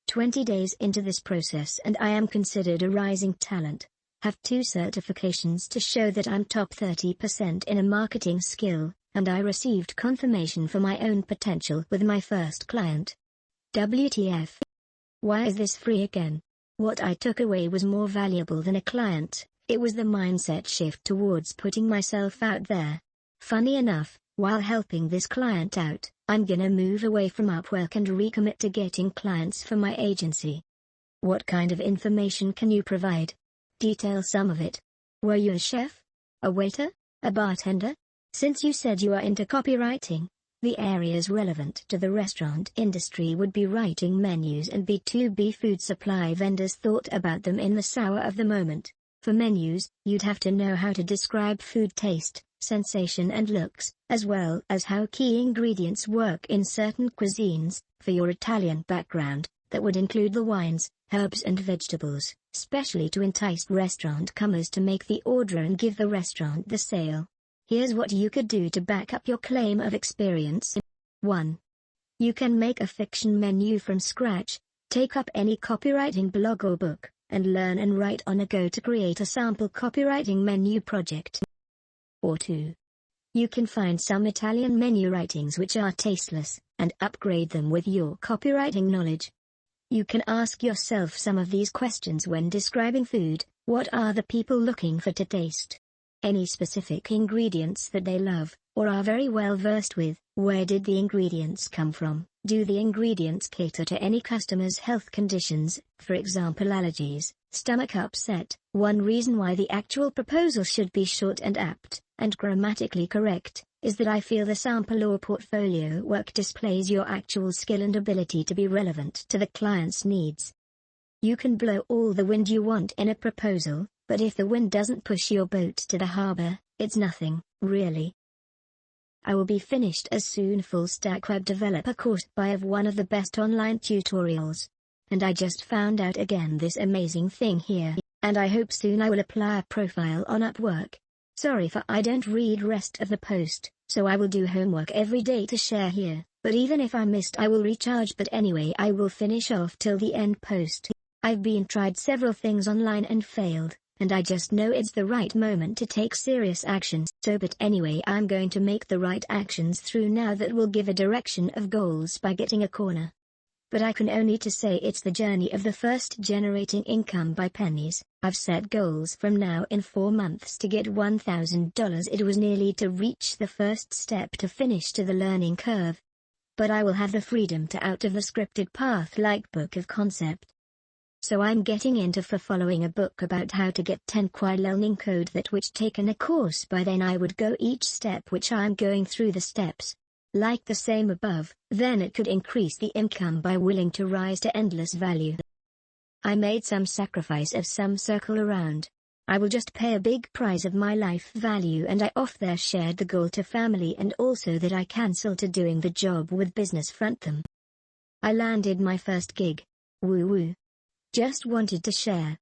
S1: 20 days into this process and I am considered a rising talent. Have 2 certifications to show that I'm top 30% in a marketing skill, and I received confirmation for my own potential with my first client. WTF? Why is this free again? What I took away was more valuable than a client. It was the mindset shift towards putting myself out there. Funny enough, while helping this client out, I'm gonna move away from Upwork and recommit to getting clients for my agency. What kind of information can you provide? Detail some of it. Were you a chef? A waiter? A bartender? Since you said you are into copywriting, the areas relevant to the restaurant industry would be writing menus and B2B food supply vendors thought about them in the sour of the moment. For menus, you'd have to know how to describe food taste, sensation and looks, as well as how key ingredients work in certain cuisines. For your Italian background, that would include the wines, herbs and vegetables, especially to entice restaurant comers to make the order and give the restaurant the sale. Here's what you could do to back up your claim of experience. 1. You can make a fiction menu from scratch, take up any copywriting blog or book, and learn and write on a go to create a sample copywriting menu project. Or 2. You can find some Italian menu writings which are tasteless, and upgrade them with your copywriting knowledge. You can ask yourself some of these questions when describing food. What are the people looking for to taste? Any specific ingredients that they love, or are very well versed with. Where did the ingredients come from? Do the ingredients cater to any customer's health conditions, for example allergies, stomach upset? One reason why the actual proposal should be short and apt, and grammatically correct, is that I feel the sample or portfolio work displays your actual skill and ability to be relevant to the client's needs. You can blow all the wind you want in a proposal, but if the wind doesn't push your boat to the harbor, it's nothing, really. I will be finished as soon full stack web developer course by one of the best online tutorials. And I just found out again this amazing thing here, and I hope soon I will apply a profile on Upwork. Sorry for I don't read rest of the post, so I will do homework every day to share here, but even if I missed I will recharge, but anyway I will finish off till the end post. I've been tried several things online and failed, and I just know it's the right moment to take serious action. But anyway I'm going to make the right actions through now that will give a direction of goals by getting a corner. But I can only to say it's the journey of the first generating income by pennies. I've set goals from now in 4 months to get $1,000. It was nearly to reach the first step to finish to the learning curve. But I will have the freedom to out of the scripted path like book of concept. So I'm getting into for following a book about how to get 10 qui learning code that which taken a course by then I would go each step which I'm going through the steps. Like the same above, then it could increase the income by willing to rise to endless value. I made some sacrifice of some circle around. I will just pay a big price of my life value and I off there shared the goal to family and also that I cancel to doing the job with business front them. I landed my first gig. Woo woo. Just wanted to share.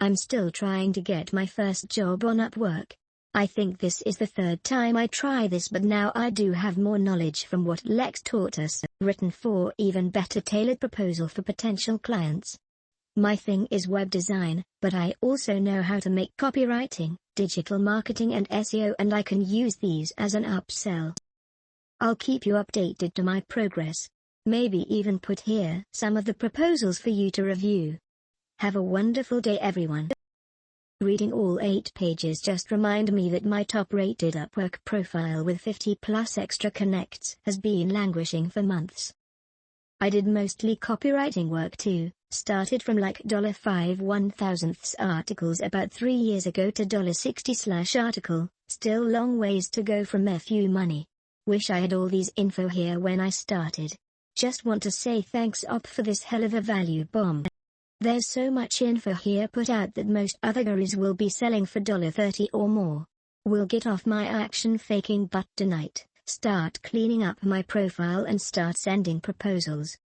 S1: I'm still trying to get my first job on Upwork. I think this is the 3rd time I try this, but now I do have more knowledge from what Lex taught us, written for even better tailored proposal for potential clients. My thing is web design, but I also know how to make copywriting, digital marketing and SEO, and I can use these as an upsell. I'll keep you updated to my progress. Maybe even put here some of the proposals for you to review. Have a wonderful day everyone. Reading all 8 pages just remind me that my top-rated Upwork profile with 50+ extra connects has been languishing for months. I did mostly copywriting work too, started from like $5 1,000ths articles about 3 years ago to $60 article, still long ways to go from FU money. Wish I had all these info here when I started. Just want to say thanks Up for this hell of a value bomb. There's so much info here put out that most other gurus will be selling for $30 or more. Will get off my action faking butt tonight, start cleaning up my profile and start sending proposals.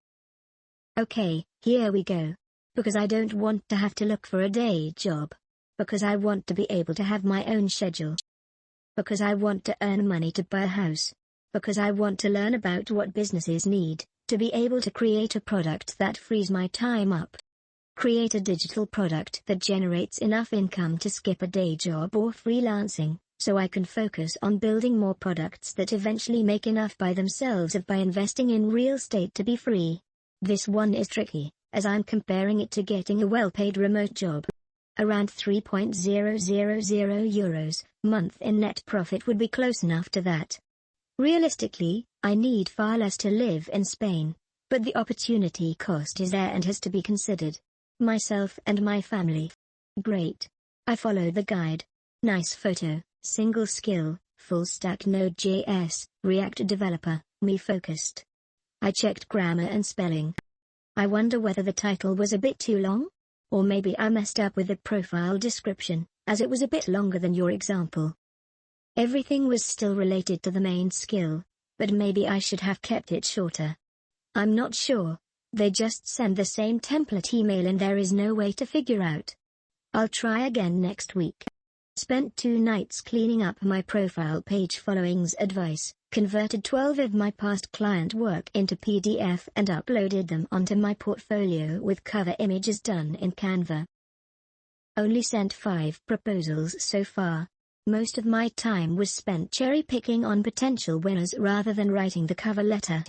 S1: Okay, here we go. Because I don't want to have to look for a day job. Because I want to be able to have my own schedule. Because I want to earn money to buy a house. Because I want to learn about what businesses need, to be able to create a product that frees my time up. Create a digital product that generates enough income to skip a day job or freelancing, so I can focus on building more products that eventually make enough by themselves by investing in real estate to be free. This one is tricky, as I'm comparing it to getting a well-paid remote job. Around €3,000 month in net profit would be close enough to that. Realistically, I need far less to live in Spain, but the opportunity cost is there and has to be considered. Myself and my family. Great. I followed the guide. Nice photo, single skill, full stack Node.js, React developer, me focused. I checked grammar and spelling. I wonder whether the title was a bit too long? Or maybe I messed up with the profile description, as it was a bit longer than your example. Everything was still related to the main skill, but maybe I should have kept it shorter. I'm not sure. They just send the same template email and there is no way to figure out. I'll try again next week. Spent 2 nights cleaning up my profile page following's advice, converted 12 of my past client work into PDF and uploaded them onto my portfolio with cover images done in Canva. Only sent 5 proposals so far. Most of my time was spent cherry-picking on potential winners rather than writing the cover letter.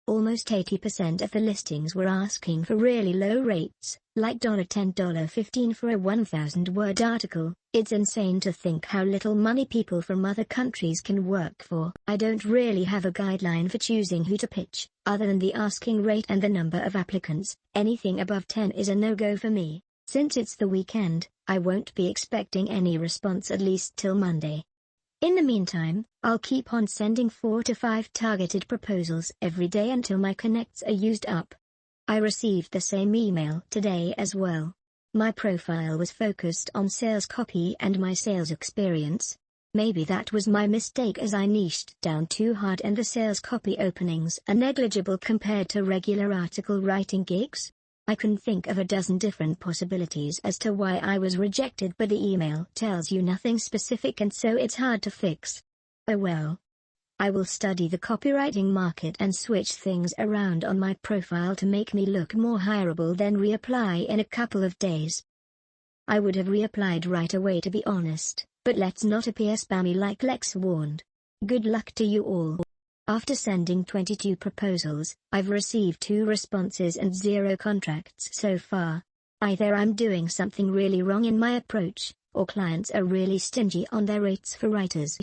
S1: Almost 80% of the listings were asking for really low rates, like $10, $15 for a 1,000-word article. It's insane to think how little money people from other countries can work for. I don't really have a guideline for choosing who to pitch, other than the asking rate and the number of applicants. Anything above 10 is a no-go for me. Since it's the weekend, I won't be expecting any response at least till Monday. In the meantime, I'll keep on sending 4 to 5 targeted proposals every day until my connects are used up. I received the same email today as well. My profile was focused on sales copy and my sales experience. Maybe that was my mistake, as I niched down too hard and the sales copy openings are negligible compared to regular article writing gigs. I can think of a dozen different possibilities as to why I was rejected, but the email tells you nothing specific and so it's hard to fix. Oh well. I will study the copywriting market and switch things around on my profile to make me look more hireable, then reapply in a couple of days. I would have reapplied right away, to be honest, but let's not appear spammy like Lex warned. Good luck to you all. After sending 22 proposals, I've received 2 responses and 0 contracts so far. Either I'm doing something really wrong in my approach, or clients are really stingy on their rates for writers.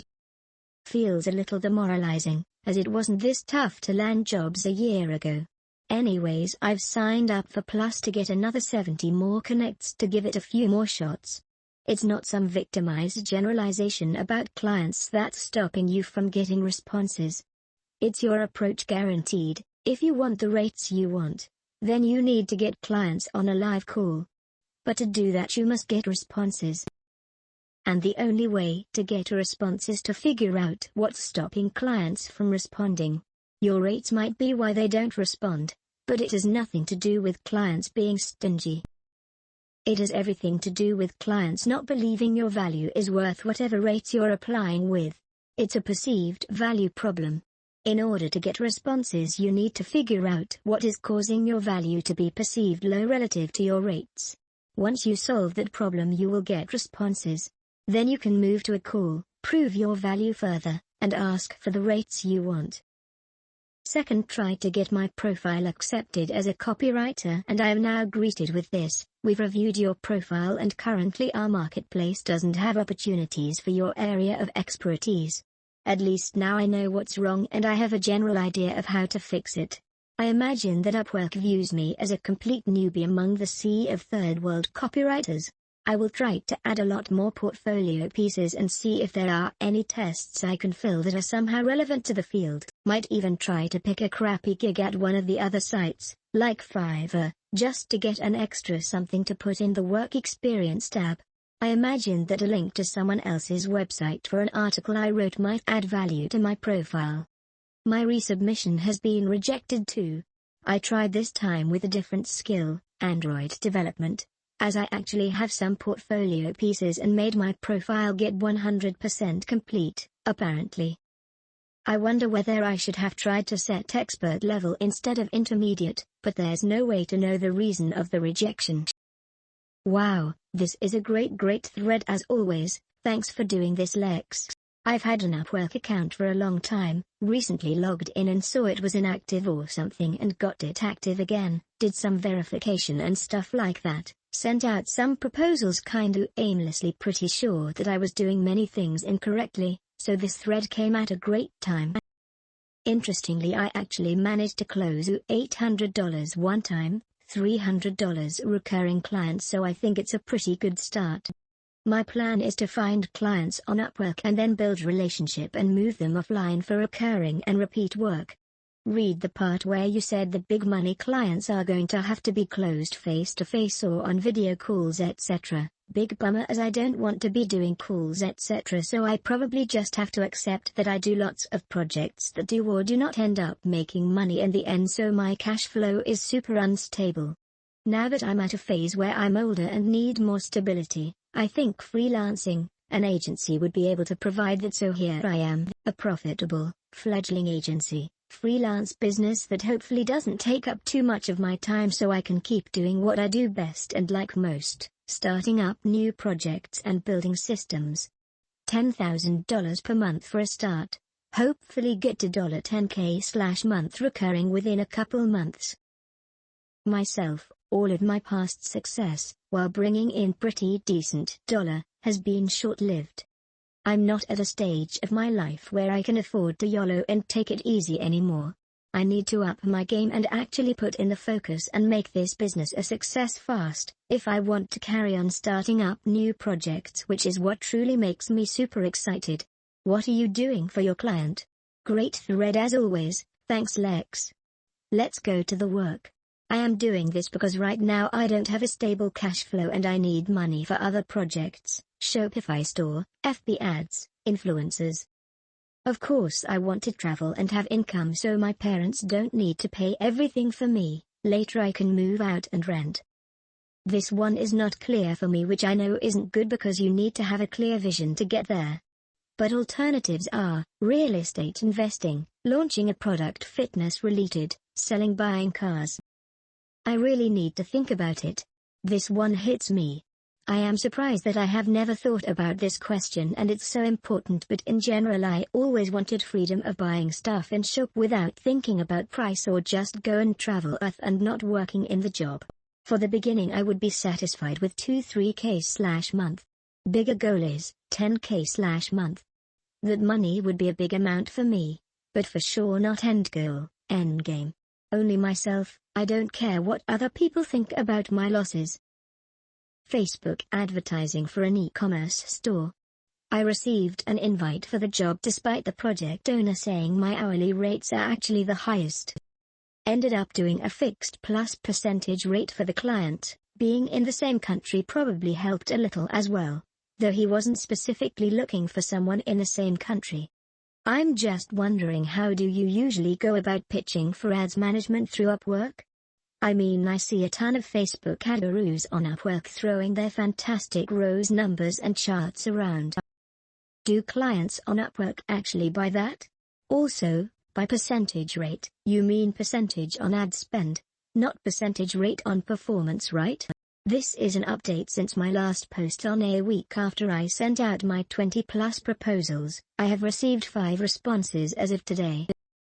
S1: Feels a little demoralizing, as it wasn't this tough to land jobs a year ago. Anyways, I've signed up for Plus to get another 70 more connects to give it a few more shots. It's not some victimized generalization about clients that's stopping you from getting responses. It's your approach guaranteed. If you want the rates you want, then you need to get clients on a live call. But to do that you must get responses. And the only way to get a response is to figure out what's stopping clients from responding. Your rates might be why they don't respond, but it has nothing to do with clients being stingy. It has everything to do with clients not believing your value is worth whatever rates you're applying with. It's a perceived value problem. In order to get responses, you need to figure out what is causing your value to be perceived low relative to your rates. Once you solve that problem, you will get responses. Then you can move to a call, prove your value further, and ask for the rates you want. Second, try to get my profile accepted as a copywriter, and I am now greeted with this: we've reviewed your profile and currently our marketplace doesn't have opportunities for your area of expertise. At least now I know what's wrong and I have a general idea of how to fix it. I imagine that Upwork views me as a complete newbie among the sea of third world copywriters. I will try to add a lot more portfolio pieces and see if there are any tests I can fill that are somehow relevant to the field. Might even try to pick a crappy gig at one of the other sites, like Fiverr, just to get an extra something to put in the work experience tab. I imagine that a link to someone else's website for an article I wrote might add value to my profile. My resubmission has been rejected too. I tried this time with a different skill, Android development, as I actually have some portfolio pieces and made my profile get 100% complete, apparently. I wonder whether I should have tried to set expert level instead of intermediate, but there's no way to know the reason of the rejection. Wow, this is a great thread as always. Thanks for doing this, Lex. I've had an Upwork account for a long time, recently logged in and saw it was inactive or something and got it active again, did some verification and stuff like that, sent out some proposals kinda aimlessly, pretty sure that I was doing many things incorrectly, so this thread came at a great time. Interestingly, I actually managed to close $800 one time, $300 recurring clients, so I think it's a pretty good start. My plan is to find clients on Upwork and then build relationship and move them offline for recurring and repeat work. Read the part where you said the big money clients are going to have to be closed face to face or on video calls, etc. Big bummer, as I don't want to be doing calls etc, so I probably just have to accept that I do lots of projects that do or do not end up making money in the end, so my cash flow is super unstable. Now that I'm at a phase where I'm older and need more stability, I think freelancing, an agency would be able to provide that, so here I am, a profitable, fledgling agency, freelance business that hopefully doesn't take up too much of my time so I can keep doing what I do best and like most, starting up new projects and building systems. $10,000 per month for a start. Hopefully get to $10K/month recurring within a couple months. Myself, all of my past success, while bringing in pretty decent dollar, has been short-lived. I'm not at a stage of my life where I can afford to YOLO and take it easy anymore. I need to up my game and actually put in the focus and make this business a success fast, if I want to carry on starting up new projects, which is what truly makes me super excited. What are you doing for your client? Great thread as always, thanks Lex. Let's go to the work. I am doing this because right now I don't have a stable cash flow and I need money for other projects, Shopify store, FB ads, influencers. Of course I want to travel and have income so my parents don't need to pay everything for me, later I can move out and rent. This one is not clear for me, which I know isn't good because you need to have a clear vision to get there. But alternatives are, real estate investing, launching a product fitness related, selling, buying cars. I really need to think about it. This one hits me. I am surprised that I have never thought about this question and it's so important, but in general I always wanted freedom of buying stuff and shop without thinking about price or just go and travel and not working in the job. For the beginning I would be satisfied with 2-3K/month. Bigger goal is 10K/month. That money would be a big amount for me, but for sure not end goal, end game. Only myself, I don't care what other people think about my losses. Facebook advertising for an e-commerce store. I received an invite for the job despite the project owner saying my hourly rates are actually the highest. Ended up doing a fixed plus percentage rate for the client. Being in the same country probably helped a little as well, though he wasn't specifically looking for someone in the same country. I'm just wondering, how do you usually go about pitching for ads management through Upwork? I mean, I see a ton of Facebook ad gurus on Upwork throwing their fantastic rows, numbers and charts around. Do clients on Upwork actually buy that? Also, by percentage rate, you mean percentage on ad spend, not percentage rate on performance, right? This is an update since my last post on a week after I sent out my 20+ proposals. I have received 5 responses as of today.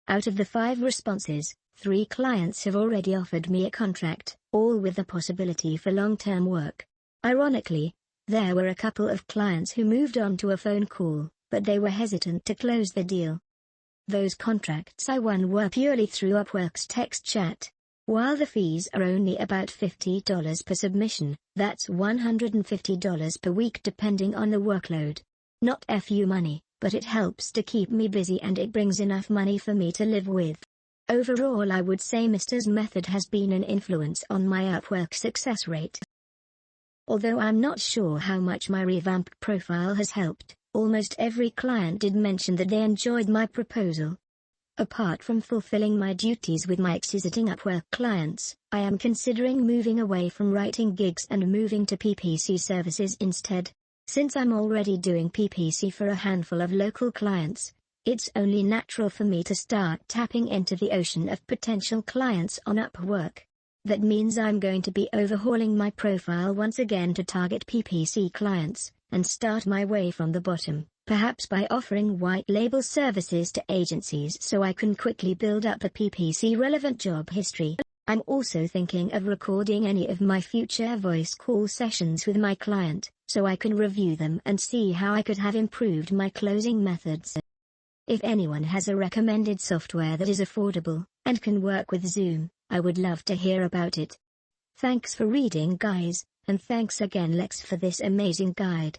S1: Out of the 5 responses, 3 clients have already offered me a contract, all with the possibility for long-term work. Ironically, there were a couple of clients who moved on to a phone call, but they were hesitant to close the deal. Those contracts I won were purely through Upwork's text chat. While the fees are only about $50 per submission, that's $150 per week depending on the workload. Not FU money, but it helps to keep me busy and it brings enough money for me to live with. Overall, I would say Mr's method has been an influence on my Upwork success rate. Although I'm not sure how much my revamped profile has helped, almost every client did mention that they enjoyed my proposal. Apart from fulfilling my duties with my existing Upwork clients, I am considering moving away from writing gigs and moving to PPC services instead. Since I'm already doing PPC for a handful of local clients, it's only natural for me to start tapping into the ocean of potential clients on Upwork. That means I'm going to be overhauling my profile once again to target PPC clients, and start my way from the bottom, perhaps by offering white label services to agencies so I can quickly build up a PPC relevant job history. I'm also thinking of recording any of my future voice call sessions with my client, so I can review them and see how I could have improved my closing methods. If anyone has a recommended software that is affordable, and can work with Zoom, I would love to hear about it. Thanks for reading, guys, and thanks again Lex for this amazing guide.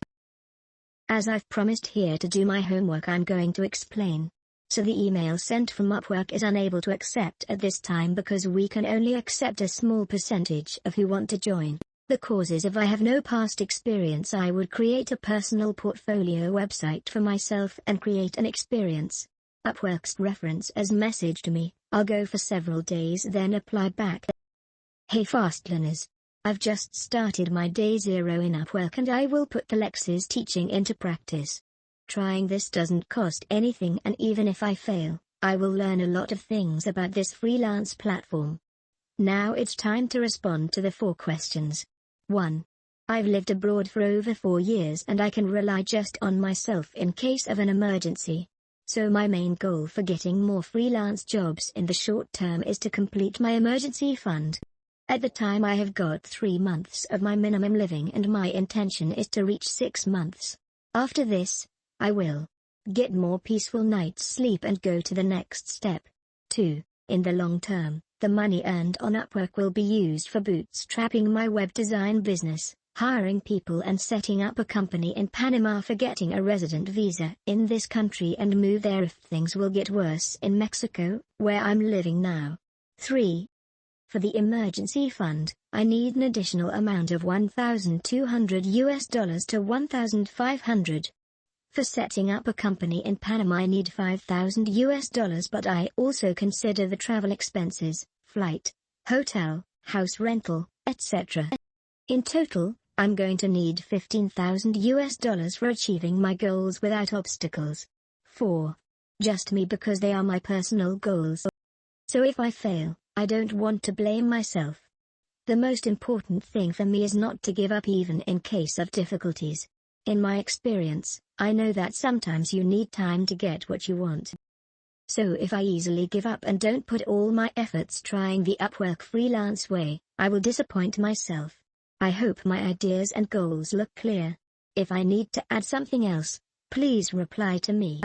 S1: As I've promised here to do my homework, I'm going to explain. So the email sent from Upwork is unable to accept at this time because we can only accept a small percentage of who want to join. The cause is, if I have no past experience, I would create a personal portfolio website for myself and create an experience. Upwork's reference as message to me, I'll go for several days then apply back. Hey fastlaners. I've just started my day 0 in Upwork and I will put the Lex's teaching into practice. Trying this doesn't cost anything, and even if I fail, I will learn a lot of things about this freelance platform. Now it's time to respond to the 4 questions. 1. I've lived abroad for over 4 years and I can rely just on myself in case of an emergency. So my main goal for getting more freelance jobs in the short term is to complete my emergency fund. At the time I have got 3 months of my minimum living and my intention is to reach 6 months. After this, I will get more peaceful night's sleep and go to the next step. 2. In the long term, the money earned on Upwork will be used for bootstrapping my web design business, hiring people and setting up a company in Panama for getting a resident visa in this country and move there if things will get worse in Mexico, where I'm living now. 3. For the emergency fund, I need an additional amount of $1,200 to $1,500. For setting up a company in Panama I need $5,000, but I also consider the travel expenses, flight, hotel, house rental, etc. In total, I'm going to need $15,000 for achieving my goals without obstacles. 4. Just me because they are my personal goals. So if I fail, I don't want to blame myself. The most important thing for me is not to give up even in case of difficulties. In my experience, I know that sometimes you need time to get what you want. So if I easily give up and don't put all my efforts trying the Upwork freelance way, I will disappoint myself. I hope my ideas and goals look clear. If I need to add something else, please reply to me.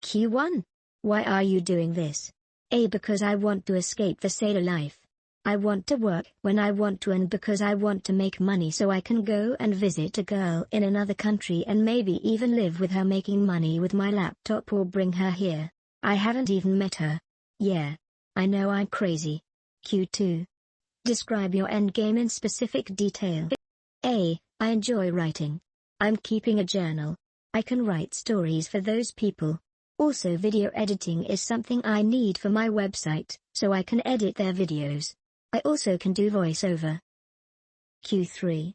S1: Q1. Why are you doing this? A. Because I want to escape the sailor life. I want to work when I want to and because I want to make money so I can go and visit a girl in another country and maybe even live with her making money with my laptop or bring her here. I haven't even met her. Yeah. I know I'm crazy. Q2. Describe your endgame in specific detail. A. I enjoy writing. I'm keeping a journal. I can write stories for those people. Also video editing is something I need for my website, so I can edit their videos. I also can do voiceover. Q3.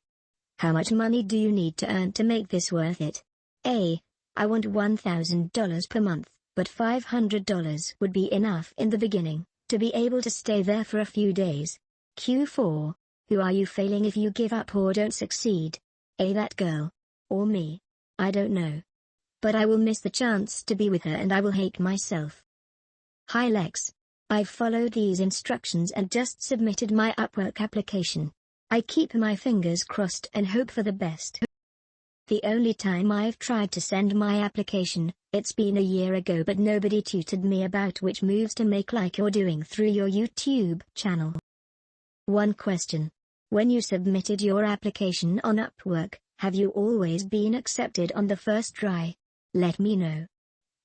S1: How much money do you need to earn to make this worth it? A. I want $1,000 per month, but $500 would be enough in the beginning, to be able to stay there for a few days. Q4. Who are you failing if you give up or don't succeed? A. That girl. Or me. I don't know. But I will miss the chance to be with her and I will hate myself. Hi Lex. I've followed these instructions and just submitted my Upwork application. I keep my fingers crossed and hope for the best. The only time I've tried to send my application, it's been a year ago, but nobody tutored me about which moves to make like you're doing through your YouTube channel. One question. When you submitted your application on Upwork, have you always been accepted on the first try? Let me know.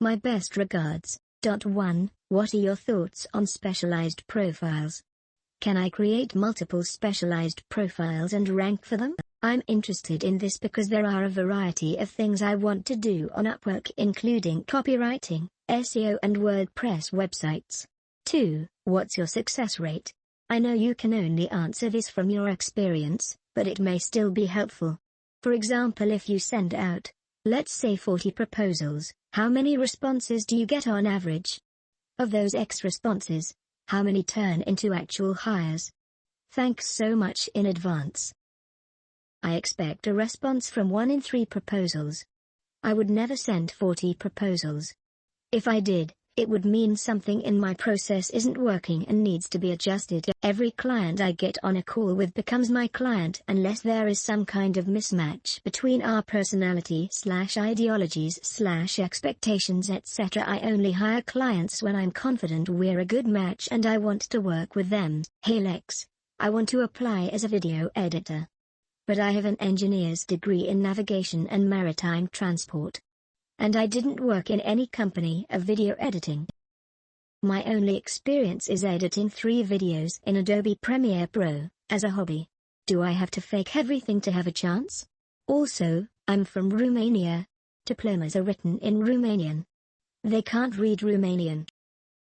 S1: My best regards. 1. What are your thoughts on specialized profiles? Can I create multiple specialized profiles and rank for them? I'm interested in this because there are a variety of things I want to do on Upwork, including copywriting, SEO and WordPress websites. 2. What's your success rate? I know you can only answer this from your experience, but it may still be helpful. For example, if you send out, let's say 40 proposals, how many responses do you get on average? Of those X responses, how many turn into actual hires? Thanks so much in advance. I expect a response from 1 in 3 proposals. I would never send 40 proposals. If I did, it would mean something in my process isn't working and needs to be adjusted. Every client I get on a call with becomes my client unless there is some kind of mismatch between our personality/ideologies/expectations, etc. I only hire clients when I'm confident we're a good match and I want to work with them. Hey Lex, I want to apply as a video editor. But I have an engineer's degree in navigation and maritime transport. And I didn't work in any company of video editing. My only experience is editing 3 videos in Adobe Premiere Pro, as a hobby. Do I have to fake everything to have a chance? Also, I'm from Romania. Diplomas are written in Romanian. They can't read Romanian.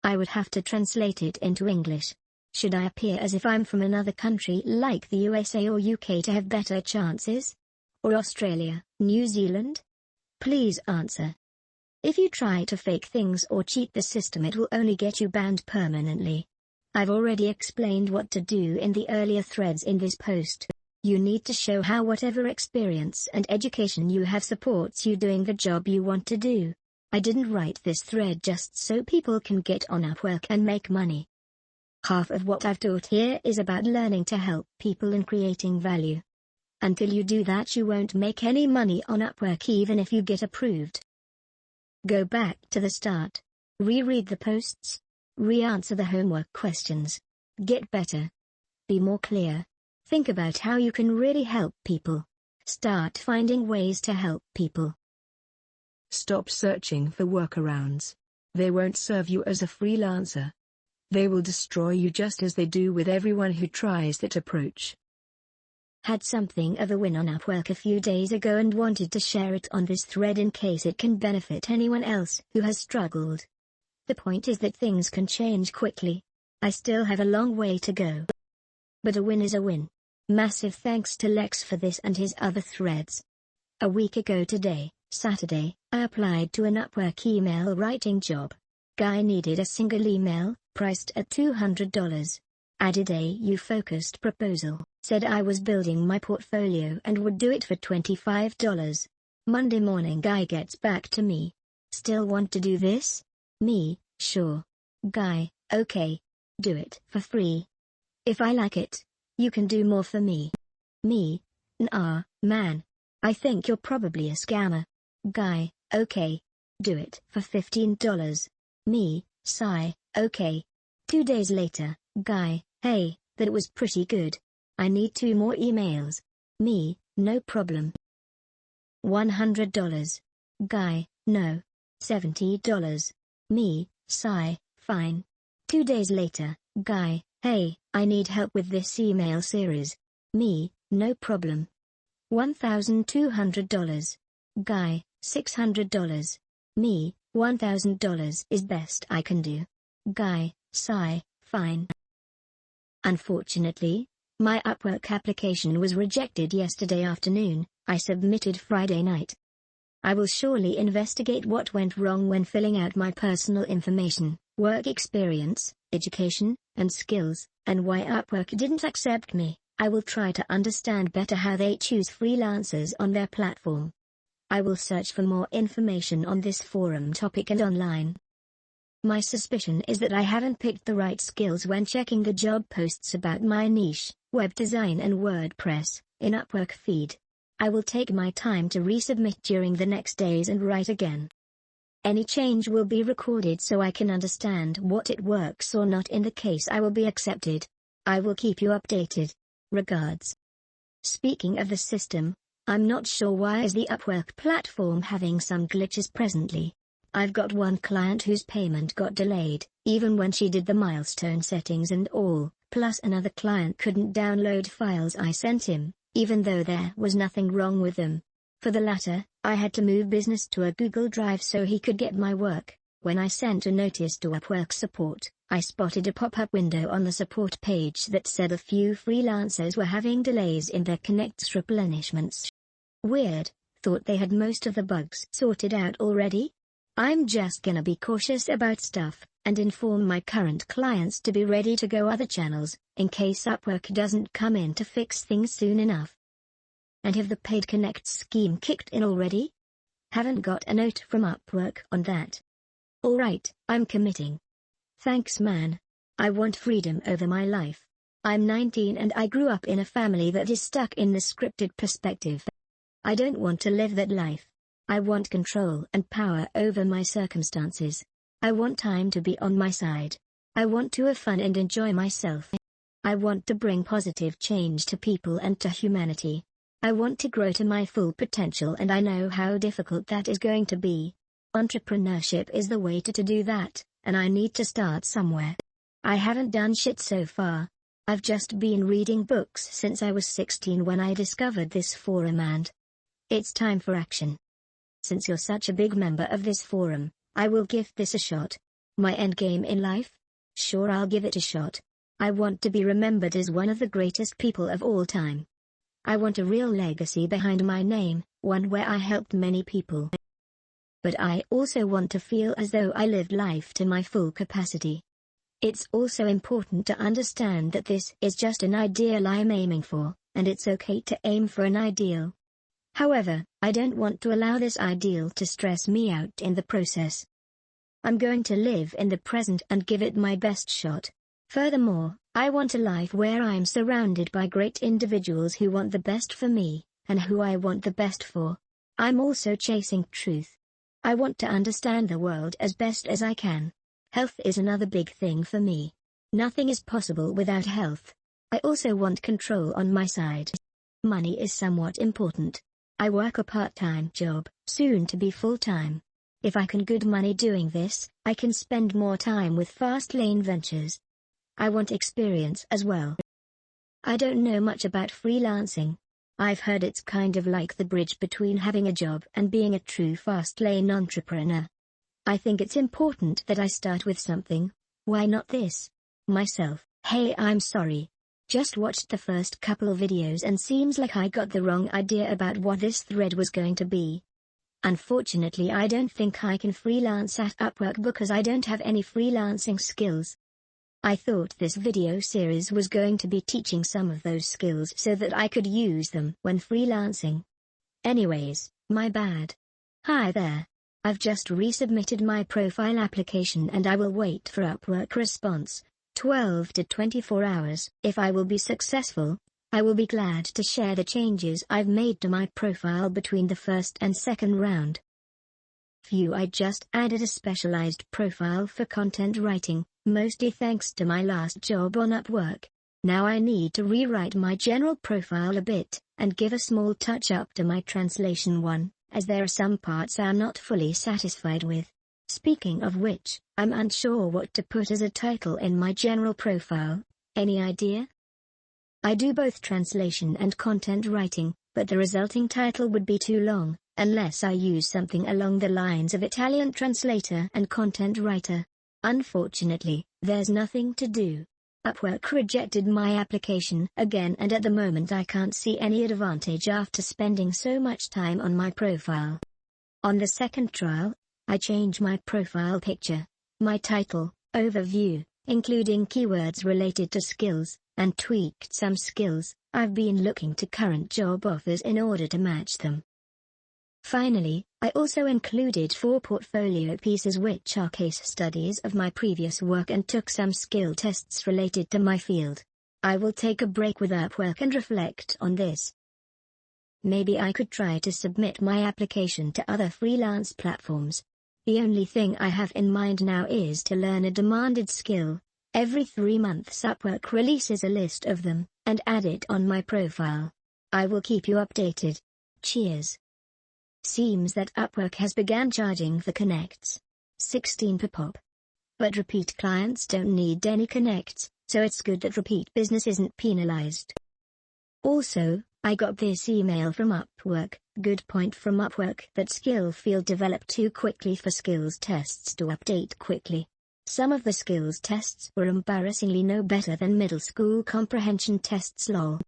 S1: I would have to translate it into English. Should I appear as if I'm from another country like the USA or UK to have better chances? Or Australia, New Zealand? Please answer. If you try to fake things or cheat the system, it will only get you banned permanently. I've already explained what to do in the earlier threads in this post. You need to show how whatever experience and education you have supports you doing the job you want to do. I didn't write this thread just so people can get on Upwork and make money. Half of what I've taught here is about learning to help people and creating value. Until you do that, you won't make any money on Upwork even if you get approved. Go back to the start. Reread the posts. Re-answer the homework questions. Get better. Be more clear. Think about how you can really help people. Start finding ways to help people.
S2: Stop searching for workarounds. They won't serve you as a freelancer. They will destroy you just as they do with everyone who tries that approach.
S1: Had something of a win on Upwork a few days ago and wanted to share it on this thread in case it can benefit anyone else who has struggled. The point is that things can change quickly. I still have a long way to go. But a win is a win. Massive thanks to Lex for this and his other threads. A week ago today, Saturday, I applied to an Upwork email writing job. Guy needed a single email, priced at $200. Added a EU-focused proposal, said I was building my portfolio and would do it for $25. Monday morning Guy gets back to me. Still want to do this? Me, sure. Guy, okay. Do it for free. If I like it, you can do more for me. Me, nah, man. I think you're probably a scammer. Guy, okay. Do it for $15. Me, sigh, okay. 2 days later, Guy, hey, that was pretty good. I need 2 more emails. Me, no problem. $100. Guy, no. $70. Me, sigh, fine. 2 days later, Guy, hey, I need help with this email series. Me, no problem. $1,200. Guy, $600. Me, $1,000 is best I can do. Guy, sigh, fine. Unfortunately, my Upwork application was rejected yesterday afternoon. I submitted Friday night. I will surely investigate what went wrong when filling out my personal information, work experience, education, and skills, and why Upwork didn't accept me. I will try to understand better how they choose freelancers on their platform. I will search for more information on this forum topic and online. My suspicion is that I haven't picked the right skills when checking the job posts about my niche, web design and WordPress, in Upwork feed. I will take my time to resubmit during the next days and write again. Any change will be recorded so I can understand what it works or not in the case I will be accepted. I will keep you updated. Regards. Speaking of the system, I'm not sure why is the Upwork platform having some glitches presently. I've got one client whose payment got delayed, even when she did the milestone settings and all, plus another client couldn't download files I sent him, even though there was nothing wrong with them. For the latter, I had to move business to a Google Drive so he could get my work. When I sent a notice to Upwork support, I spotted a pop-up window on the support page that said a few freelancers were having delays in their connects replenishments. Weird, thought they had most of the bugs sorted out already? I'm just gonna be cautious about stuff, and inform my current clients to be ready to go other channels, in case Upwork doesn't come in to fix things soon enough. And have the paid connects scheme kicked in already? Haven't got a note from Upwork on that. Alright, I'm committing. Thanks man. I want freedom over my life. I'm 19 and I grew up in a family that is stuck in the scripted perspective. I don't want to live that life. I want control and power over my circumstances. I want time to be on my side. I want to have fun and enjoy myself. I want to bring positive change to people and to humanity. I want to grow to my full potential and I know how difficult that is going to be. Entrepreneurship is the way to do that, and I need to start somewhere. I haven't done shit so far. I've just been reading books since I was 16 when I discovered this forum and it's time for action. Since you're such a big member of this forum, I will give this a shot. My endgame in life? Sure, I'll give it a shot. I want to be remembered as one of the greatest people of all time. I want a real legacy behind my name, one where I helped many people. But I also want to feel as though I lived life to my full capacity. It's also important to understand that this is just an ideal I'm aiming for, and it's okay to aim for an ideal. However, I don't want to allow this ideal to stress me out in the process. I'm going to live in the present and give it my best shot. Furthermore, I want a life where I'm surrounded by great individuals who want the best for me, and who I want the best for. I'm also chasing truth. I want to understand the world as best as I can. Health is another big thing for me. Nothing is possible without health. I also want control on my side. Money is somewhat important. I work a part-time job, soon to be full-time. If I can good money doing this, I can spend more time with fastlane ventures. I want experience as well. I don't know much about freelancing. I've heard it's kind of like the bridge between having a job and being a true fastlane entrepreneur. I think it's important that I start with something. Why not this? Myself. Hey, I'm sorry. Just watched the first couple of videos and seems like I got the wrong idea about what this thread was going to be. Unfortunately, I don't think I can freelance at Upwork because I don't have any freelancing skills. I thought this video series was going to be teaching some of those skills so that I could use them when freelancing. Anyways, my bad. Hi there. I've just resubmitted my profile application and I will wait for Upwork response. 12 to 24 hours. If I will be successful, I will be glad to share the changes I've made to my profile between the first and second round. I just added a specialized profile for content writing, mostly thanks to my last job on Upwork. Now I need to rewrite my general profile a bit, and give a small touch-up to my translation one, as there are some parts I'm not fully satisfied with. Speaking of which, I'm unsure what to put as a title in my general profile. Any idea? I do both translation and content writing, but the resulting title would be too long, unless I use something along the lines of Italian translator and content writer. Unfortunately, there's nothing to do. Upwork rejected my application again, and at the moment I can't see any advantage after spending so much time on my profile. On the second trial, I changed my profile picture, my title, overview, including keywords related to skills, and tweaked some skills I've been looking to current job offers in order to match them. Finally, I also included 4 portfolio pieces which are case studies of my previous work and took some skill tests related to my field. I will take a break with Upwork and reflect on this. Maybe I could try to submit my application to other freelance platforms. The only thing I have in mind now is to learn a demanded skill. Every 3 months Upwork releases a list of them, and add it on my profile. I will keep you updated. Cheers. Seems that Upwork has begun charging for connects. 16 per pop. But repeat clients don't need any connects, so it's good that repeat business isn't penalized. Also, I got this email from Upwork. Good point from Upwork that skill field developed too quickly for skills tests to update quickly. Some of the skills tests were embarrassingly no better than middle school comprehension tests lol.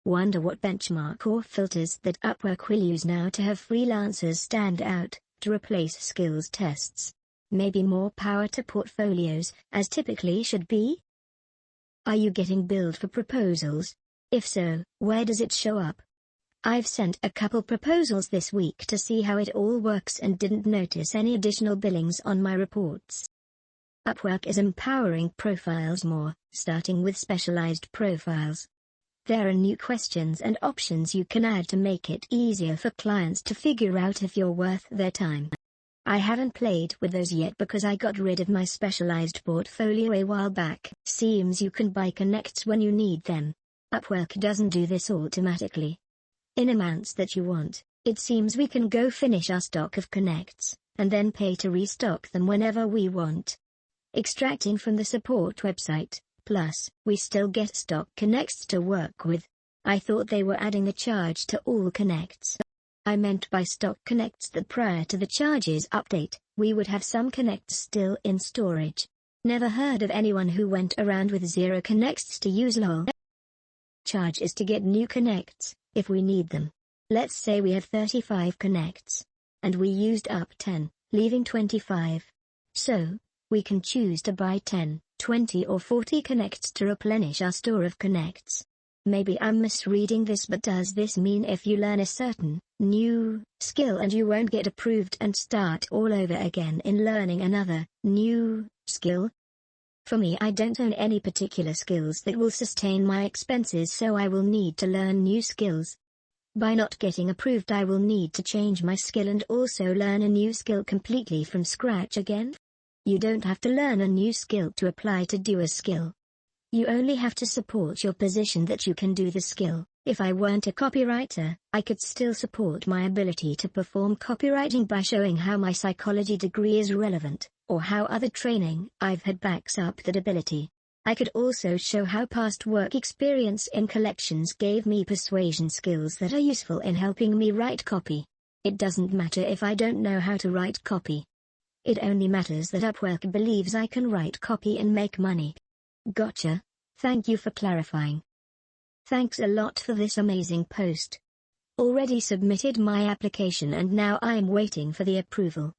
S1: Wonder what benchmark or filters that Upwork will use now to have freelancers stand out, to replace skills tests. Maybe more power to portfolios, as typically should be? Are you getting billed for proposals? If so, where does it show up? I've sent a couple proposals this week to see how it all works and didn't notice any additional billings on my reports. Upwork is empowering profiles more, starting with specialized profiles. There are new questions and options you can add to make it easier for clients to figure out if you're worth their time. I haven't played with those yet because I got rid of my specialized portfolio a while back. Seems you can buy connects when you need them. Upwork doesn't do this automatically. In amounts that you want, it seems we can go finish our stock of connects, and then pay to restock them whenever we want. Extracting from the support website, plus, we still get stock connects to work with. I thought they were adding a charge to all connects. I meant by stock connects that prior to the charges update, we would have some connects still in storage. Never heard of anyone who went around with 0 connects to use lol. Charge is to get new connects, if we need them. Let's say we have 35 connects. And we used up 10, leaving 25. So, we can choose to buy 10, 20 or 40 connects to replenish our store of connects. Maybe I'm misreading this, but does this mean if you learn a certain new skill and you won't get approved and start all over again in learning another new skill? For me, I don't own any particular skills that will sustain my expenses, so I will need to learn new skills. By not getting approved, I will need to change my skill and also learn a new skill completely from scratch again. You don't have to learn a new skill to apply to do a skill. You only have to support your position that you can do the skill. If I weren't a copywriter, I could still support my ability to perform copywriting by showing how my psychology degree is relevant, or how other training I've had backs up that ability. I could also show how past work experience in collections gave me persuasion skills that are useful in helping me write copy. It doesn't matter if I don't know how to write copy. It only matters that Upwork believes I can write copy and make money. Gotcha. Thank you for clarifying. Thanks a lot for this amazing post. Already submitted my application and now I'm waiting for the approval.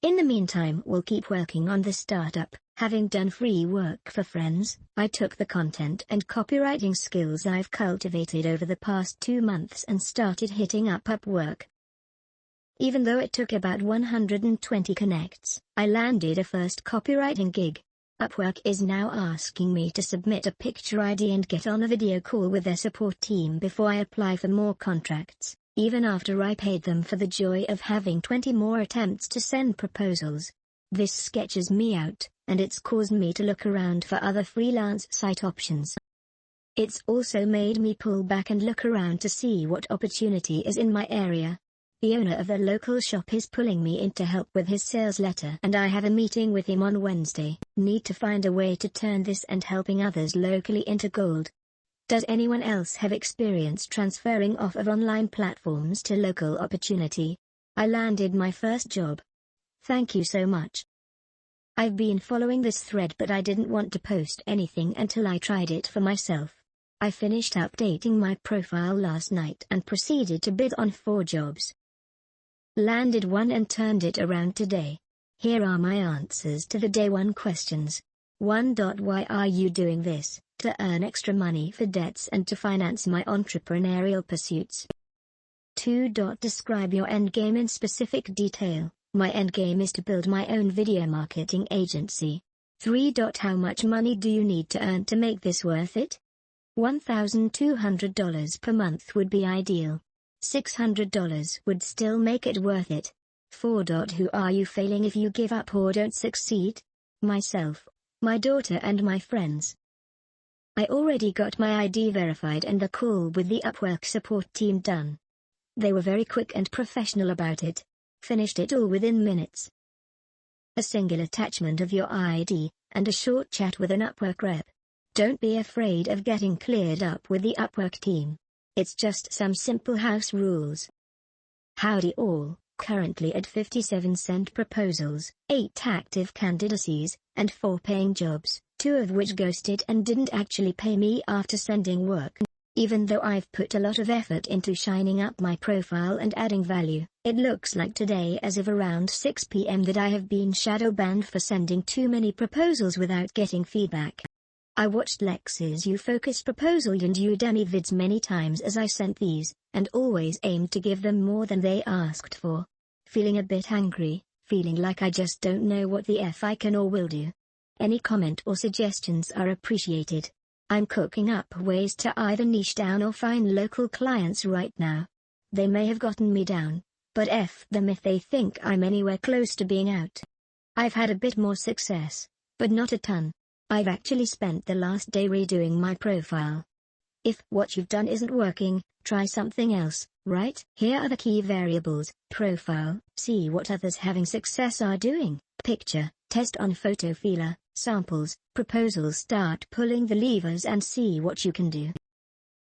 S1: In the meantime, we'll keep working on the startup. Having done free work for friends, I took the content and copywriting skills I've cultivated over the past 2 months and started hitting up Upwork. Even though it took about 120 connects, I landed a first copywriting gig. Upwork is now asking me to submit a picture ID and get on a video call with their support team before I apply for more contracts, even after I paid them for the joy of having 20 more attempts to send proposals. This sketches me out, and it's caused me to look around for other freelance site options. It's also made me pull back and look around to see what opportunity is in my area. The owner of the local shop is pulling me in to help with his sales letter, and I have a meeting with him on Wednesday. Need to find a way to turn this and helping others locally into gold. Does anyone else have experience transferring off of online platforms to local opportunity? I landed my first job. Thank you so much. I've been following this thread, but I didn't want to post anything until I tried it for myself. I finished updating my profile last night and proceeded to bid on 4 jobs. Landed one and turned it around today. Here are my answers to the day 1 questions. 1. Why are you doing this? To earn extra money for debts and to finance my entrepreneurial pursuits. 2. Describe your endgame in specific detail. My endgame is to build my own video marketing agency. 3. How much money do you need to earn to make this worth it? $1,200 per month would be ideal. $600 would still make it worth it. 4. Who are you failing if you give up or don't succeed? Myself, my daughter and my friends. I already got my ID verified and the call with the Upwork support team done. They were very quick and professional about it. Finished it all within minutes. A single attachment of your ID, and a short chat with an Upwork rep. Don't be afraid of getting cleared up with the Upwork team. It's just some simple house rules. Howdy all, currently at 57 sent proposals, 8 active candidacies, and 4 paying jobs, 2 of which ghosted and didn't actually pay me after sending work. Even though I've put a lot of effort into shining up my profile and adding value, it looks like today as of around 6 p.m. that I have been shadow banned for sending too many proposals without getting feedback. I watched Lex's U-Focused proposal and Udemy vids many times as I sent these, and always aimed to give them more than they asked for. Feeling a bit angry, feeling like I just don't know what the F I can or will do. Any comment or suggestions are appreciated. I'm cooking up ways to either niche down or find local clients right now. They may have gotten me down, but F them if they think I'm anywhere close to being out. I've had a bit more success, but not a ton. I've actually spent the last day redoing my profile. If what you've done isn't working, try something else, right? Here are the key variables: profile, see what others having success are doing, picture, test on photo feeler, samples, proposals. Start pulling the levers and see what you can do.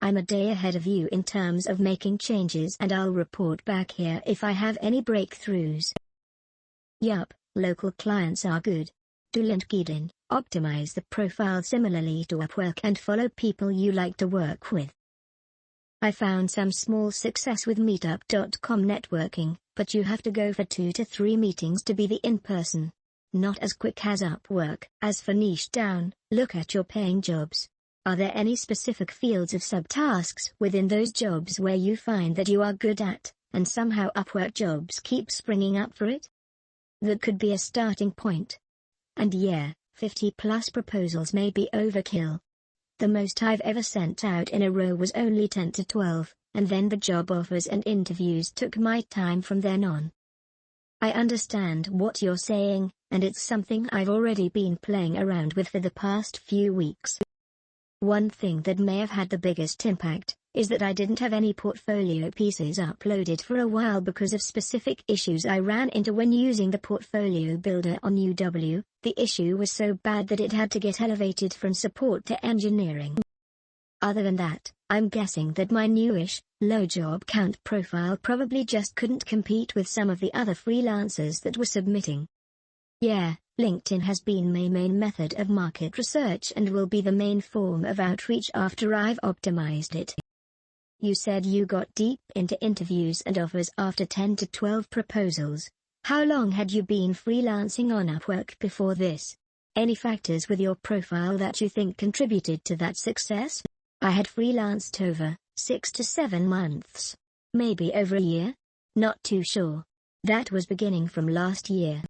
S1: I'm a day ahead of you in terms of making changes, and I'll report back here if I have any breakthroughs. Yup, local clients are good. Do LinkedIn, optimize the profile similarly to Upwork and follow people you like to work with. I found some small success with meetup.com networking, but you have to go for 2 to 3 meetings to be the in-person. Not as quick as Upwork. As for niche down, look at your paying jobs. Are there any specific fields of subtasks within those jobs where you find that you are good at, and somehow Upwork jobs keep springing up for it? That could be a starting point. And yeah, 50 plus proposals may be overkill. The most I've ever sent out in a row was only 10 to 12, and then the job offers and interviews took my time from then on. I understand what you're saying, and it's something I've already been playing around with for the past few weeks. One thing that may have had the biggest impact is that I didn't have any portfolio pieces uploaded for a while because of specific issues I ran into when using the portfolio builder on UW. The issue was so bad that it had to get elevated from support to engineering. Other than that, I'm guessing that my newish, low job count profile probably just couldn't compete with some of the other freelancers that were submitting. Yeah, LinkedIn has been my main method of market research and will be the main form of outreach after I've optimized it. You said you got deep into interviews and offers after 10 to 12 proposals. How long had you been freelancing on Upwork before this? Any factors with your profile that you think contributed to that success? I had freelanced over 6 to 7 months. Maybe over a year? Not too sure. That was beginning from last year.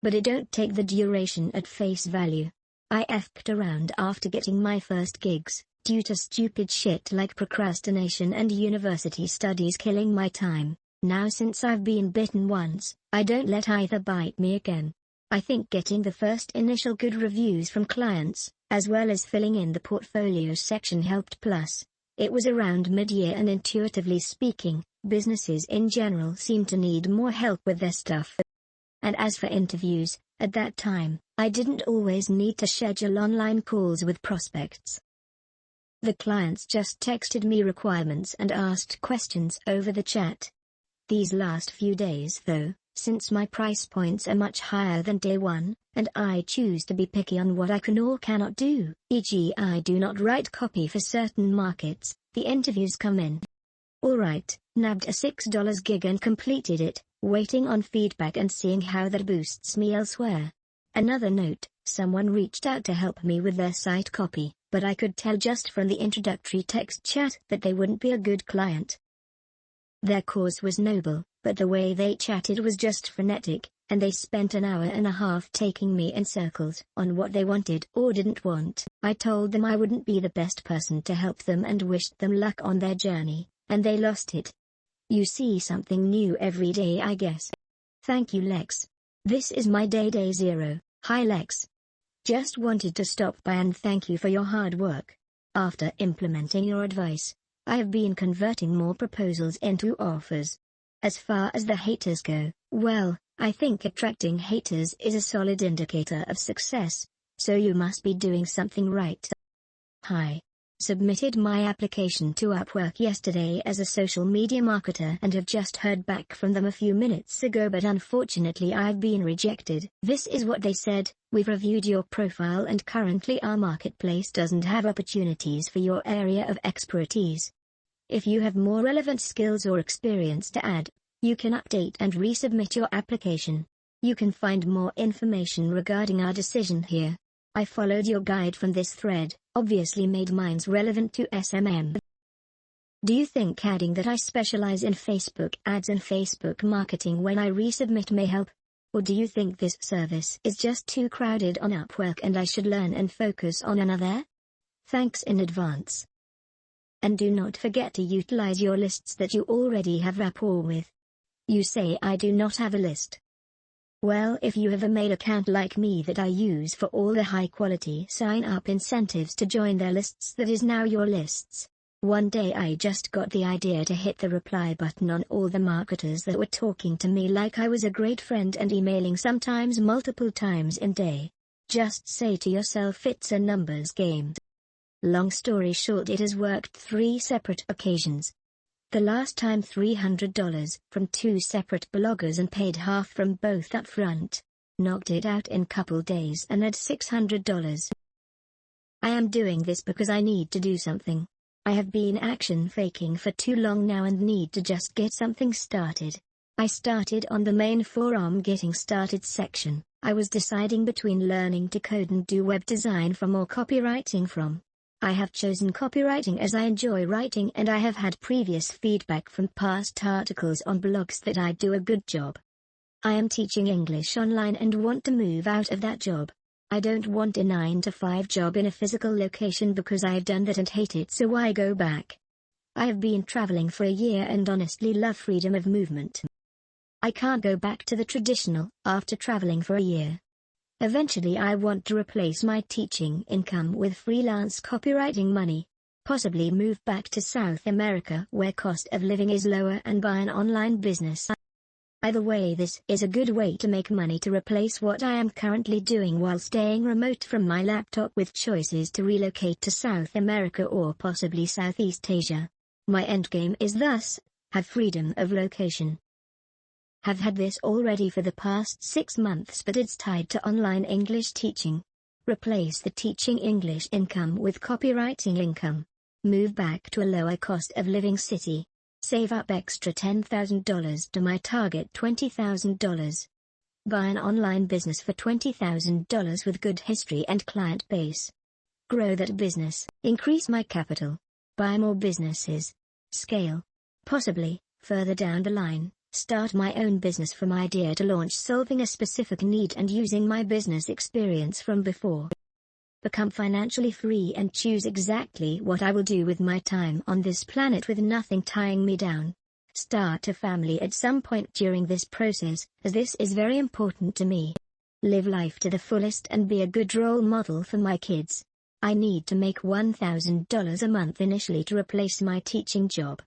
S1: But I don't take the duration at face value. I effed around after getting my first gigs, due to stupid shit like procrastination and university studies killing my time. Now since I've been bitten once, I don't let either bite me again. I think getting the first initial good reviews from clients, as well as filling in the portfolio section helped. Plus, it was around mid-year and intuitively speaking, businesses in general seem to need more help with their stuff. And as for interviews, at that time, I didn't always need to schedule online calls with prospects. The clients just texted me requirements and asked questions over the chat. These last few days though, since my price points are much higher than day one, and I choose to be picky on what I can or cannot do, e.g. I do not write copy for certain markets, the interviews come in. Alright, nabbed a $6 gig and completed it, waiting on feedback and seeing how that boosts me elsewhere. Another note, someone reached out to help me with their site copy, but I could tell just from the introductory text chat that they wouldn't be a good client. Their cause was noble, but the way they chatted was just frenetic, and they spent an hour and a half taking me in circles on what they wanted or didn't want. I told them I wouldn't be the best person to help them and wished them luck on their journey, and they lost it. You see something new every day, I guess. Thank you, Lex. This is my day 0. Hi Lex. Just wanted to stop by and thank you for your hard work. After implementing your advice, I have been converting more proposals into offers. As far as the haters go, well, I think attracting haters is a solid indicator of success, so you must be doing something right. Hi. Submitted my application to Upwork yesterday as a social media marketer and have just heard back from them a few minutes ago, but unfortunately I've been rejected. This is what they said: we've reviewed your profile and currently our marketplace doesn't have opportunities for your area of expertise. If you have more relevant skills or experience to add, you can update and resubmit your application. You can find more information regarding our decision here. I followed your guide from this thread, obviously made mine's relevant to SMM. Do you think adding that I specialize in Facebook ads and Facebook marketing when I resubmit may help? Or do you think this service is just too crowded on Upwork and I should learn and focus on another? Thanks in advance. And do not forget to utilize your lists that you already have rapport with. You say I do not have a list. Well, if you have a mail account like me that I use for all the high-quality sign-up incentives to join their lists, that is now your lists. One day I just got the idea to hit the reply button on all the marketers that were talking to me like I was a great friend and emailing sometimes multiple times in day. Just say to yourself it's a numbers game. Long story short, it has worked 3 separate occasions. The last time $300 from 2 separate bloggers and paid half from both up front. Knocked it out in couple days and had $600. I am doing this because I need to do something. I have been action faking for too long now and need to just get something started. I started on the main forum getting started section. I was deciding between learning to code and do web design from or copywriting from. I have chosen copywriting as I enjoy writing, and I have had previous feedback from past articles on blogs that I do a good job. I am teaching English online and want to move out of that job. I don't want a 9-to-5 job in a physical location because I have done that and hate it, so why go back? I have been traveling for a year and honestly love freedom of movement. I can't go back to the traditional after traveling for a year. Eventually I want to replace my teaching income with freelance copywriting money. Possibly move back to South America where cost of living is lower and buy an online business. Either way, this is a good way to make money to replace what I am currently doing while staying remote from my laptop, with choices to relocate to South America or possibly Southeast Asia. My endgame is thus, have freedom of location. Have had this already for the past 6 months, but it's tied to online English teaching. Replace the teaching English income with copywriting income. Move back to a lower cost of living city. Save up extra $10,000 to my target $20,000. Buy an online business for $20,000 with good history and client base. Grow that business. Increase my capital. Buy more businesses. Scale. Possibly, further down the line, start my own business from idea to launch, solving a specific need and using my business experience from before. Become financially free and choose exactly what I will do with my time on this planet with nothing tying me down. Start a family at some point during this process, as this is very important to me. Live life to the fullest and be a good role model for my kids. I need to make $1,000 a month initially to replace my teaching job.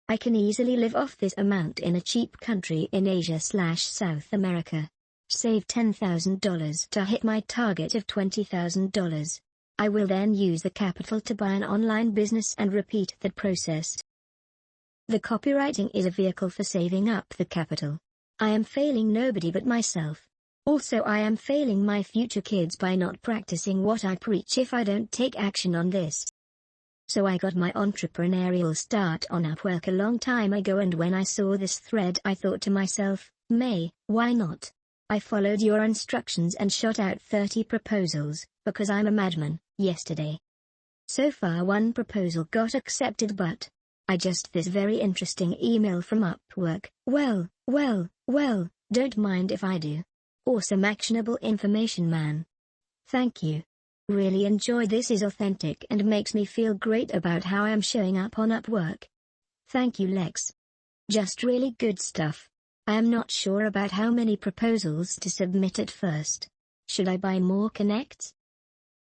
S1: I can easily live off this amount in a cheap country in Asia/South America. Save $10,000 to hit my target of $20,000. I will then use the capital to buy an online business and repeat that process. The copywriting is a vehicle for saving up the capital. I am failing nobody but myself. Also, I am failing my future kids by not practicing what I preach if I don't take action on this. So I got my entrepreneurial start on Upwork a long time ago, and when I saw this thread I thought to myself, why not? I followed your instructions and shot out 30 proposals, because I'm a madman, yesterday. So far one proposal got accepted, but I just this very interesting email from Upwork. Well, don't mind if I do. Awesome actionable information, man. Thank you. Really enjoy this, is authentic and makes me feel great about how I am showing up on Upwork. Thank you, Lex. Just really good stuff. I am not sure about how many proposals to submit at first. Should I buy more connects?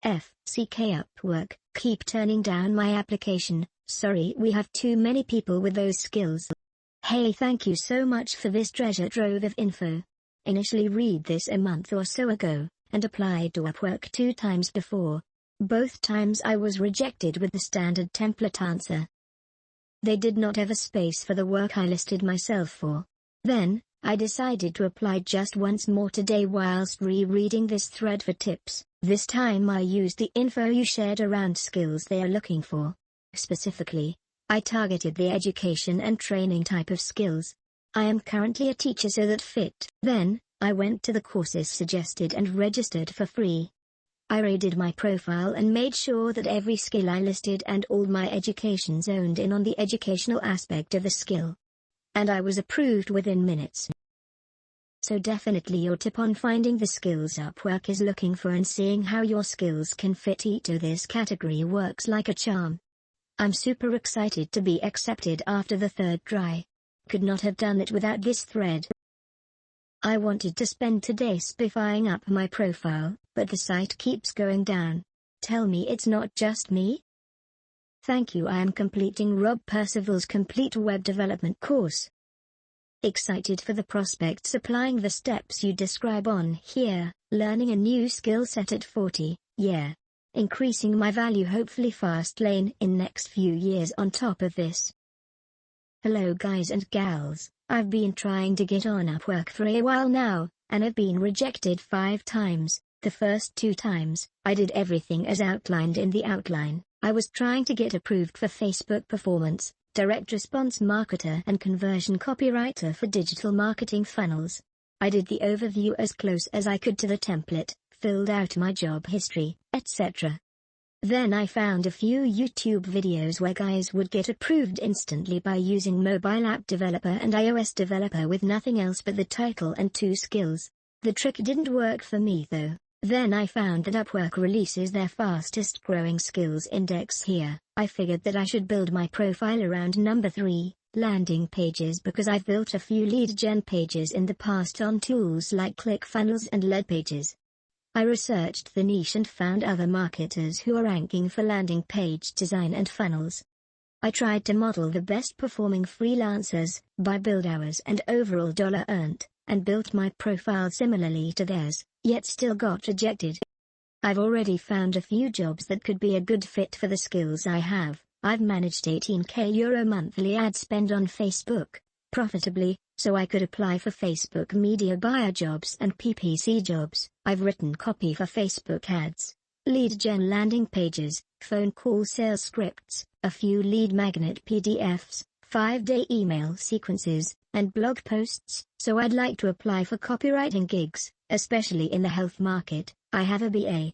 S1: FCK Upwork, keep turning down my application. Sorry, we have too many people with those skills. Hey, thank you so much for this treasure trove of info. Initially read this a month or so ago, and applied to Upwork 2 times before. Both times I was rejected with the standard template answer. They did not have a space for the work I listed myself for. Then, I decided to apply just once more today whilst rereading this thread for tips. This time I used the info you shared around skills they are looking for. Specifically, I targeted the education and training type of skills. I am currently a teacher, so that fit. Then, I went to the courses suggested and registered for free. I raided my profile and made sure that every skill I listed and all my education zoned in on the educational aspect of the skill. And I was approved within minutes. So definitely your tip on finding the skills Upwork is looking for and seeing how your skills can fit into this category works like a charm. I'm super excited to be accepted after the 3rd try. Could not have done it without this thread. I wanted to spend today spiffying up my profile, but the site keeps going down. Tell me it's not just me? Thank you. I am completing Rob Percival's complete web development course. Excited for the prospects applying the steps you describe on here, learning a new skill set at 40, yeah. Increasing my value, hopefully fastlane in next few years on top of this. Hello guys and gals, I've been trying to get on Upwork for a while now, and I've been rejected 5 times. The first 2 times, I did everything as outlined in the outline. I was trying to get approved for Facebook performance, direct response marketer and conversion copywriter for digital marketing funnels. I did the overview as close as I could to the template, filled out my job history, etc. Then I found a few YouTube videos where guys would get approved instantly by using mobile app developer and iOS developer with nothing else but the title and 2 skills. The trick didn't work for me though. Then I found that Upwork releases their fastest growing skills index here. I figured that I should build my profile around number 3, landing pages, because I've built a few lead gen pages in the past on tools like ClickFunnels and lead pages. I researched the niche and found other marketers who are ranking for landing page design and funnels. I tried to model the best performing freelancers by build hours and overall dollar earned, and built my profile similarly to theirs, yet still got rejected. I've already found a few jobs that could be a good fit for the skills I have. I've managed €18k monthly ad spend on Facebook, profitably, so I could apply for Facebook media buyer jobs and PPC jobs. I've written copy for Facebook ads, lead gen landing pages, phone call sales scripts, a few lead magnet PDFs, 5-day email sequences, and blog posts, so I'd like to apply for copywriting gigs, especially in the health market. I have a BA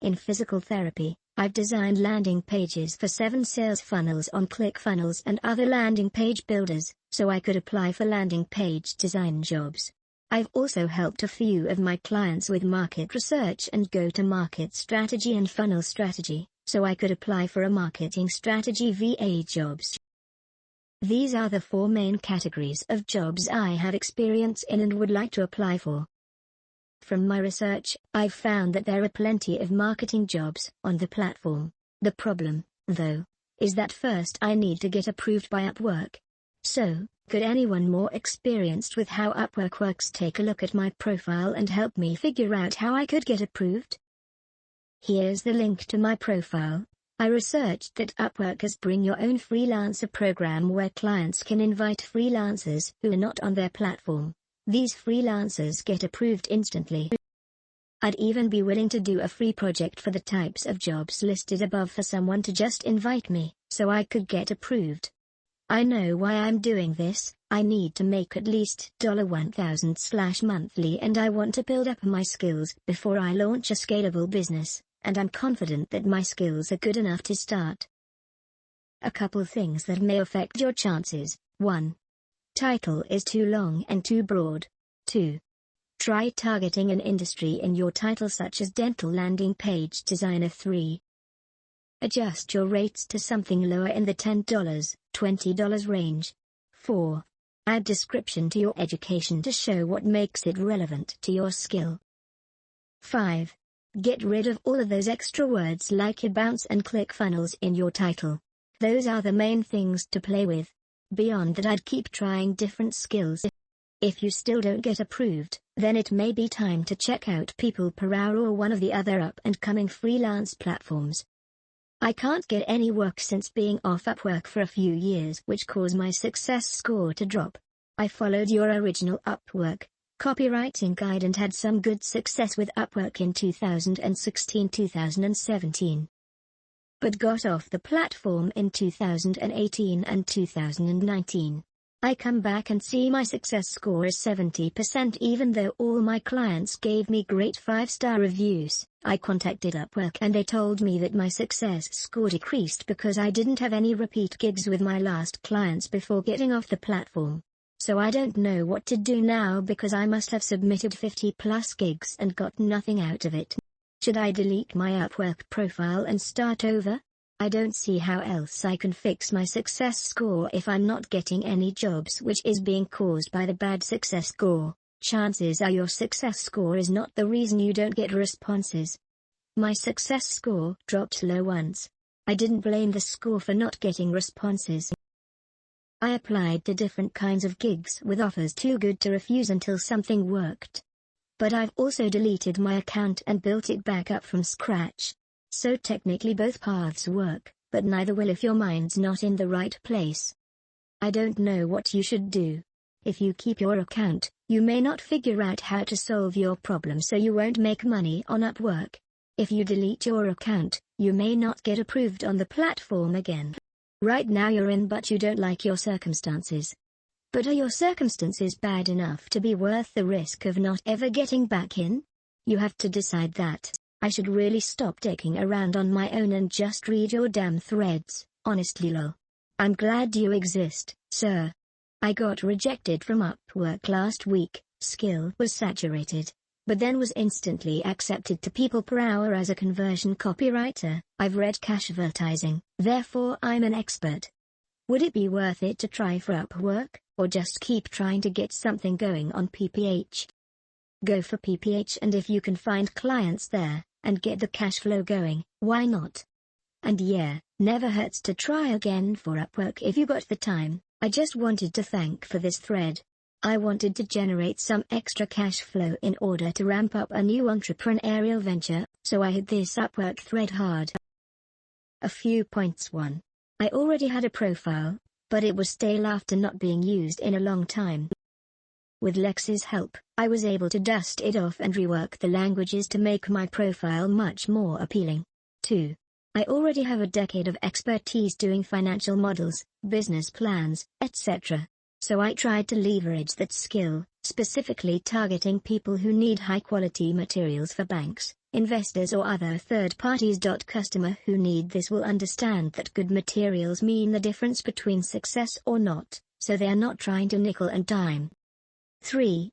S1: in physical therapy. I've designed landing pages for 7 sales funnels on ClickFunnels and other landing page builders, so I could apply for landing page design jobs. I've also helped a few of my clients with market research and go-to-market strategy and funnel strategy, so I could apply for a marketing strategy VA jobs. These are the 4 main categories of jobs I have experience in and would like to apply for. From my research, I've found that there are plenty of marketing jobs on the platform. The problem, though, is that first I need to get approved by Upwork. So, could anyone more experienced with how Upwork works take a look at my profile and help me figure out how I could get approved? Here's the link to my profile. I researched that Upwork has Bring Your Own Freelancer program where clients can invite freelancers who are not on their platform. These freelancers get approved instantly. I'd even be willing to do a free project for the types of jobs listed above for someone to just invite me, so I could get approved. I know why I'm doing this. I need to make at least $1,000 monthly and I want to build up my skills before I launch a scalable business, and I'm confident that my skills are good enough to start. A couple things that may affect your chances. 1. Title is too long and too broad. 2. Try targeting an industry in your title such as dental landing page designer. 3. Adjust your rates to something lower in the $10, $20 range. 4. Add description to your education to show what makes it relevant to your skill. 5. Get rid of all of those extra words like bounce and ClickFunnels in your title. Those are the main things to play with. Beyond that, I'd keep trying different skills. If you still don't get approved, then it may be time to check out People Per Hour or one of the other up-and-coming freelance platforms. I can't get any work since being off Upwork for a few years, which caused my success score to drop. I followed your original Upwork copywriting guide and had some good success with Upwork in 2016-2017. But got off the platform in 2018 and 2019. I come back and see my success score is 70% even though all my clients gave me great 5-star reviews. I contacted Upwork and they told me that my success score decreased because I didn't have any repeat gigs with my last clients before getting off the platform. So I don't know what to do now because I must have submitted 50+ gigs and got nothing out of it. Should I delete my Upwork profile and start over? I don't see how else I can fix my success score if I'm not getting any jobs, which is being caused by the bad success score. Chances are your success score is not the reason you don't get responses. My success score dropped low once. I didn't blame the score for not getting responses. I applied to different kinds of gigs with offers too good to refuse until something worked. But I've also deleted my account and built it back up from scratch. So technically both paths work, but neither will if your mind's not in the right place. I don't know what you should do. If you keep your account, you may not figure out how to solve your problem, so you won't make money on Upwork. If you delete your account, you may not get approved on the platform again. Right now you're in but you don't like your circumstances. But are your circumstances bad enough to be worth the risk of not ever getting back in? You have to decide that. I should really stop dicking around on my own and just read your damn threads, honestly lol. I'm glad you exist, sir. I got rejected from Upwork last week, skill was saturated, but then was instantly accepted to people per hour as a conversion copywriter. I've read cash advertising, therefore I'm an expert. Would it be worth it to try for Upwork, or just keep trying to get something going on PPH? Go for PPH, and if you can find clients there, and get the cash flow going, why not? And yeah, never hurts to try again for Upwork if you got the time. I just wanted to thank for this thread. I wanted to generate some extra cash flow in order to ramp up a new entrepreneurial venture, so I hit this Upwork thread hard. A few points. 1. I already had a profile, but it was stale after not being used in a long time. With Lex's help, I was able to dust it off and rework the languages to make my profile much more appealing. 2. I already have a decade of expertise doing financial models, business plans, etc. So I tried to leverage that skill, specifically targeting people who need high-quality materials for banks, investors or other third parties. Customer who need this will understand that good materials mean the difference between success or not, so they are not trying to nickel and dime. 3.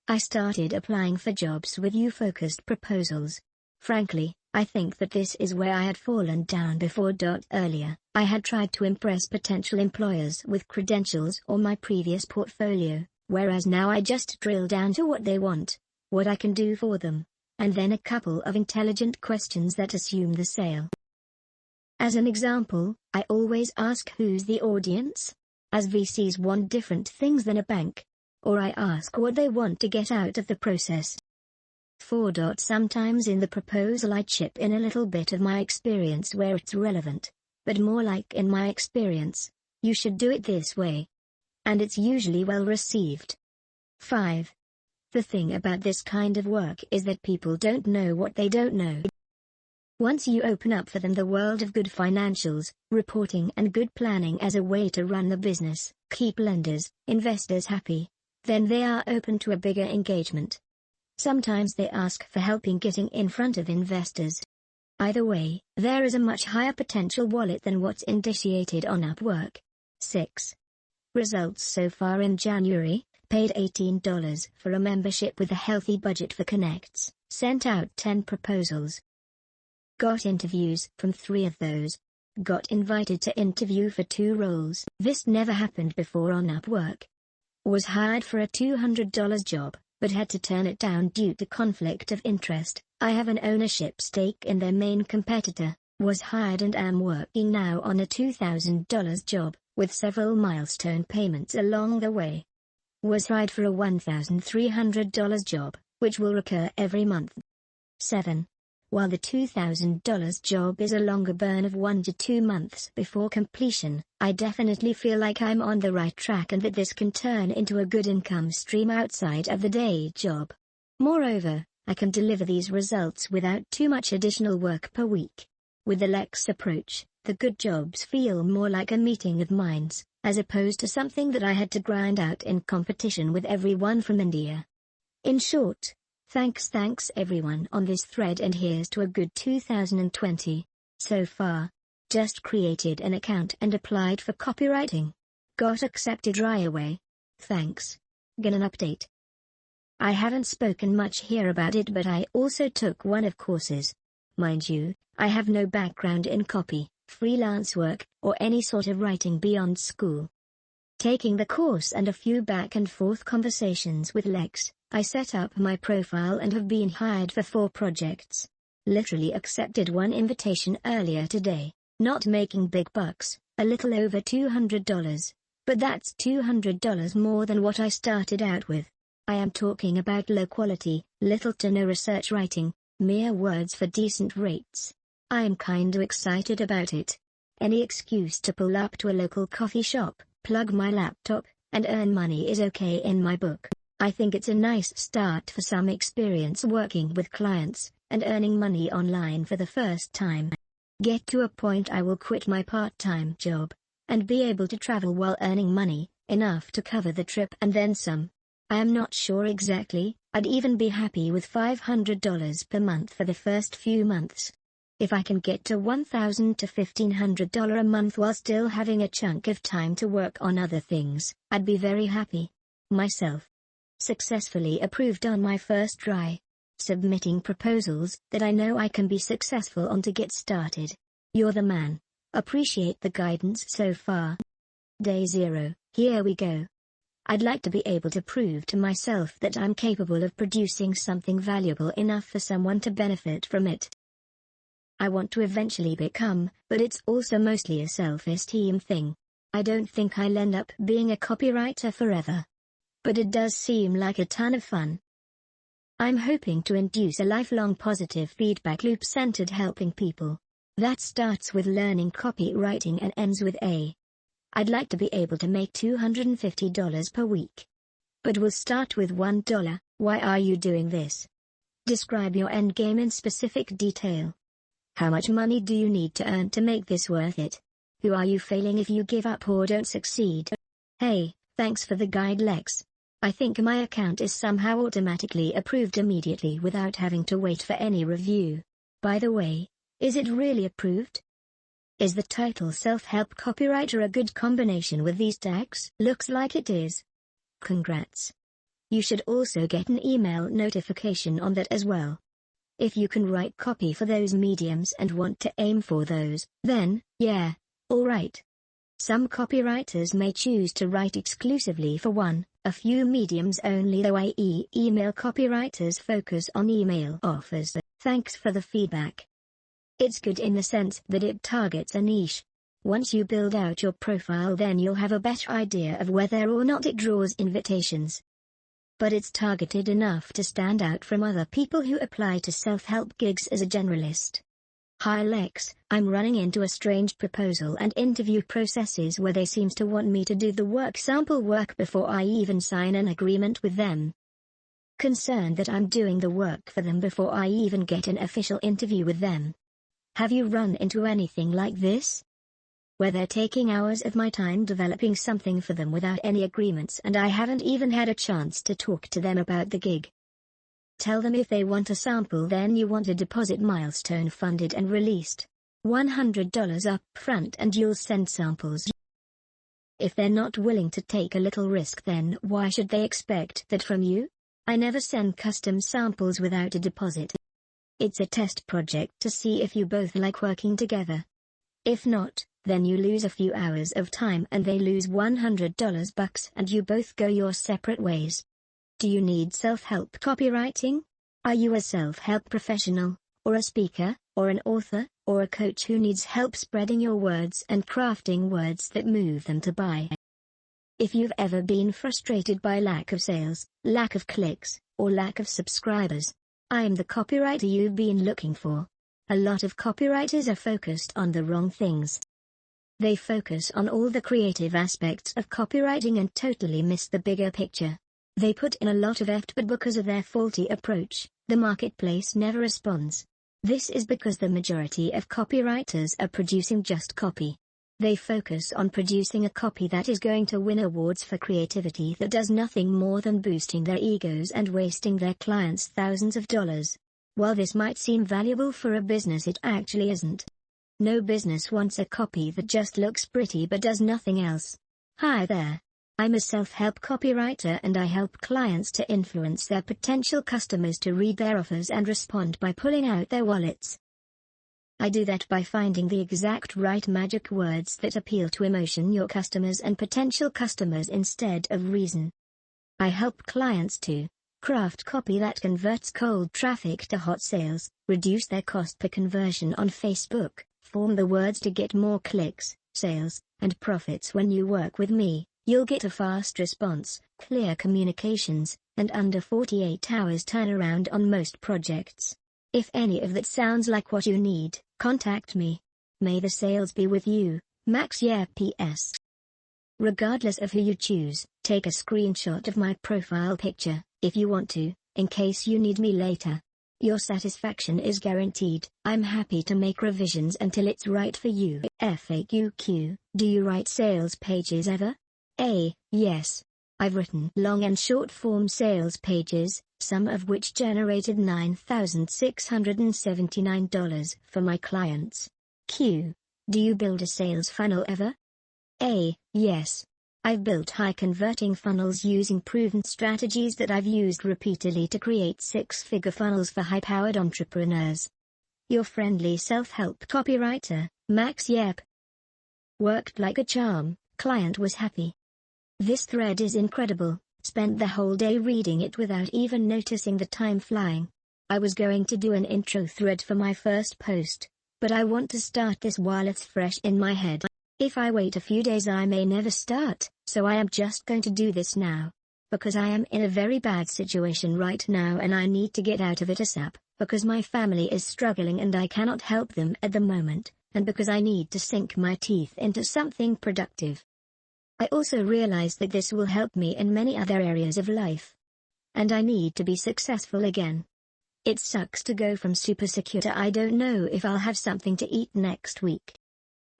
S1: I started applying for jobs with you-focused proposals. Frankly, I think that this is where I had fallen down before. Earlier, I had tried to impress potential employers with credentials or my previous portfolio, whereas now I just drill down to what they want, what I can do for them, and then a couple of intelligent questions that assume the sale. As an example, I always ask who's the audience, as VCs want different things than a bank, or I ask what they want to get out of the process. 4. Sometimes in the proposal I chip in a little bit of my experience where it's relevant, but more like in my experience, you should do it this way. And it's usually well received. 5. The thing about this kind of work is that people don't know what they don't know. Once you open up for them the world of good financials, reporting and good planning as a way to run the business, keep lenders, investors happy, then they are open to a bigger engagement. Sometimes they ask for help in getting in front of investors. Either way, there is a much higher potential wallet than what's initiated on Upwork. 6. Results so far in January: paid $18 for a membership with a healthy budget for connects, sent out 10 proposals. Got interviews from 3 of those. Got invited to interview for 2 roles. This never happened before on Upwork. Was hired for a $200 job, but had to turn it down due to conflict of interest. I have an ownership stake in their main competitor. Was hired and am working now on a $2,000 job, with several milestone payments along the way. Was hired for a $1,300 job, which will recur every month. 7. While the $2,000 job is a longer burn of 1 to 2 months before completion, I definitely feel like I'm on the right track and that this can turn into a good income stream outside of the day job. Moreover, I can deliver these results without too much additional work per week. With the Lex approach, the good jobs feel more like a meeting of minds, as opposed to something that I had to grind out in competition with everyone from India. In short, thanks everyone on this thread, and here's to a good 2020. So far. Just created an account and applied for copywriting. Got accepted right away. Thanks. Get an update. I haven't spoken much here about it, but I also took one of courses. Mind you, I have no background in copy, freelance work, or any sort of writing beyond school. Taking the course and a few back and forth conversations with Lex, I set up my profile and have been hired for 4 projects. Literally accepted one invitation earlier today. Not making big bucks, a little over $200, but that's $200 more than what I started out with. I am talking about low quality, little to no research writing, mere words for decent rates. I am kinda excited about it. Any excuse to pull up to a local coffee shop, plug my laptop, and earn money is okay in my book. I think it's a nice start for some experience working with clients, and earning money online for the first time. Get to a point I will quit my part-time job, and be able to travel while earning money, enough to cover the trip and then some. I am not sure exactly, I'd even be happy with $500 per month for the first few months. If I can get to $1,000 to $1,500 a month while still having a chunk of time to work on other things, I'd be very happy. Myself. Successfully approved on my first try. Submitting proposals that I know I can be successful on to get started. You're the man. Appreciate the guidance so far. Day 0, here we go. I'd like to be able to prove to myself that I'm capable of producing something valuable enough for someone to benefit from it. I want to eventually become, but it's also mostly a self-esteem thing. I don't think I'll end up being a copywriter forever. But it does seem like a ton of fun. I'm hoping to induce a lifelong positive feedback loop centered helping people. That starts with learning copywriting and ends with a. I'd like to be able to make $250 per week. But we'll start with $1. Why are you doing this? Describe your end game in specific detail. How much money do you need to earn to make this worth it? Who are you failing if you give up or don't succeed? Hey, thanks for the guide, Lex. I think my account is somehow automatically approved immediately without having to wait for any review. By the way, is it really approved? Is the title self-help copywriter a good combination with these tags? Looks like it is. Congrats. You should also get an email notification on that as well. If you can write copy for those mediums and want to aim for those, then, yeah, alright. Some copywriters may choose to write exclusively for a few mediums only, though i.e. email copywriters focus on email offers. Thanks for the feedback. It's good in the sense that it targets a niche. Once you build out your profile, then you'll have a better idea of whether or not it draws invitations. But it's targeted enough to stand out from other people who apply to self-help gigs as a generalist. Hi Lex, I'm running into a strange proposal and interview processes where they seems to want me to do the sample work before I even sign an agreement with them. Concerned that I'm doing the work for them before I even get an official interview with them. Have you run into anything like this? Where they're taking hours of my time developing something for them without any agreements and I haven't even had a chance to talk to them about the gig. Tell them if they want a sample, then you want a deposit milestone funded and released. $100 up front and you'll send samples. If they're not willing to take a little risk, then why should they expect that from you? I never send custom samples without a deposit. It's a test project to see if you both like working together. If not, then you lose a few hours of time and they lose $100 bucks and you both go your separate ways. Do you need self-help copywriting? Are you a self-help professional, or a speaker, or an author, or a coach who needs help spreading your words and crafting words that move them to buy? If you've ever been frustrated by lack of sales, lack of clicks, or lack of subscribers, I'm the copywriter you've been looking for. A lot of copywriters are focused on the wrong things. They focus on all the creative aspects of copywriting and totally miss the bigger picture. They put in a lot of effort, but because of their faulty approach, the marketplace never responds. This is because the majority of copywriters are producing just copy. They focus on producing a copy that is going to win awards for creativity that does nothing more than boosting their egos and wasting their clients thousands of dollars. While this might seem valuable for a business, it actually isn't. No business wants a copy that just looks pretty but does nothing else. Hi there. I'm a self-help copywriter and I help clients to influence their potential customers to read their offers and respond by pulling out their wallets. I do that by finding the exact right magic words that appeal to emotion your customers and potential customers instead of reason. I help clients to craft copy that converts cold traffic to hot sales, reduce their cost per conversion on Facebook, form the words to get more clicks, sales, and profits. When you work with me, you'll get a fast response, clear communications, and under 48 hours turnaround on most projects. If any of that sounds like what you need, contact me. May the sales be with you, Max. Yeah, PS. Regardless of who you choose, take a screenshot of my profile picture, if you want to, in case you need me later. Your satisfaction is guaranteed. I'm happy to make revisions until it's right for you. FAQQ. Do you write sales pages ever? A. Yes. I've written long and short form sales pages, some of which generated $9,679 for my clients. Q. Do you build a sales funnel ever? A. Yes. I've built high-converting funnels using proven strategies that I've used repeatedly to create six-figure funnels for high-powered entrepreneurs. Your friendly self-help copywriter, Max Yep. Worked like a charm, client was happy. This thread is incredible, spent the whole day reading it without even noticing the time flying. I was going to do an intro thread for my first post, but I want to start this while it's fresh in my head. If I wait a few days I may never start, so I am just going to do this now. Because I am in a very bad situation right now and I need to get out of it ASAP, because my family is struggling and I cannot help them at the moment, and because I need to sink my teeth into something productive. I also realize that this will help me in many other areas of life. And I need to be successful again. It sucks to go from super secure to I don't know if I'll have something to eat next week.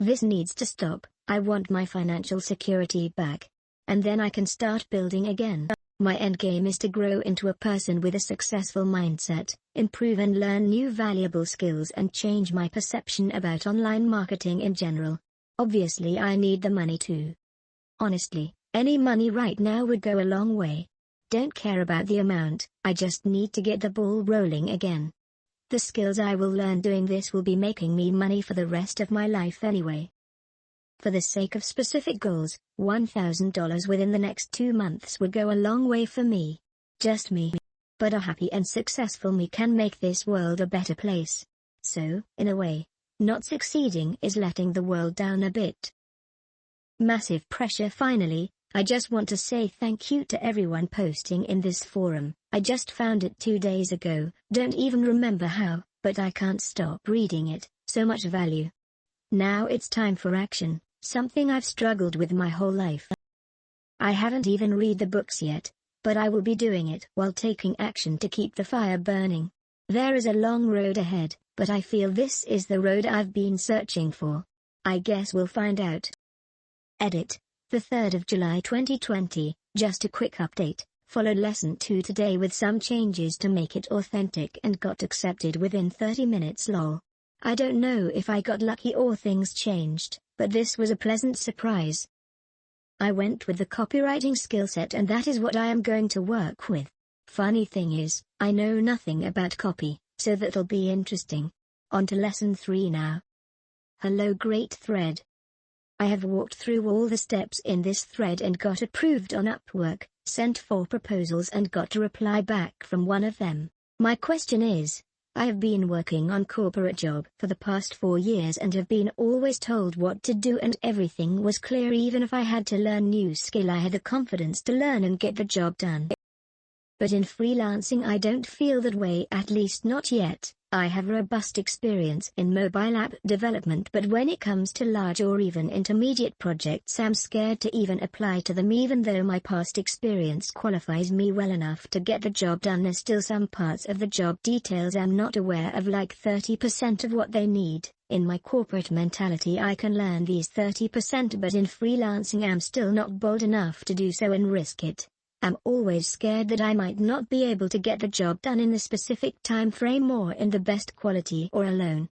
S1: This needs to stop. I want my financial security back. And then I can start building again. My endgame is to grow into a person with a successful mindset, improve and learn new valuable skills and change my perception about online marketing in general. Obviously I need the money too. Honestly, any money right now would go a long way. Don't care about the amount, I just need to get the ball rolling again. The skills I will learn doing this will be making me money for the rest of my life anyway. For the sake of specific goals, $1,000 within the next 2 months would go a long way for me. Just me. But a happy and successful me can make this world a better place. So, in a way, not succeeding is letting the world down a bit. Massive pressure. Finally, I just want to say thank you to everyone posting in this forum. I just found it 2 days ago, don't even remember how, but I can't stop reading it, so much value. Now it's time for action, something I've struggled with my whole life. I haven't even read the books yet, but I will be doing it while taking action to keep the fire burning. There is a long road ahead, but I feel this is the road I've been searching for. I guess we'll find out. Edit. The 3rd of July 2020, just a quick update, followed lesson 2 today with some changes to make it authentic and got accepted within 30 minutes lol. I don't know if I got lucky or things changed, but this was a pleasant surprise. I went with the copywriting skill set and that is what I am going to work with. Funny thing is, I know nothing about copy, so that'll be interesting. On to lesson 3 now. Hello great thread. I have walked through all the steps in this thread and got approved on Upwork, sent 4 proposals and got a reply back from one of them. My question is, I have been working on corporate job for the past 4 years and have been always told what to do and everything was clear. Even if I had to learn new skill I had the confidence to learn and get the job done. But in freelancing I don't feel that way, at least not yet. I have robust experience in mobile app development, but when it comes to large or even intermediate projects I'm scared to even apply to them. Even though my past experience qualifies me well enough to get the job done, there's still some parts of the job details I'm not aware of, like 30% of what they need. In my corporate mentality I can learn these 30%, but in freelancing I'm still not bold enough to do so and risk it. I'm always scared that I might not be able to get the job done in the specific time frame or in the best quality or alone.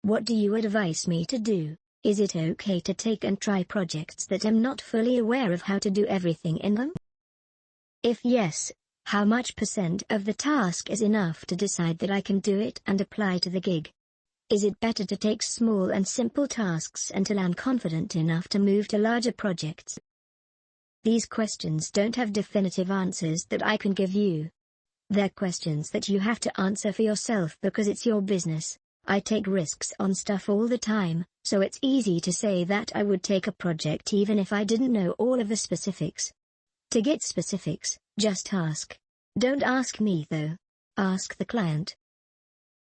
S1: What do you advise me to do? Is it okay to take and try projects that I'm not fully aware of how to do everything in them? If yes, how much % of the task is enough to decide that I can do it and apply to the gig? Is it better to take small and simple tasks until I'm confident enough to move to larger projects? These questions don't have definitive answers that I can give you. They're questions that you have to answer for yourself because it's your business. I take risks on stuff all the time, so it's easy to say that I would take a project even if I didn't know all of the specifics. To get specifics, just ask. Don't ask me though. Ask the client.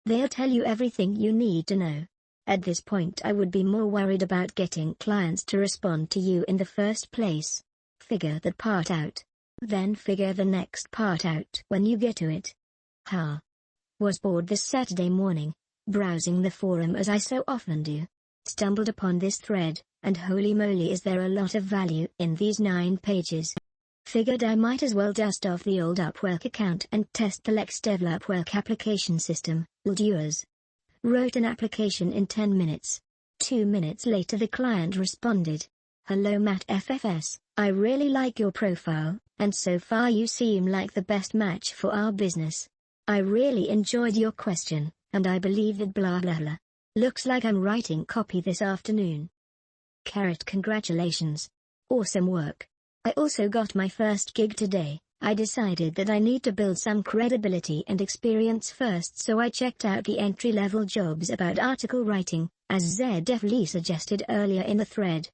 S1: They'll tell you everything you need to know. At this point I would be more worried about getting clients to respond to you in the first place. Figure that part out. Then figure the next part out when you get to it. Was bored this Saturday morning, browsing the forum as I so often do. Stumbled upon this thread, and holy moly is there a lot of value in these 9 pages. Figured I might as well dust off the old Upwork account and test the Lex DeVille Upwork application system. Yours. Wrote an application in 10 minutes. 2 minutes later the client responded. Hello Matt FFS, I really like your profile, and so far you seem like the best match for our business. I really enjoyed your question, and I believe that blah blah blah. Looks like I'm writing copy this afternoon. Congratulations. Awesome work. I also got my first gig today. I decided that I need to build some credibility and experience first, so I checked out the entry-level jobs about article writing, as DeVille suggested earlier in the thread.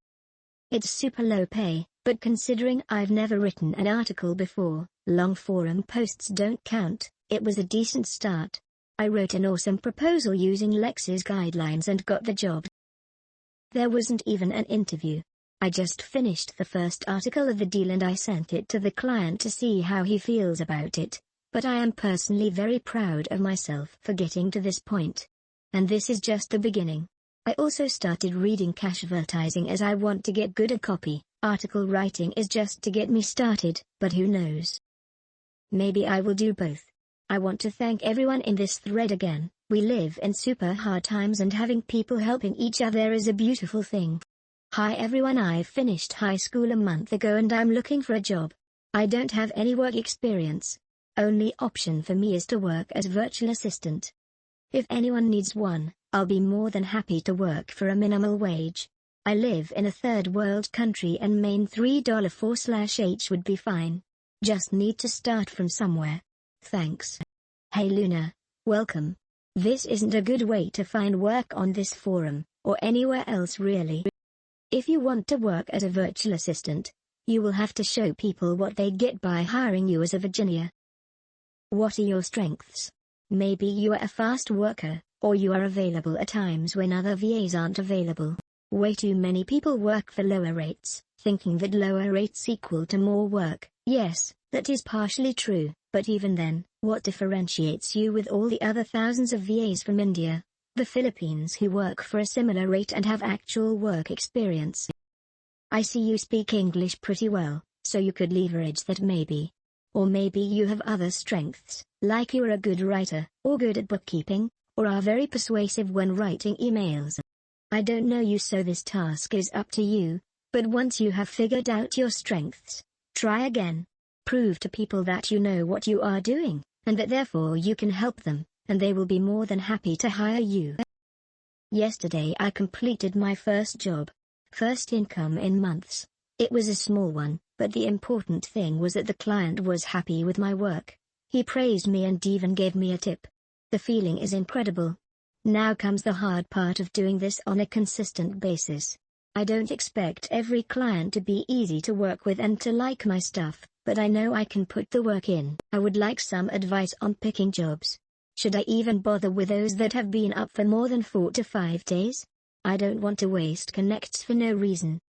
S1: It's super low pay, but considering I've never written an article before, long forum posts don't count. It was a decent start. I wrote an awesome proposal using Lex's guidelines and got the job. There wasn't even an interview. I just finished the first article of the deal and I sent it to the client to see how he feels about it, but I am personally very proud of myself for getting to this point. And this is just the beginning. I also started reading cash advertising as I want to get good at copy. Article writing is just to get me started, but who knows? Maybe I will do both. I want to thank everyone in this thread again. We live in super hard times and having people helping each other is a beautiful thing. Hi everyone, I finished high school a month ago and I'm looking for a job. I don't have any work experience. Only option for me is to work as virtual assistant. If anyone needs one, I'll be more than happy to work for a minimal wage. I live in a third world country and main $3.4/h would be fine. Just need to start from somewhere. Thanks. Hey Luna, welcome. This isn't a good way to find work on this forum, or anywhere else really. If you want to work as a virtual assistant, you will have to show people what they get by hiring you as a Virginia. What are your strengths? Maybe you are a fast worker, or you are available at times when other VAs aren't available. Way too many people work for lower rates, thinking that lower rates equal to more work. Yes, that is partially true, but even then, what differentiates you with all the other thousands of VAs from India, the Philippines who work for a similar rate and have actual work experience? I see you speak English pretty well, so you could leverage that maybe. Or maybe you have other strengths, like you are a good writer, or good at bookkeeping, or are very persuasive when writing emails. I don't know you, so this task is up to you, but once you have figured out your strengths, try again. Prove to people that you know what you are doing, and that therefore you can help them, and they will be more than happy to hire you. Yesterday I completed my first job. First income in months. It was a small one, but the important thing was that the client was happy with my work. He praised me and even gave me a tip. The feeling is incredible. Now comes the hard part of doing this on a consistent basis. I don't expect every client to be easy to work with and to like my stuff, but I know I can put the work in. I would like some advice on picking jobs. Should I even bother with those that have been up for more than 4 to 5 days? I don't want to waste connects for no reason.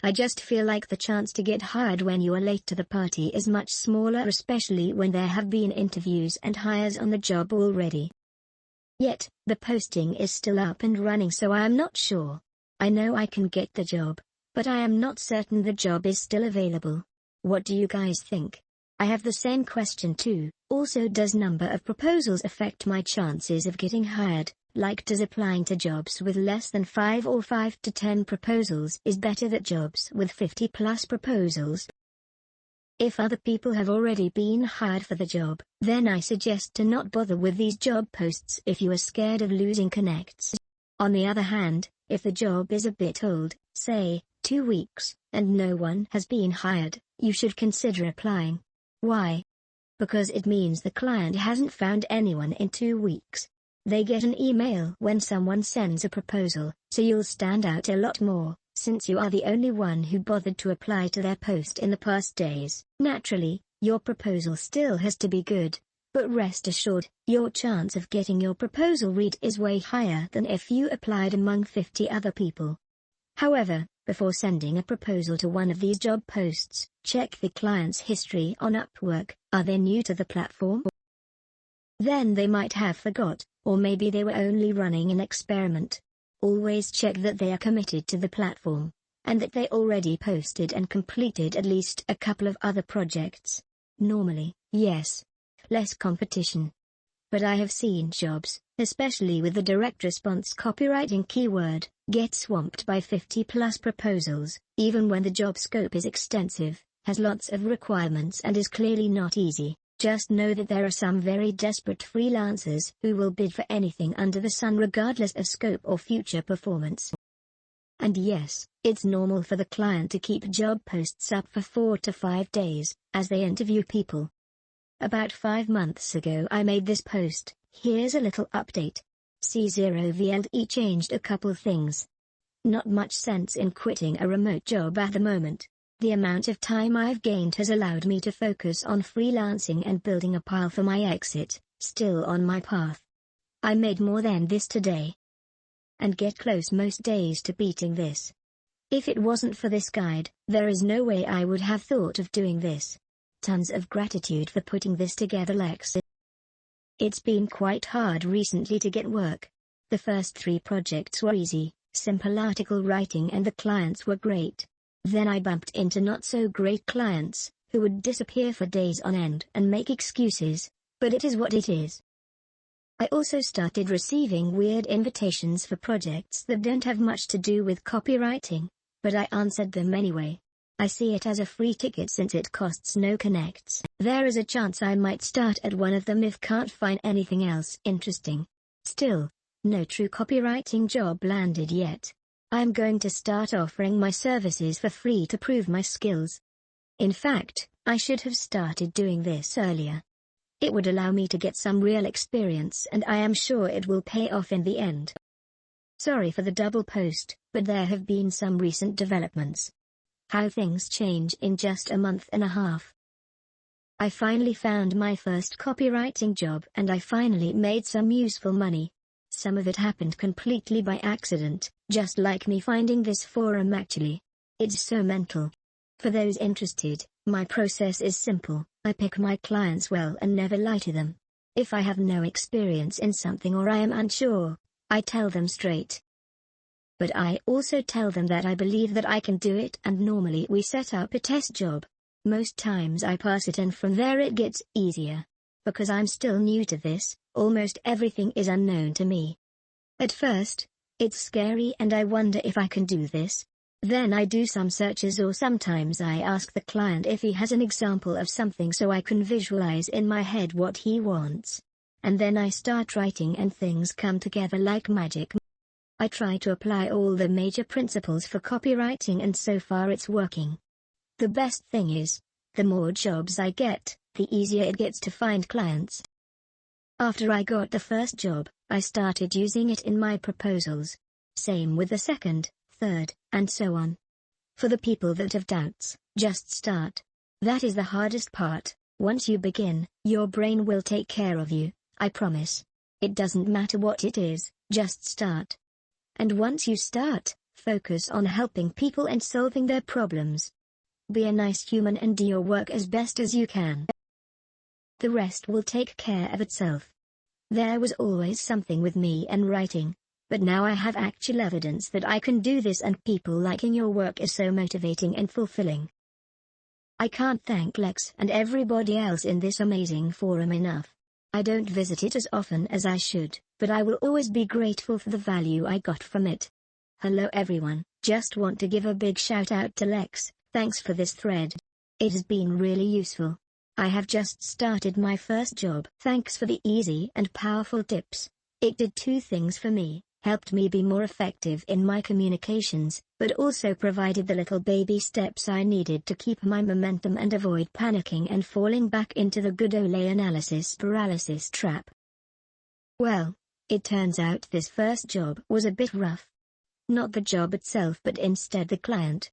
S1: I just feel like the chance to get hired when you are late to the party is much smaller, especially when there have been interviews and hires on the job already. Yet, the posting is still up and running, so I am not sure. I know I can get the job, but I am not certain the job is still available. What do you guys think? I have the same question too. Also, does number of proposals affect my chances of getting hired? Like, does applying to jobs with less than 5 or 5 to 10 proposals is better than jobs with 50 plus proposals? If other people have already been hired for the job, then I suggest to not bother with these job posts if you are scared of losing connects. On the other hand, if the job is a bit old, say, 2 weeks, and no one has been hired, you should consider applying. Why? Because it means the client hasn't found anyone in 2 weeks. They get an email when someone sends a proposal, so you'll stand out a lot more, since you are the only one who bothered to apply to their post in the past days. Naturally, your proposal still has to be good, but rest assured, your chance of getting your proposal read is way higher than if you applied among 50 other people. However, before sending a proposal to one of these job posts, check the client's history on Upwork. Are they new to the platform? Then they might have forgot, or maybe they were only running an experiment. Always check that they are committed to the platform. and that they already posted and completed at least a couple of other projects. Normally, yes. Less competition. But I have seen jobs, especially with the direct response copywriting keyword, get swamped by 50+ proposals, even when the job scope is extensive, has lots of requirements and is clearly not easy. Just know that there are some very desperate freelancers who will bid for anything under the sun regardless of scope or future performance. And yes, it's normal for the client to keep job posts up for 4 to 5 days, as they interview people. About 5 months ago I made this post. Here's a little update. C0VLE changed a couple things. Not much sense in quitting a remote job at the moment. The amount of time I've gained has allowed me to focus on freelancing and building a pile for my exit, still on my path. I made more than this today. And get close most days to beating this. If it wasn't for this guide, there is no way I would have thought of doing this. Tons of gratitude for putting this together, Lex. It's been quite hard recently to get work. The first 3 projects were easy, simple article writing and the clients were great. Then I bumped into not so great clients, who would disappear for days on end and make excuses, but it is what it is. I also started receiving weird invitations for projects that don't have much to do with copywriting, but I answered them anyway. I see it as a free ticket since it costs no connects. There is a chance I might start at one of them if can't find anything else interesting. Still, no true copywriting job landed yet. I'm going to start offering my services for free to prove my skills. In fact, I should have started doing this earlier. It would allow me to get some real experience and I am sure it will pay off in the end. Sorry for the double post, but there have been some recent developments. How things change in just a month and a half. I finally found my first copywriting job and I finally made some useful money. Some of it happened completely by accident, just like me finding this forum actually. It's so mental. For those interested, my process is simple. I pick my clients well and never lie to them. If I have no experience in something or I am unsure, I tell them straight. But I also tell them that I believe that I can do it and normally we set up a test job. Most times I pass it and from there it gets easier. Because I'm still new to this, almost everything is unknown to me. At first, it's scary and I wonder if I can do this. Then I do some searches or sometimes I ask the client if he has an example of something so I can visualize in my head what he wants. And then I start writing and things come together like magic. I try to apply all the major principles for copywriting and so far it's working. The best thing is, the more jobs I get, the easier it gets to find clients. After I got the first job, I started using it in my proposals. Same with the second, third, and so on. For the people that have doubts, just start. That is the hardest part. Once you begin, your brain will take care of you, I promise. It doesn't matter what it is, just start. And once you start, focus on helping people and solving their problems. Be a nice human and do your work as best as you can. The rest will take care of itself. There was always something with me and writing, but now I have actual evidence that I can do this and people liking your work is so motivating and fulfilling. I can't thank Lex and everybody else in this amazing forum enough. I don't visit it as often as I should, but I will always be grateful for the value I got from it. Hello everyone, just want to give a big shout out to Lex, thanks for this thread. It has been really useful. I have just started my first job. Thanks for the easy and powerful tips. It did 2 things for me, helped me be more effective in my communications, but also provided the little baby steps I needed to keep my momentum and avoid panicking and falling back into the good old analysis paralysis trap. Well, it turns out this first job was a bit rough. Not the job itself but instead the client.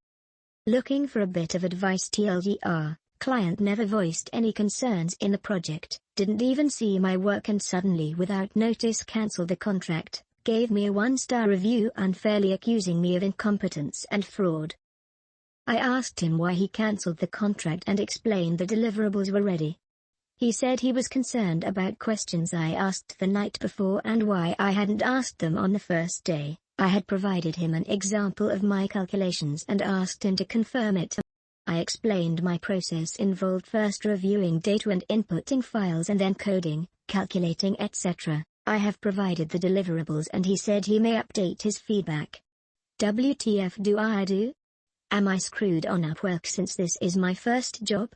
S1: Looking for a bit of advice TLDR. Client never voiced any concerns in the project, didn't even see my work and suddenly without notice cancelled the contract, gave me a 1-star review unfairly accusing me of incompetence and fraud. I asked him why he cancelled the contract and explained the deliverables were ready. He said he was concerned about questions I asked the night before and why I hadn't asked them on the first day, I had provided him an example of my calculations and asked him to confirm it. I explained my process involved first reviewing data and inputting files and then coding, calculating, etc. I have provided the deliverables and he said he may update his feedback. WTF do I do? Am I screwed on Upwork since this is my first job?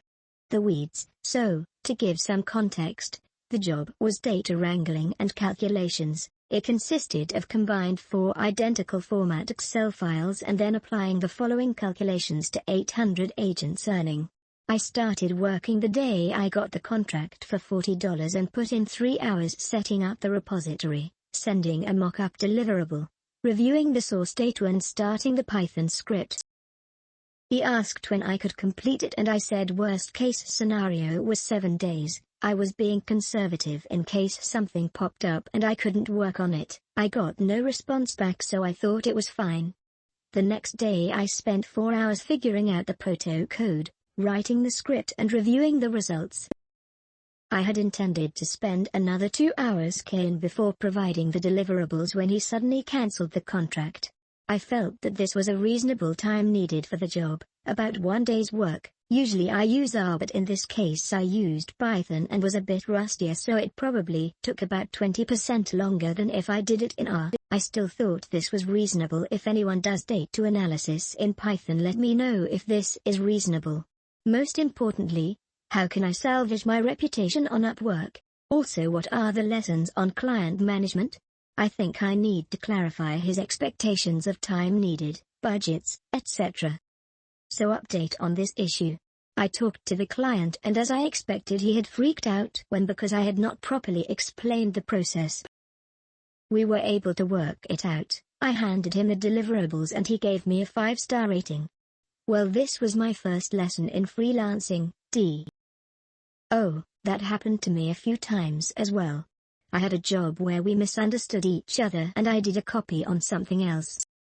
S1: The weeds. So, to give some context, the job was data wrangling and calculations. It consisted of combined 4 identical format Excel files and then applying the following calculations to 800 agents earning. I started working the day I got the contract for $40 and put in 3 hours setting up the repository, sending a mock-up deliverable, reviewing the source data and starting the Python script. He asked when I could complete it and I said worst case scenario was 7 days. I was being conservative in case something popped up and I couldn't work on it. I got no response back so I thought it was fine. The next day I spent 4 hours figuring out the proto code, writing the script and reviewing the results. I had intended to spend another 2 hours before providing the deliverables when he suddenly cancelled the contract. I felt that this was a reasonable time needed for the job, about 1 day's work. Usually I use R, but in this case I used Python and was a bit rustier, so it probably took about 20% longer than if I did it in R. I still thought this was reasonable. If anyone does data analysis in Python, let me know if this is reasonable. Most importantly, how can I salvage my reputation on Upwork? Also, what are the lessons on client management? I think I need to clarify his expectations of time needed, budgets, etc. So update on this issue. I talked to the client and as I expected he had freaked out because I had not properly explained the process. We were able to work it out. I handed him the deliverables and he gave me a 5-star rating. Well, this was my first lesson in freelancing, Oh, that happened to me a few times as well. I had a job where we misunderstood each other and I did a copy on something else.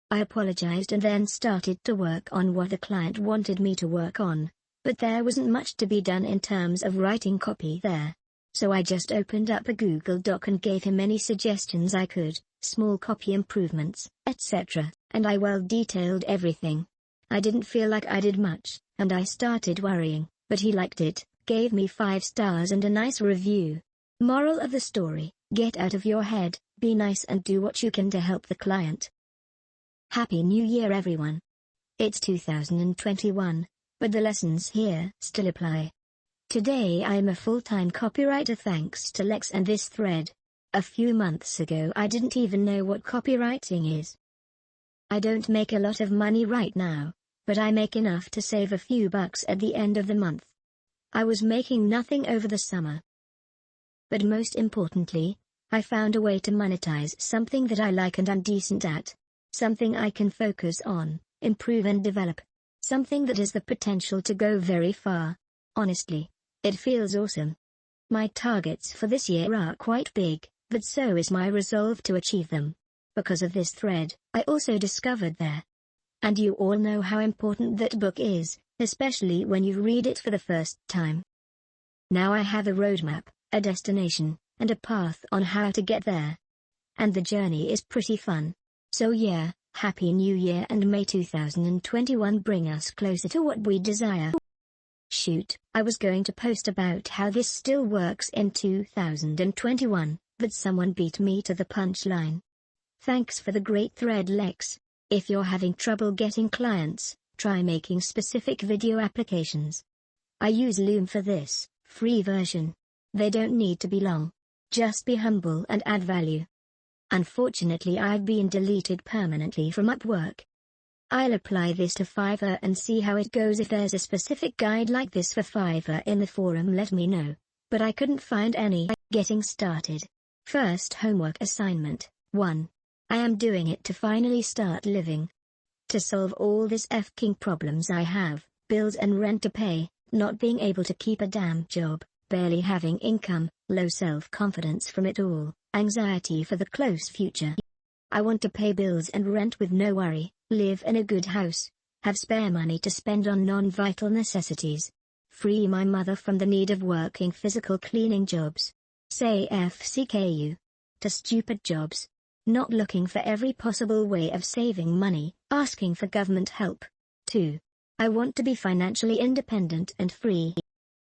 S1: I apologized and then started to work on what the client wanted me to work on, but there wasn't much to be done in terms of writing copy there. So I just opened up a Google Doc and gave him any suggestions I could, small copy improvements, etc., and I well detailed everything. I didn't feel like I did much, and I started worrying, but he liked it, gave me 5 stars and a nice review. Moral of the story: get out of your head, be nice and do what you can to help the client. Happy New Year everyone. It's 2021, but the lessons here still apply. Today I'm a full-time copywriter thanks to Lex and this thread. A few months ago I didn't even know what copywriting is. I don't make a lot of money right now, but I make enough to save a few bucks at the end of the month. I was making nothing over the summer. But most importantly, I found a way to monetize something that I like and am decent at. Something I can focus on, improve and develop. Something that has the potential to go very far. Honestly, it feels awesome. My targets for this year are quite big, but so is my resolve to achieve them. Because of this thread, I also discovered there. And you all know how important that book is, especially when you read it for the first time. Now I have a roadmap, a destination, and a path on how to get there. And the journey is pretty fun. So yeah, Happy New Year and may 2021 bring us closer to what we desire. Shoot, I was going to post about how this still works in 2021, but someone beat me to the punchline. Thanks for the great thread, Lex. If you're having trouble getting clients, try making specific video applications. I use Loom for this, free version. They don't need to be long. Just be humble and add value. Unfortunately, I've been deleted permanently from Upwork. I'll apply this to Fiverr and see how it goes. If there's a specific guide like this for Fiverr in the forum, let me know. But I couldn't find any. Getting started. First homework assignment. 1. I am doing it to finally start living. To solve all this f***ing problems I have, bills and rent to pay, not being able to keep a damn job, barely having income, low self-confidence from it all, anxiety for the close future. I want to pay bills and rent with no worry, live in a good house, have spare money to spend on non-vital necessities. Free my mother from the need of working physical cleaning jobs. Say FCKU. To stupid jobs. Not looking for every possible way of saving money, asking for government help. 2. I want to be financially independent and free.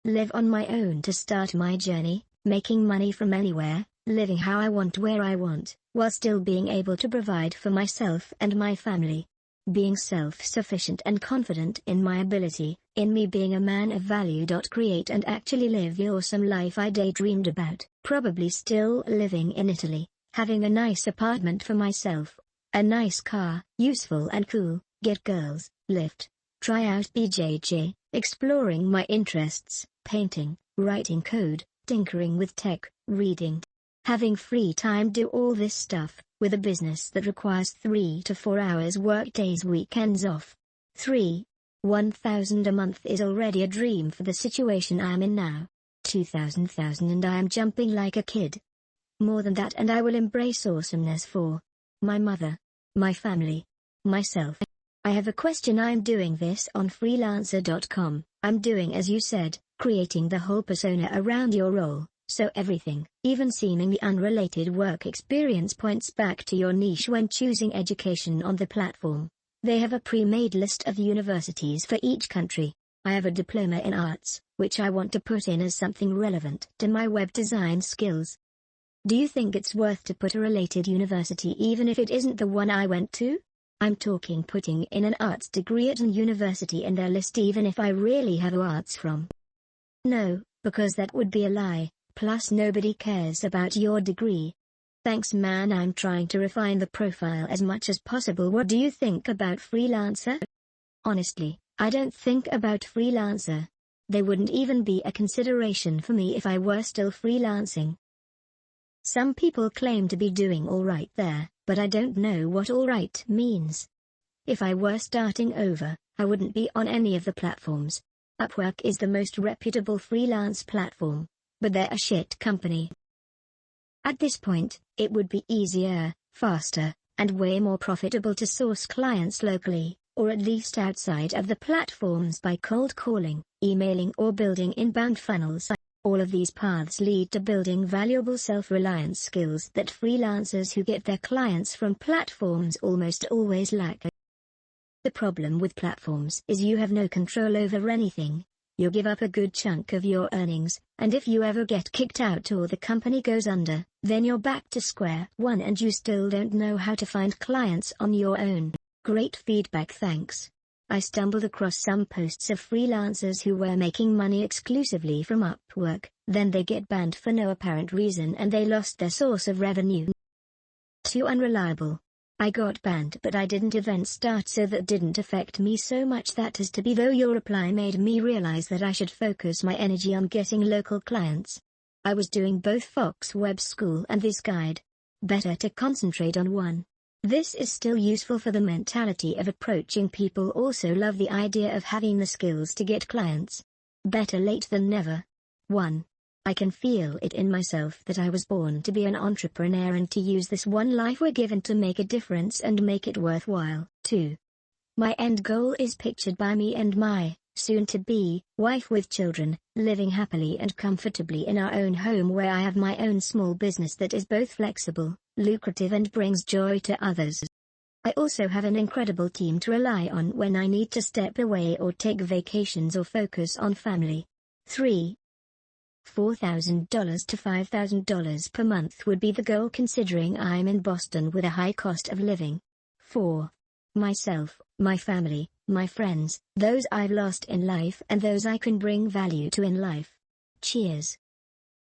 S1: Live on my own to start my journey, making money from anywhere, living how I want where I want, while still being able to provide for myself and my family. Being self-sufficient and confident in my ability, in me being a man of value. Create and actually live the awesome life I daydreamed about. Probably still living in Italy, having a nice apartment for myself, a nice car, useful and cool, get girls, lift, try out BJJ, exploring my interests, painting, writing code, tinkering with tech, reading. Having free time, do all this stuff, with a business that requires 3 to 4 hours work days, weekends off. 3. 1,000 a month is already a dream for the situation I am in now. 2,000 and I am jumping like a kid. More than that and I will embrace awesomeness for my mother, my family, myself. I have a question. I'm doing this on freelancer.com. I'm doing as you said, creating the whole persona around your role. So everything, even seemingly unrelated work experience, points back to your niche when choosing education on the platform. They have a pre-made list of universities for each country. I have a diploma in arts, which I want to put in as something relevant to my web design skills. Do you think it's worth to put a related university even if it isn't the one I went to? I'm talking putting in an arts degree at an university in their list even if I really have arts from. No, because that would be a lie. Plus nobody cares about your degree. Thanks man, I'm trying to refine the profile as much as possible. What do you think about Freelancer? Honestly, I don't think about Freelancer. They wouldn't even be a consideration for me if I were still freelancing. Some people claim to be doing alright there, but I don't know what alright means. If I were starting over, I wouldn't be on any of the platforms. Upwork is the most reputable freelance platform, but they're a shit company. At this point, it would be easier, faster, and way more profitable to source clients locally, or at least outside of the platforms by cold calling, emailing or building inbound funnels. All of these paths lead to building valuable self-reliance skills that freelancers who get their clients from platforms almost always lack. The problem with platforms is you have no control over anything. You give up a good chunk of your earnings, and if you ever get kicked out or the company goes under, then you're back to square one and you still don't know how to find clients on your own. Great feedback, thanks. I stumbled across some posts of freelancers who were making money exclusively from Upwork, then they get banned for no apparent reason and they lost their source of revenue. Too unreliable. I got banned but I didn't even start, so that didn't affect me so much. That is to be, though your reply made me realize that I should focus my energy on getting local clients. I was doing both Fox Web School and this guide. Better to concentrate on one. This is still useful for the mentality of approaching people. Also love the idea of having the skills to get clients. Better late than never. 1. I can feel it in myself that I was born to be an entrepreneur and to use this one life we're given to make a difference and make it worthwhile. 2. My end goal is pictured by me and my soon-to-be wife with children, living happily and comfortably in our own home where I have my own small business that is both flexible, lucrative and brings joy to others. I also have an incredible team to rely on when I need to step away or take vacations or focus on family. 3. $4,000 to $5,000 per month would be the goal, considering I'm in Boston with a high cost of living. 4. Myself, my family, my friends, those I've lost in life and those I can bring value to in life. Cheers.